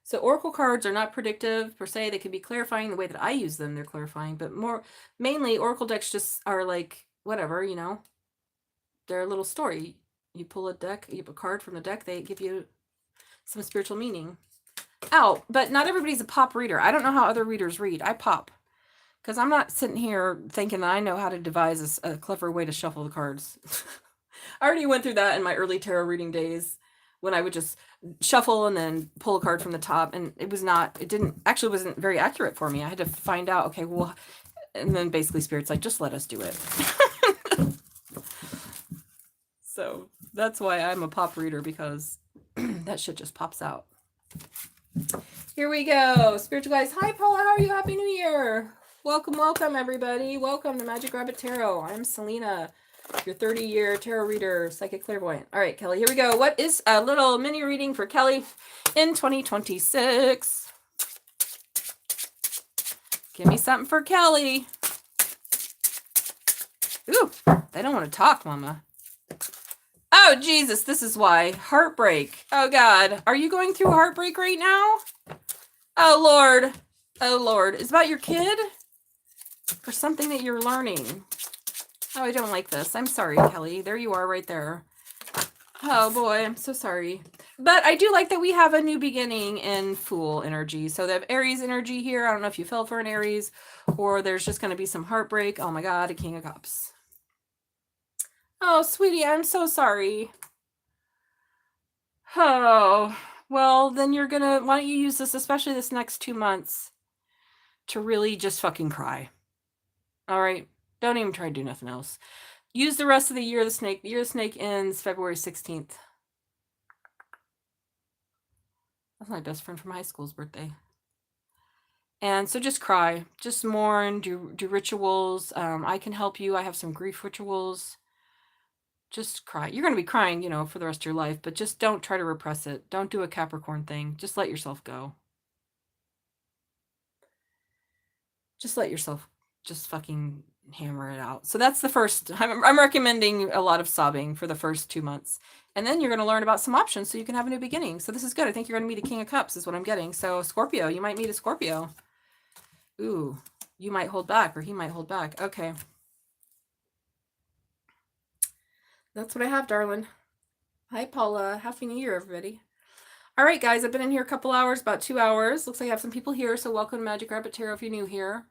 Speaker 1: So oracle cards are not predictive per se. They can be clarifying the way that I use them. They're clarifying, but mainly oracle decks just are like, whatever, you know, they're a little story. You pull a deck, you have a card from the deck, they give you some spiritual meaning. Oh, but not everybody's a pop reader. I don't know how other readers read. I pop. Because I'm not sitting here thinking that I know how to devise a clever way to shuffle the cards. I already went through that in my early tarot reading days when I would just shuffle and then pull a card from the top. And it wasn't very accurate for me. I had to find out, okay, well, and then basically Spirit's like, just let us do it. So that's why I'm a pop reader, because that shit just pops out. Here we go. Spiritual guys. Hi, Paula. How are you? Happy New Year. Welcome, welcome, everybody. Welcome to Magic Rabbit Tarot. I'm Selena, your 30-year tarot reader, psychic clairvoyant. All right, Kelly, here we go. What is a little mini reading for Kelly in 2026? Give me something for Kelly. Ooh, they don't want to talk, Mama. Oh, Jesus, this is why. Heartbreak. Oh, God. Are you going through heartbreak right now? Oh, Lord. Oh, Lord. Is it about your kid? Or something that you're learning? Oh, I don't like this. I'm sorry, Kelly. There you are right there. Oh, boy. I'm so sorry. But I do like that we have a new beginning in Fool energy. So they have Aries energy here. I don't know if you fell for an Aries, or there's just going to be some heartbreak. Oh, my God. A King of Cups. Oh, sweetie, I'm so sorry. Oh, well, then why don't you use this, especially this next 2 months, to really just fucking cry. All right? Don't even try to do nothing else. Use the rest of the year of the snake. The year of the snake ends February 16th. That's my best friend from high school's birthday. And so just cry. Just mourn, do rituals. I can help you. I have some grief rituals. Just cry. You're going to be crying, for the rest of your life, but just don't try to repress it. Don't do a Capricorn thing. Just let yourself go. Just let yourself just fucking hammer it out. So that's the first. I'm recommending a lot of sobbing for the first 2 months. And then you're going to learn about some options so you can have a new beginning. So this is good. I think you're going to meet a King of Cups is what I'm getting. So Scorpio, you might meet a Scorpio. Ooh, you might hold back, or he might hold back. Okay. That's what I have, darling. Hi, Paula. Happy New Year, everybody. All right, guys, I've been in here a couple hours, about 2 hours. Looks like I have some people here, so welcome to Magic Rabbit Tarot if you're new here.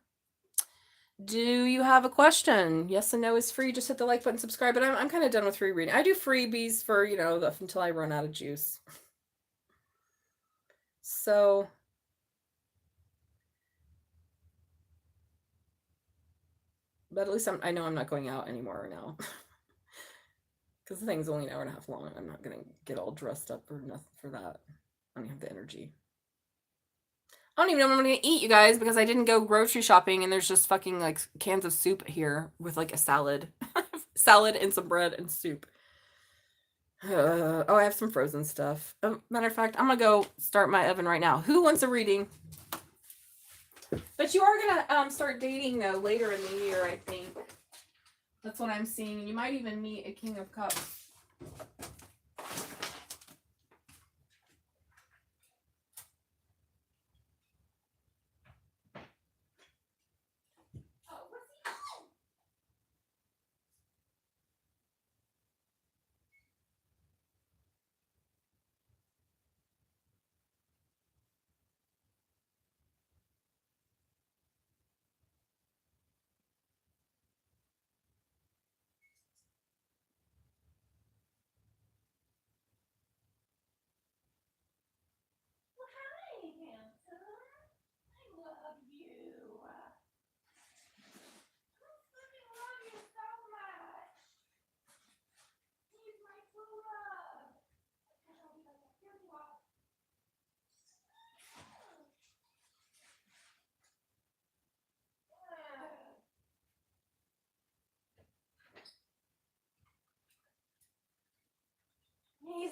Speaker 1: Do you have a question? Yes and no is free. Just hit the like button, subscribe. But I'm kind of done with free reading. I do freebies for, until I run out of juice. So... But at least I know I'm not going out anymore now. Because the thing's only an hour and a half long. I'm not going to get all dressed up or nothing for that. I don't have the energy. I don't even know what I'm going to eat, you guys, because I didn't go grocery shopping, and there's just fucking, like, cans of soup here with, like, a salad. Salad and some bread and soup. Oh, I have some frozen stuff. Matter of fact, I'm going to go start my oven right now. Who wants a reading? But you are going to start dating, though, later in the year, I think. That's what I'm seeing. You might even meet a King of Cups.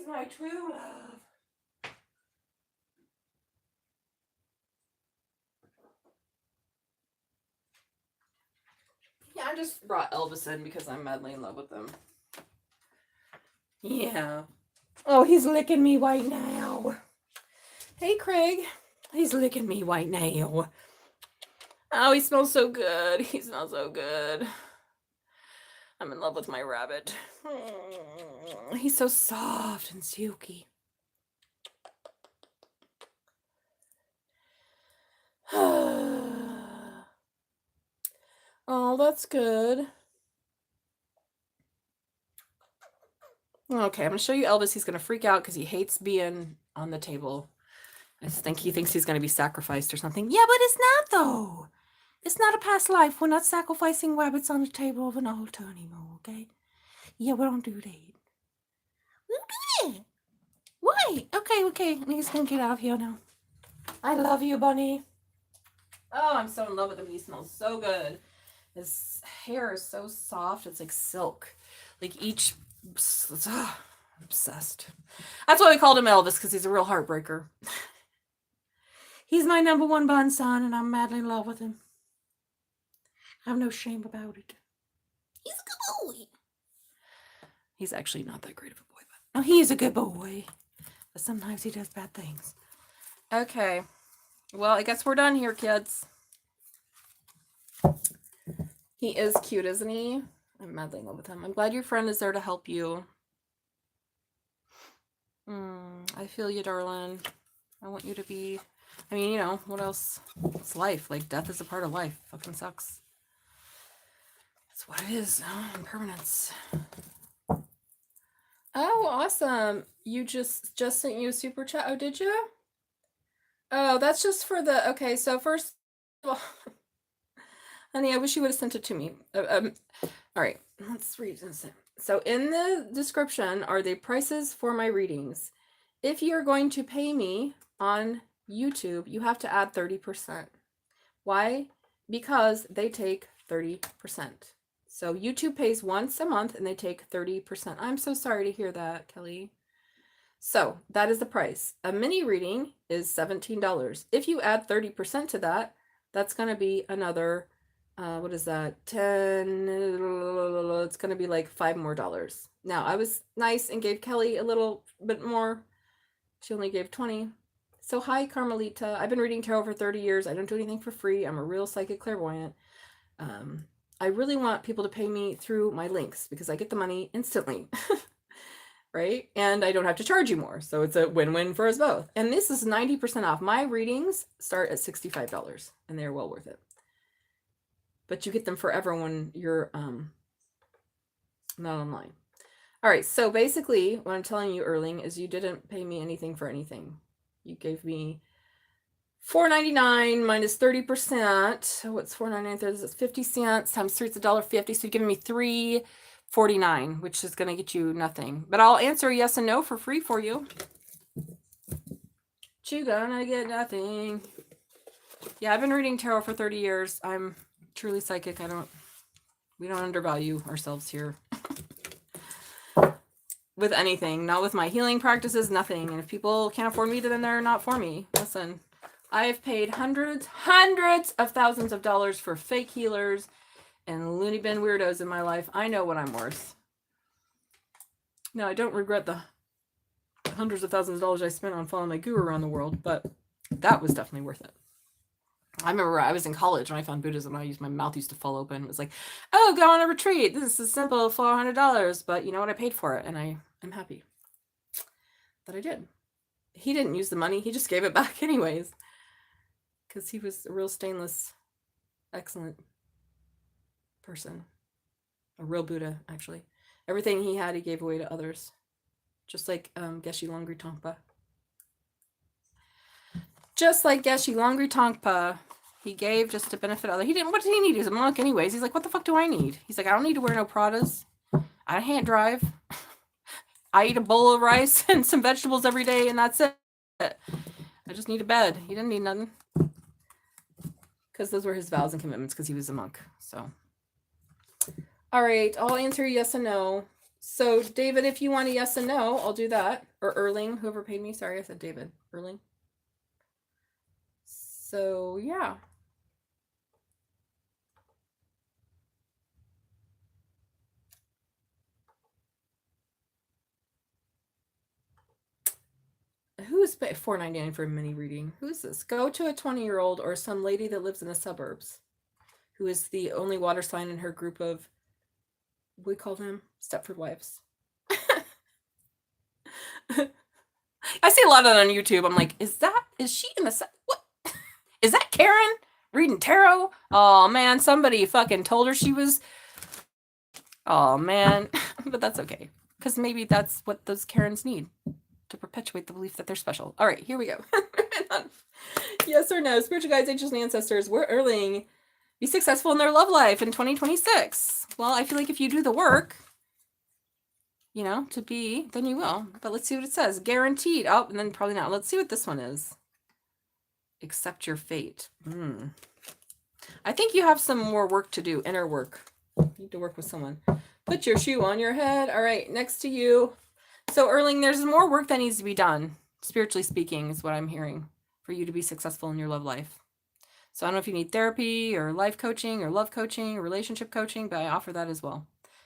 Speaker 1: my true love. Yeah, I just brought Elvis in because I'm madly in love with him. Yeah. Oh, he's licking me right now. Hey, Craig. He's licking me right now. Oh, he smells so good. He smells so good. I'm in love with my rabbit. He's so soft and silky. Oh, that's good. Okay, I'm going to show you Elvis. He's going to freak out because he hates being on the table. I just think he thinks he's going to be sacrificed or something. Yeah, but it's not, though. It's not a past life. We're not sacrificing rabbits on the table of an altar anymore, okay? Yeah, we don't do that. We don't do that. Why? Okay. He's going to get out of here now. I love you, bunny. Oh, I'm so in love with him. He smells so good. His hair is so soft. It's like silk. Like each... obsessed. That's why we called him Elvis, because he's a real heartbreaker. He's my number one bun son, and I'm madly in love with him. I have no shame about it. He's a good boy. He's actually not that great of a boy, but no, he's a good boy. But sometimes he does bad things. Okay. Well, I guess we're done here, kids. He is cute, isn't he? I'm madly in love with him. I'm glad your friend is there to help you. I feel you, darling. I want you to be... I mean, you know, what else? It's life. Like, death is a part of life. Fucking sucks. That's what it is. Oh, impermanence. Oh, awesome. You just sent you a super chat. Oh, did you? Oh, that's just for the... Okay, so first of all... Honey, I wish you would have sent it to me. All right, let's read this. So in the description are the prices for my readings. If you're going to pay me on YouTube, you have to add 30%. Why? Because they take 30%. So YouTube pays once a month and they take 30%. I'm so sorry to hear that, Kelly. So that is the price. A mini reading is $17. If you add 30% to that, that's going to be another... what is that? 10, it's going to be like $5 more. Now, I was nice and gave Kelly a little bit more. She only gave 20. So, hi, Carmelita. I've been reading tarot for 30 years. I don't do anything for free. I'm a real psychic clairvoyant. I really want people to pay me through my links because I get the money instantly. Right? And I don't have to charge you more. So, it's a win-win for us both. And this is 90% off. My readings start at $65 and they're well worth it. But you get them forever when you're not online. All right, so basically what I'm telling you, Erling, is you didn't pay me anything for anything. You gave me $4.99 minus 30%. So what's $4.99? That's 50 cents times 3 is $1.50. So you're giving me $3.49, which is going to get you nothing. But I'll answer yes and no for free for you. But you're gonna get nothing. Yeah, I've been reading tarot for 30 years. I'm truly psychic. We don't undervalue ourselves here with anything, not with my healing practices, nothing. And if people can't afford me, then they're not for me. Listen, I've paid hundreds of thousands of dollars for fake healers and loony bin weirdos in my life. I know what I'm worth. Now, I don't regret the hundreds of thousands of dollars I spent on following my guru around the world, but that was definitely worth it. I remember I was in college when I found Buddhism. My mouth used to fall open. It was like, oh, go on a retreat. This is simple, $400. But you know what? I paid for it, and I'm happy that I did. He didn't use the money. He just gave it back anyways, because he was a real stainless, excellent person. A real Buddha, actually. Everything he had, he gave away to others. Just like Geshe Langri Tongpa. Just like Geshe Langri Tongpa, he gave just to benefit others. What did he need? He was a monk anyways. He's like, what the fuck do I need? He's like, I don't need to wear no Pradas. I can't drive. I eat a bowl of rice and some vegetables every day, and that's it. I just need a bed. He didn't need nothing. Because those were his vows and commitments because he was a monk. So, all right, I'll answer yes and no. So, David, if you want a yes and no, I'll do that. Or Erling, whoever paid me. Sorry, I said David. Erling. So, yeah. Who's $4.99 for a mini reading? Who's this? Go to a 20-year-old or some lady that lives in the suburbs, who is the only water sign in her group of, we call them Stepford wives. I see a lot of that on YouTube. I'm like, is she in the, what? Is that Karen reading tarot? Oh man, somebody fucking told her she was, oh man. But that's okay. Because maybe that's what those Karens need to perpetuate the belief that they're special. All right, here we go. Yes or no? Spiritual guides, angels, and ancestors, we're Erling. Be successful in their love life in 2026. Well, I feel like if you do the work, you know, to be, then you will. But let's see what it says. Guaranteed. Oh, and then probably not. Let's see what this one is. Accept your fate. I think you have some more work to do, inner work. You need to work with someone. Put your shoe on your head. All right, next to you. So, Erling, there's more work that needs to be done, spiritually speaking, is what I'm hearing, for you to be successful in your love life. So I don't know if you need therapy or life coaching or love coaching or relationship coaching, but I offer that as well.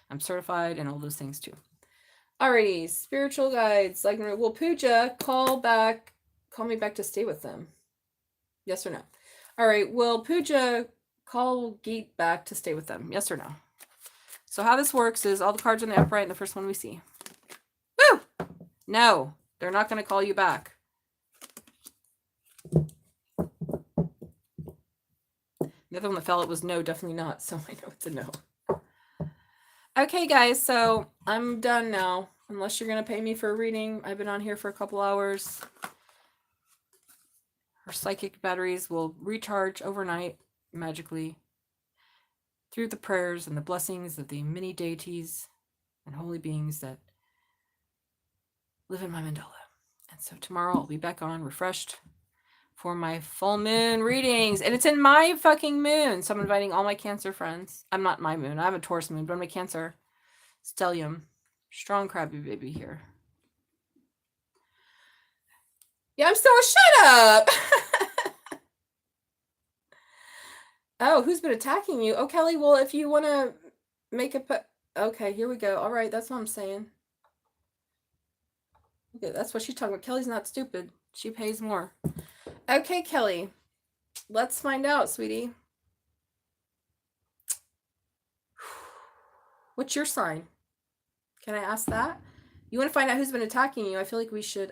Speaker 1: I'm certified and all those things too. Alrighty, spiritual guides. Like, will Pooja call me back to stay with them? Yes or no? All right, will Pooja call Geet back to stay with them? Yes or no? So how this works is all the cards in the upright and the first one we see. Woo! No, they're not going to call you back. The other one that fell, it was no, definitely not. So I know it's a no. Okay, guys, so I'm done now. Unless you're going to pay me for a reading. I've been on here for a couple hours. Her psychic batteries will recharge overnight magically through the prayers and the blessings of the many deities and holy beings that live in my mandala. And so tomorrow I'll be back on refreshed for my full moon readings. And it's in my fucking moon. So I'm inviting all my Cancer friends. I'm not my moon. I have a Taurus moon, but I'm a Cancer stellium. Strong crabby baby here. Yeah, I'm still shut up. Oh, who's been attacking you? Oh, Kelly, well, if you want to make a okay, here we go. All right, that's what I'm saying. Okay, that's what she's talking about. Kelly's not stupid. She pays more. Okay, Kelly. Let's find out, sweetie. What's your sign? Can I ask that? You want to find out who's been attacking you? I feel like we should,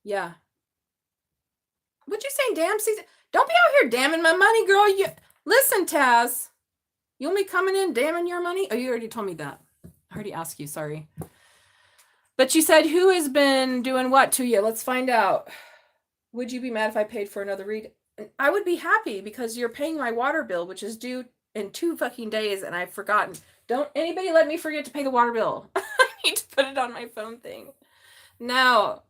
Speaker 1: yeah. What you saying, damn season? Don't be out here damning my money, girl. You listen, Taz. You want me coming in damning your money? Oh, you already told me that. I already asked you, sorry. But you said who has been doing what to you? Let's find out. Would you be mad if I paid for another read? I would be happy because you're paying my water bill, which is due in 2 fucking days, and I've forgotten. Don't anybody let me forget to pay the water bill. I need to put it on my phone thing. Now,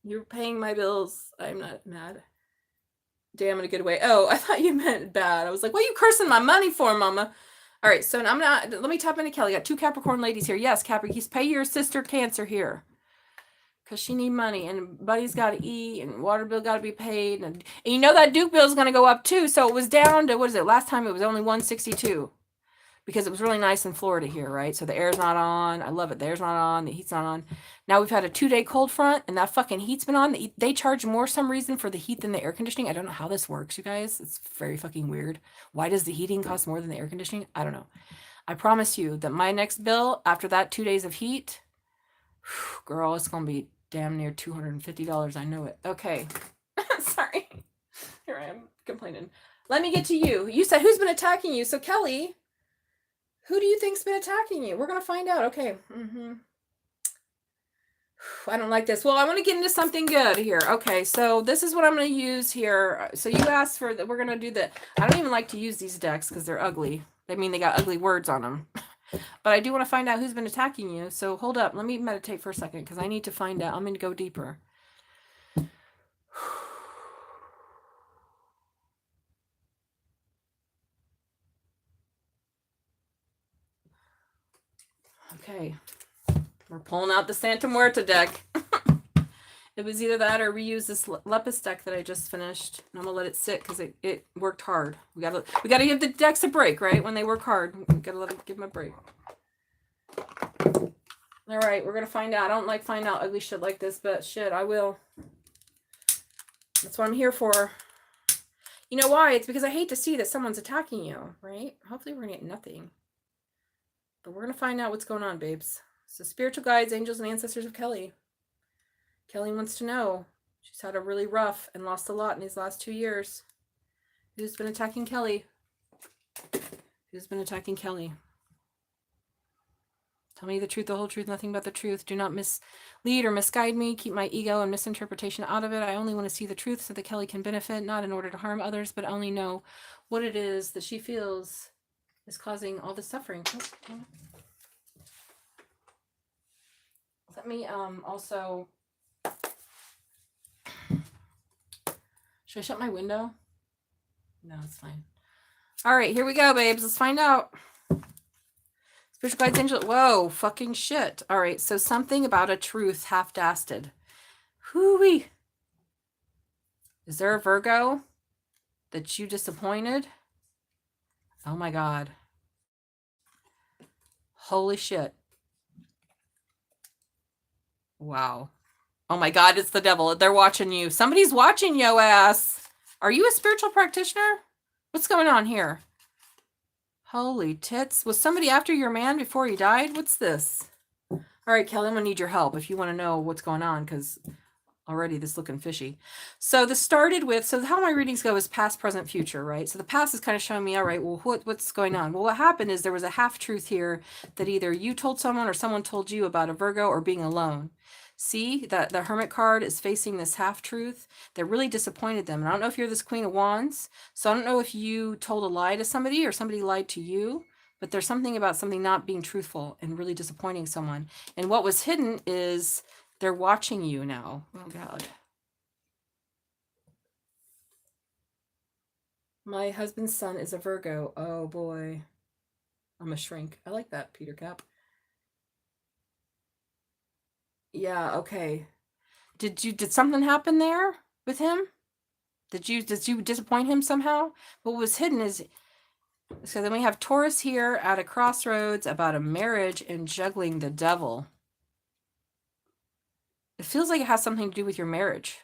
Speaker 1: you're paying my bills. I'm not mad. Damn, in a good way. Oh, I thought you meant bad. I was like, what are you cursing my money for, mama? All right, so I'm not, let me tap into Kelly. Got 2 Capricorn ladies here. Yes, Capri, he's pay your sister Cancer here. Because she need money, and Buddy's got to eat, and water bill got to be paid. And you know that Duke bill is going to go up too. So it was down to, what is it? Last time it was only 162. Because it was really nice in Florida here, right? So the air's not on. I love it. The air's not on. The heat's not on. Now we've had a 2-day cold front, and that fucking heat's been on. They charge more some reason for the heat than the air conditioning. I don't know how this works, you guys. It's very fucking weird. Why does the heating cost more than the air conditioning? I don't know. I promise you that my next bill, after that 2 days of heat, girl, it's going to be damn near $250. I know it. Okay. Sorry. Here I am complaining. Let me get to you. You said who's been attacking you? So Kelly, who do you think's been attacking you? We're going to find out. Okay. I don't like this. Well, I want to get into something good here. Okay, so this is what I'm going to use here. So you asked for that. We're going to do the, I don't even like to use these decks because they're ugly. I mean, they got ugly words on them. But I do want to find out who's been attacking you. So hold up. Let me meditate for a second because I need to find out. I'm going to go deeper. Okay. We're pulling out the Santa Muerta deck. It was either that or reuse this Lepus deck that I just finished. And I'm gonna let it sit because it worked hard. We gotta give the decks a break, right? When they work hard, we gotta give them a break. All right, we're gonna find out. I don't like find out ugly shit like this, but shit, I will. That's what I'm here for. You know why? It's because I hate to see that someone's attacking you, right? Hopefully we're gonna get nothing. But we're gonna find out what's going on, babes. So spiritual guides, angels, and ancestors of Kelly. Kelly wants to know. She's had a really rough and lost a lot in these last 2 years. Who's been attacking Kelly? Who's been attacking Kelly? Tell me the truth, the whole truth, nothing but the truth. Do not mislead or misguide me. Keep my ego and misinterpretation out of it. I only want to see the truth so that Kelly can benefit, not in order to harm others, but only know what it is that she feels is causing all this suffering. Let me also... Should I shut my window? No, it's fine. All right, here we go, babes. Let's find out. Spiritual guides, angel. Whoa, fucking shit. All right, so something about a truth half-dasted. Hoo-wee. Is there a Virgo that you disappointed? Oh my God. Holy shit. Wow. Oh my God, it's the devil. They're watching you. Somebody's watching yo ass. Are you a spiritual practitioner? What's going on here? Holy tits. Was somebody after your man before he died? What's this? All right, Kelly, I'm going to need your help if you want to know what's going on, because already this is looking fishy. So this started with, so how my readings go is past, present, future, right? So the past is kind of showing me, all right, well, what's going on? Well, what happened is there was a half-truth here that either you told someone or someone told you about a Virgo or being alone. See that the Hermit card is facing this half-truth that really disappointed them. And I don't know if you're this Queen of Wands, so I don't know if you told a lie to somebody or somebody lied to you, but there's something about something not being truthful and really disappointing someone. And what was hidden is they're watching you now. Oh, God. My husband's son is a Virgo. Oh, boy. I'm a shrink. I like that, Peter Cap. Yeah, okay. Did something happen there with him? Did you disappoint him somehow? What was hidden is, so then we have Taurus here at a crossroads about a marriage and juggling the devil. It feels like it has something to do with your marriage,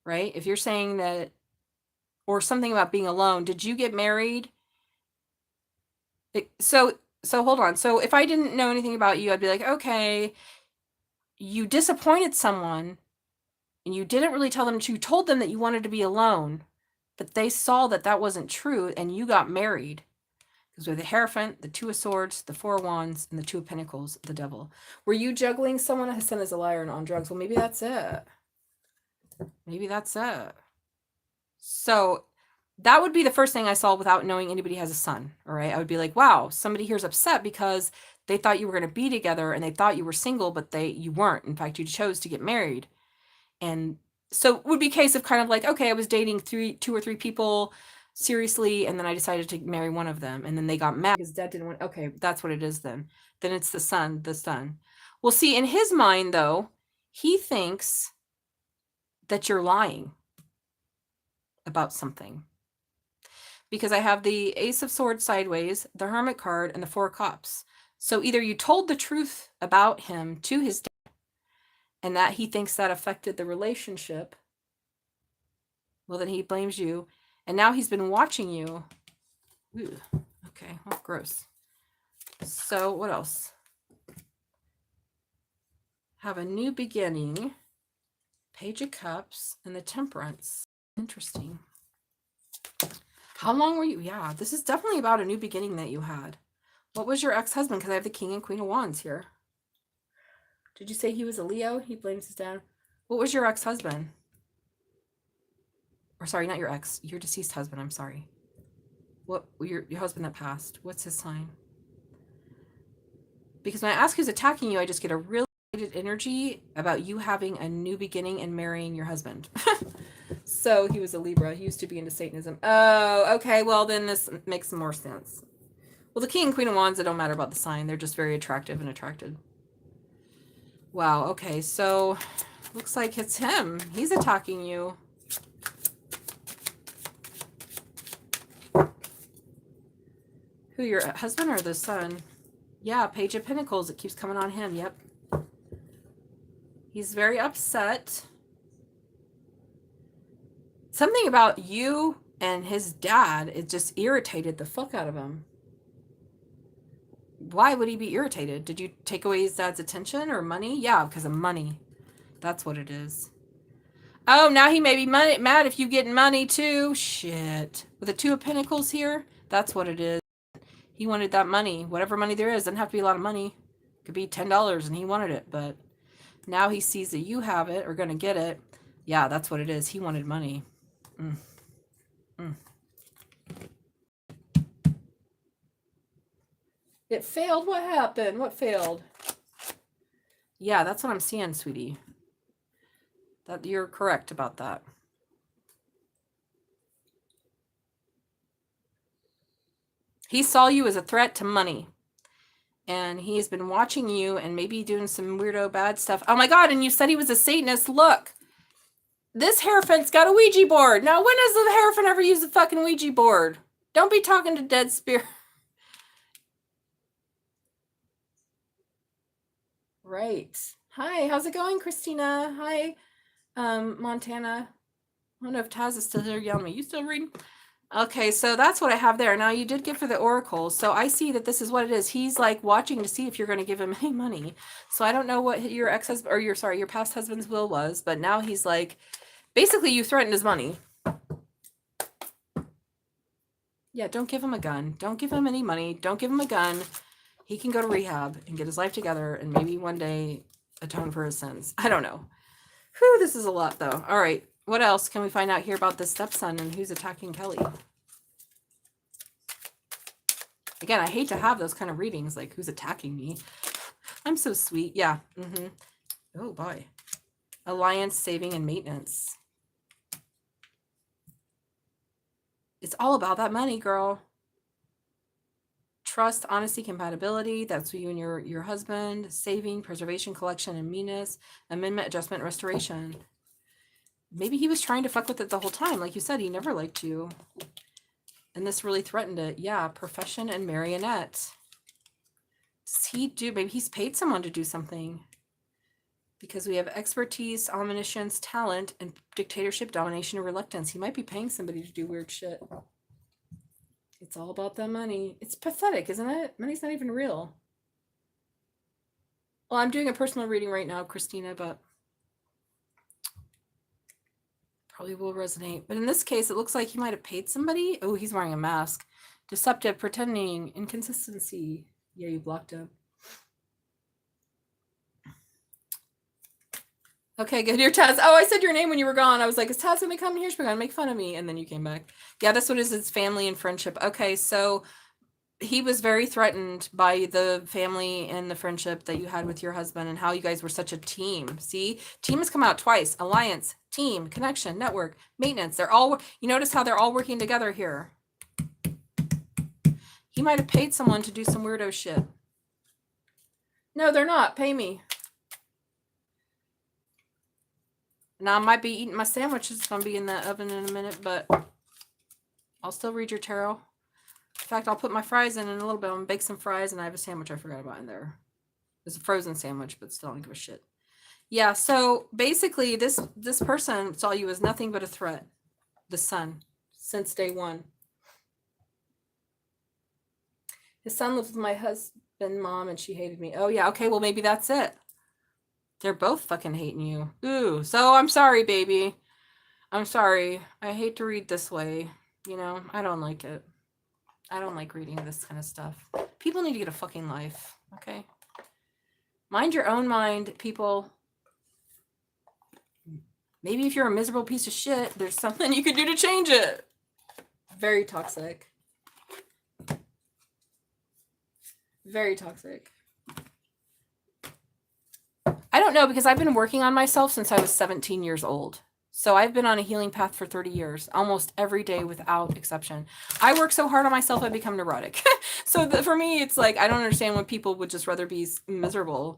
Speaker 1: right? If you're saying that, or something about being alone, did you get married? So hold on. So if I didn't know anything about you, I'd be like, okay, you disappointed someone and you didn't really tell them, you told them that you wanted to be alone, but they saw that that wasn't true and you got married. Because we have the Hierophant, the Two of Swords, the Four of Wands, and the Two of Pentacles, the devil. Were you juggling someone? His son is a liar and on drugs. Well, maybe that's it. Maybe that's it. So that would be the first thing I saw without knowing anybody has a son. All right. I would be like, wow, somebody here's upset because they thought you were going to be together and they thought you were single, but you weren't. In fact, you chose to get married. And so it would be a case of kind of like, okay, I was dating two or three people seriously, and then I decided to marry one of them, and then they got mad because dad didn't want, okay, that's what it is then. Then it's the son. Well, see, in his mind, though, he thinks that you're lying about something. Because I have the Ace of Swords sideways, the Hermit card, and the Four of Cups. So either you told the truth about him to his dad, and that he thinks that affected the relationship. Well, then he blames you. And now he's been watching you. Ooh, okay, well, gross. So what else? Have a new beginning. Page of Cups and the Temperance. Interesting. How long were you? Yeah, this is definitely about a new beginning that you had. What was your ex-husband? Because I have the King and Queen of Wands here. Did you say he was a Leo? He blames his dad. What was your ex-husband? Or sorry, not your ex. Your deceased husband. I'm sorry. What your husband that passed? What's his sign? Because when I ask who's attacking you, I just get a really energy about you having a new beginning and marrying your husband. So he was a Libra. He used to be into Satanism. Oh, okay. Well, then this makes more sense. Well, the King and Queen of Wands, it don't matter about the sign. They're just very attractive and attracted. Wow, okay, so looks like it's him. He's attacking you. Who, your husband or the son? Yeah, Page of Pentacles. It keeps coming on him. Yep. He's very upset. Something about you and his dad, it just irritated the fuck out of him. Why would he be irritated? Did you take away his dad's attention or money? Yeah, because of money. That's what it is. Oh, now he may be mad if you get money too. Shit. With the Two of Pentacles here, that's what it is. He wanted that money. Whatever money there is, doesn't have to be a lot of money. It could be $10 and he wanted it, but now he sees that you have it or going to get it. Yeah, that's what it is. He wanted money. It failed? What happened? What failed? Yeah, that's what I'm seeing, sweetie. That you're correct about that. He saw you as a threat to money. And he's been watching you and maybe doing some weirdo bad stuff. Oh my God, and you said he was a Satanist. Look. This Hierophant's got a Ouija board. Now, when has the Hierophant ever used a fucking Ouija board? Don't be talking to dead spirit. Right. Hi, how's it going, Christina? Hi, Montana. I don't know if Taz is still here yelling at me. You still reading? Okay, so that's what I have there. Now, you did get for the Oracle. So I see that this is what it is. He's like watching to see if you're going to give him any money. So I don't know what your ex-husband, or your past husband's will was, but now he's like, basically, you threatened his money. Yeah, don't give him a gun. Don't give him any money. Don't give him a gun. He can go to rehab and get his life together and maybe one day atone for his sins. I don't know. Whew, this is a lot, though. All right. What else can we find out here about the stepson and who's attacking Kelly? Again, I hate to have those kind of readings, like who's attacking me. I'm so sweet. Yeah. Oh, boy. Alliance, saving, and maintenance. It's all about that money, girl. Trust, honesty, compatibility. That's you and your husband. Saving, preservation, collection, and meanness. Amendment, adjustment, restoration. Maybe he was trying to fuck with it the whole time. Like you said, he never liked you. And this really threatened it. Yeah, profession and marionette. Does he do, maybe he's paid someone to do something. Because we have expertise, omniscience, talent, and dictatorship, domination, and reluctance. He might be paying somebody to do weird shit. It's all about that money. It's pathetic, isn't it? Money's not even real. Well, I'm doing a personal reading right now, Christina, but probably will resonate. But in this case, it looks like he might have paid somebody. Oh, he's wearing a mask. Deceptive, pretending, inconsistency. Yeah, you blocked him. Okay, good. You're Taz. Oh, I said your name when you were gone. I was like, is Taz going to come here? She's going to make fun of me. And then you came back. Yeah, that's what it is. It's family and friendship. Okay, so he was very threatened by the family and the friendship that you had with your husband and how you guys were such a team. See, team has come out twice. Alliance, team, connection, network, maintenance. They're all, you notice how they're all working together here. He might have paid someone to do some weirdo shit. No, they're not. Pay me. Now, I might be eating my sandwich. It's going to be in the oven in a minute, but I'll still read your tarot. In fact, I'll put my fries in a little bit. I'm going to bake some fries, and I have a sandwich I forgot about in there. It's a frozen sandwich, but still, I don't give a shit. Yeah, so basically, this person saw you as nothing but a threat. The son, since day one. His son lived with my husband, mom, and she hated me. Oh, yeah, okay, well, maybe that's it. They're both fucking hating you. Ooh, so I'm sorry, baby. I'm sorry. I hate to read this way. You know, I don't like it. I don't like reading this kind of stuff. People need to get a fucking life, okay? Mind your own mind, people. Maybe if you're a miserable piece of shit, there's something you could do to change it. Very toxic. Very toxic. I don't know, because I've been working on myself since I was 17 years old. So I've been on a healing path for 30 years, almost every day without exception. I work so hard on myself, I become neurotic. So for me, it's like, I don't understand when people would just rather be miserable.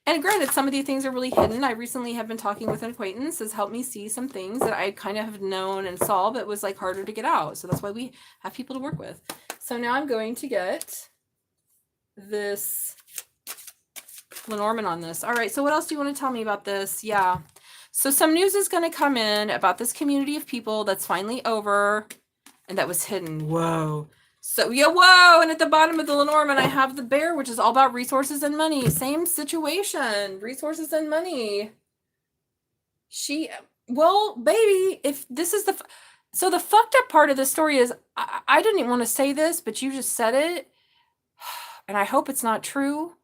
Speaker 1: And granted, some of these things are really hidden. I recently have been talking with an acquaintance has helped me see some things that I kind of have known and saw, but was like harder to get out. So that's why we have people to work with. So now I'm going to get this Lenormand on this. All right, so what else do you want to tell me about this? Yeah. So some news is going to come in about this community of people that's finally over and that was hidden. Whoa. So, yeah, whoa. And at the bottom of the Lenormand, I have the bear, which is all about resources and money. Same situation. Resources and money. Well, baby, if this is so the fucked up part of the story is, I didn't even want to say this, but you just said it. And I hope it's not true.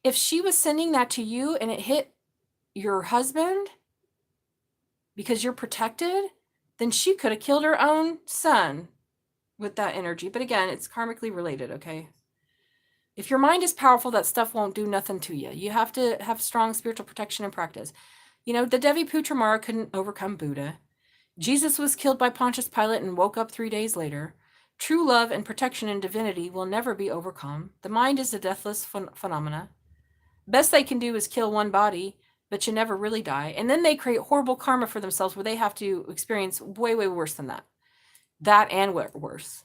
Speaker 1: If she was sending that to you and it hit your husband, because you're protected, then she could have killed her own son with that energy. But again, it's karmically related, okay? If your mind is powerful, that stuff won't do nothing to you. You have to have strong spiritual protection and practice. You know, the Devi Putramara couldn't overcome Buddha. Jesus was killed by Pontius Pilate and woke up 3 days later. True love and protection and divinity will never be overcome. The mind is a deathless phenomena. Best they can do is kill one body, but you never really die. And then they create horrible karma for themselves where they have to experience way, way worse than that. That and worse.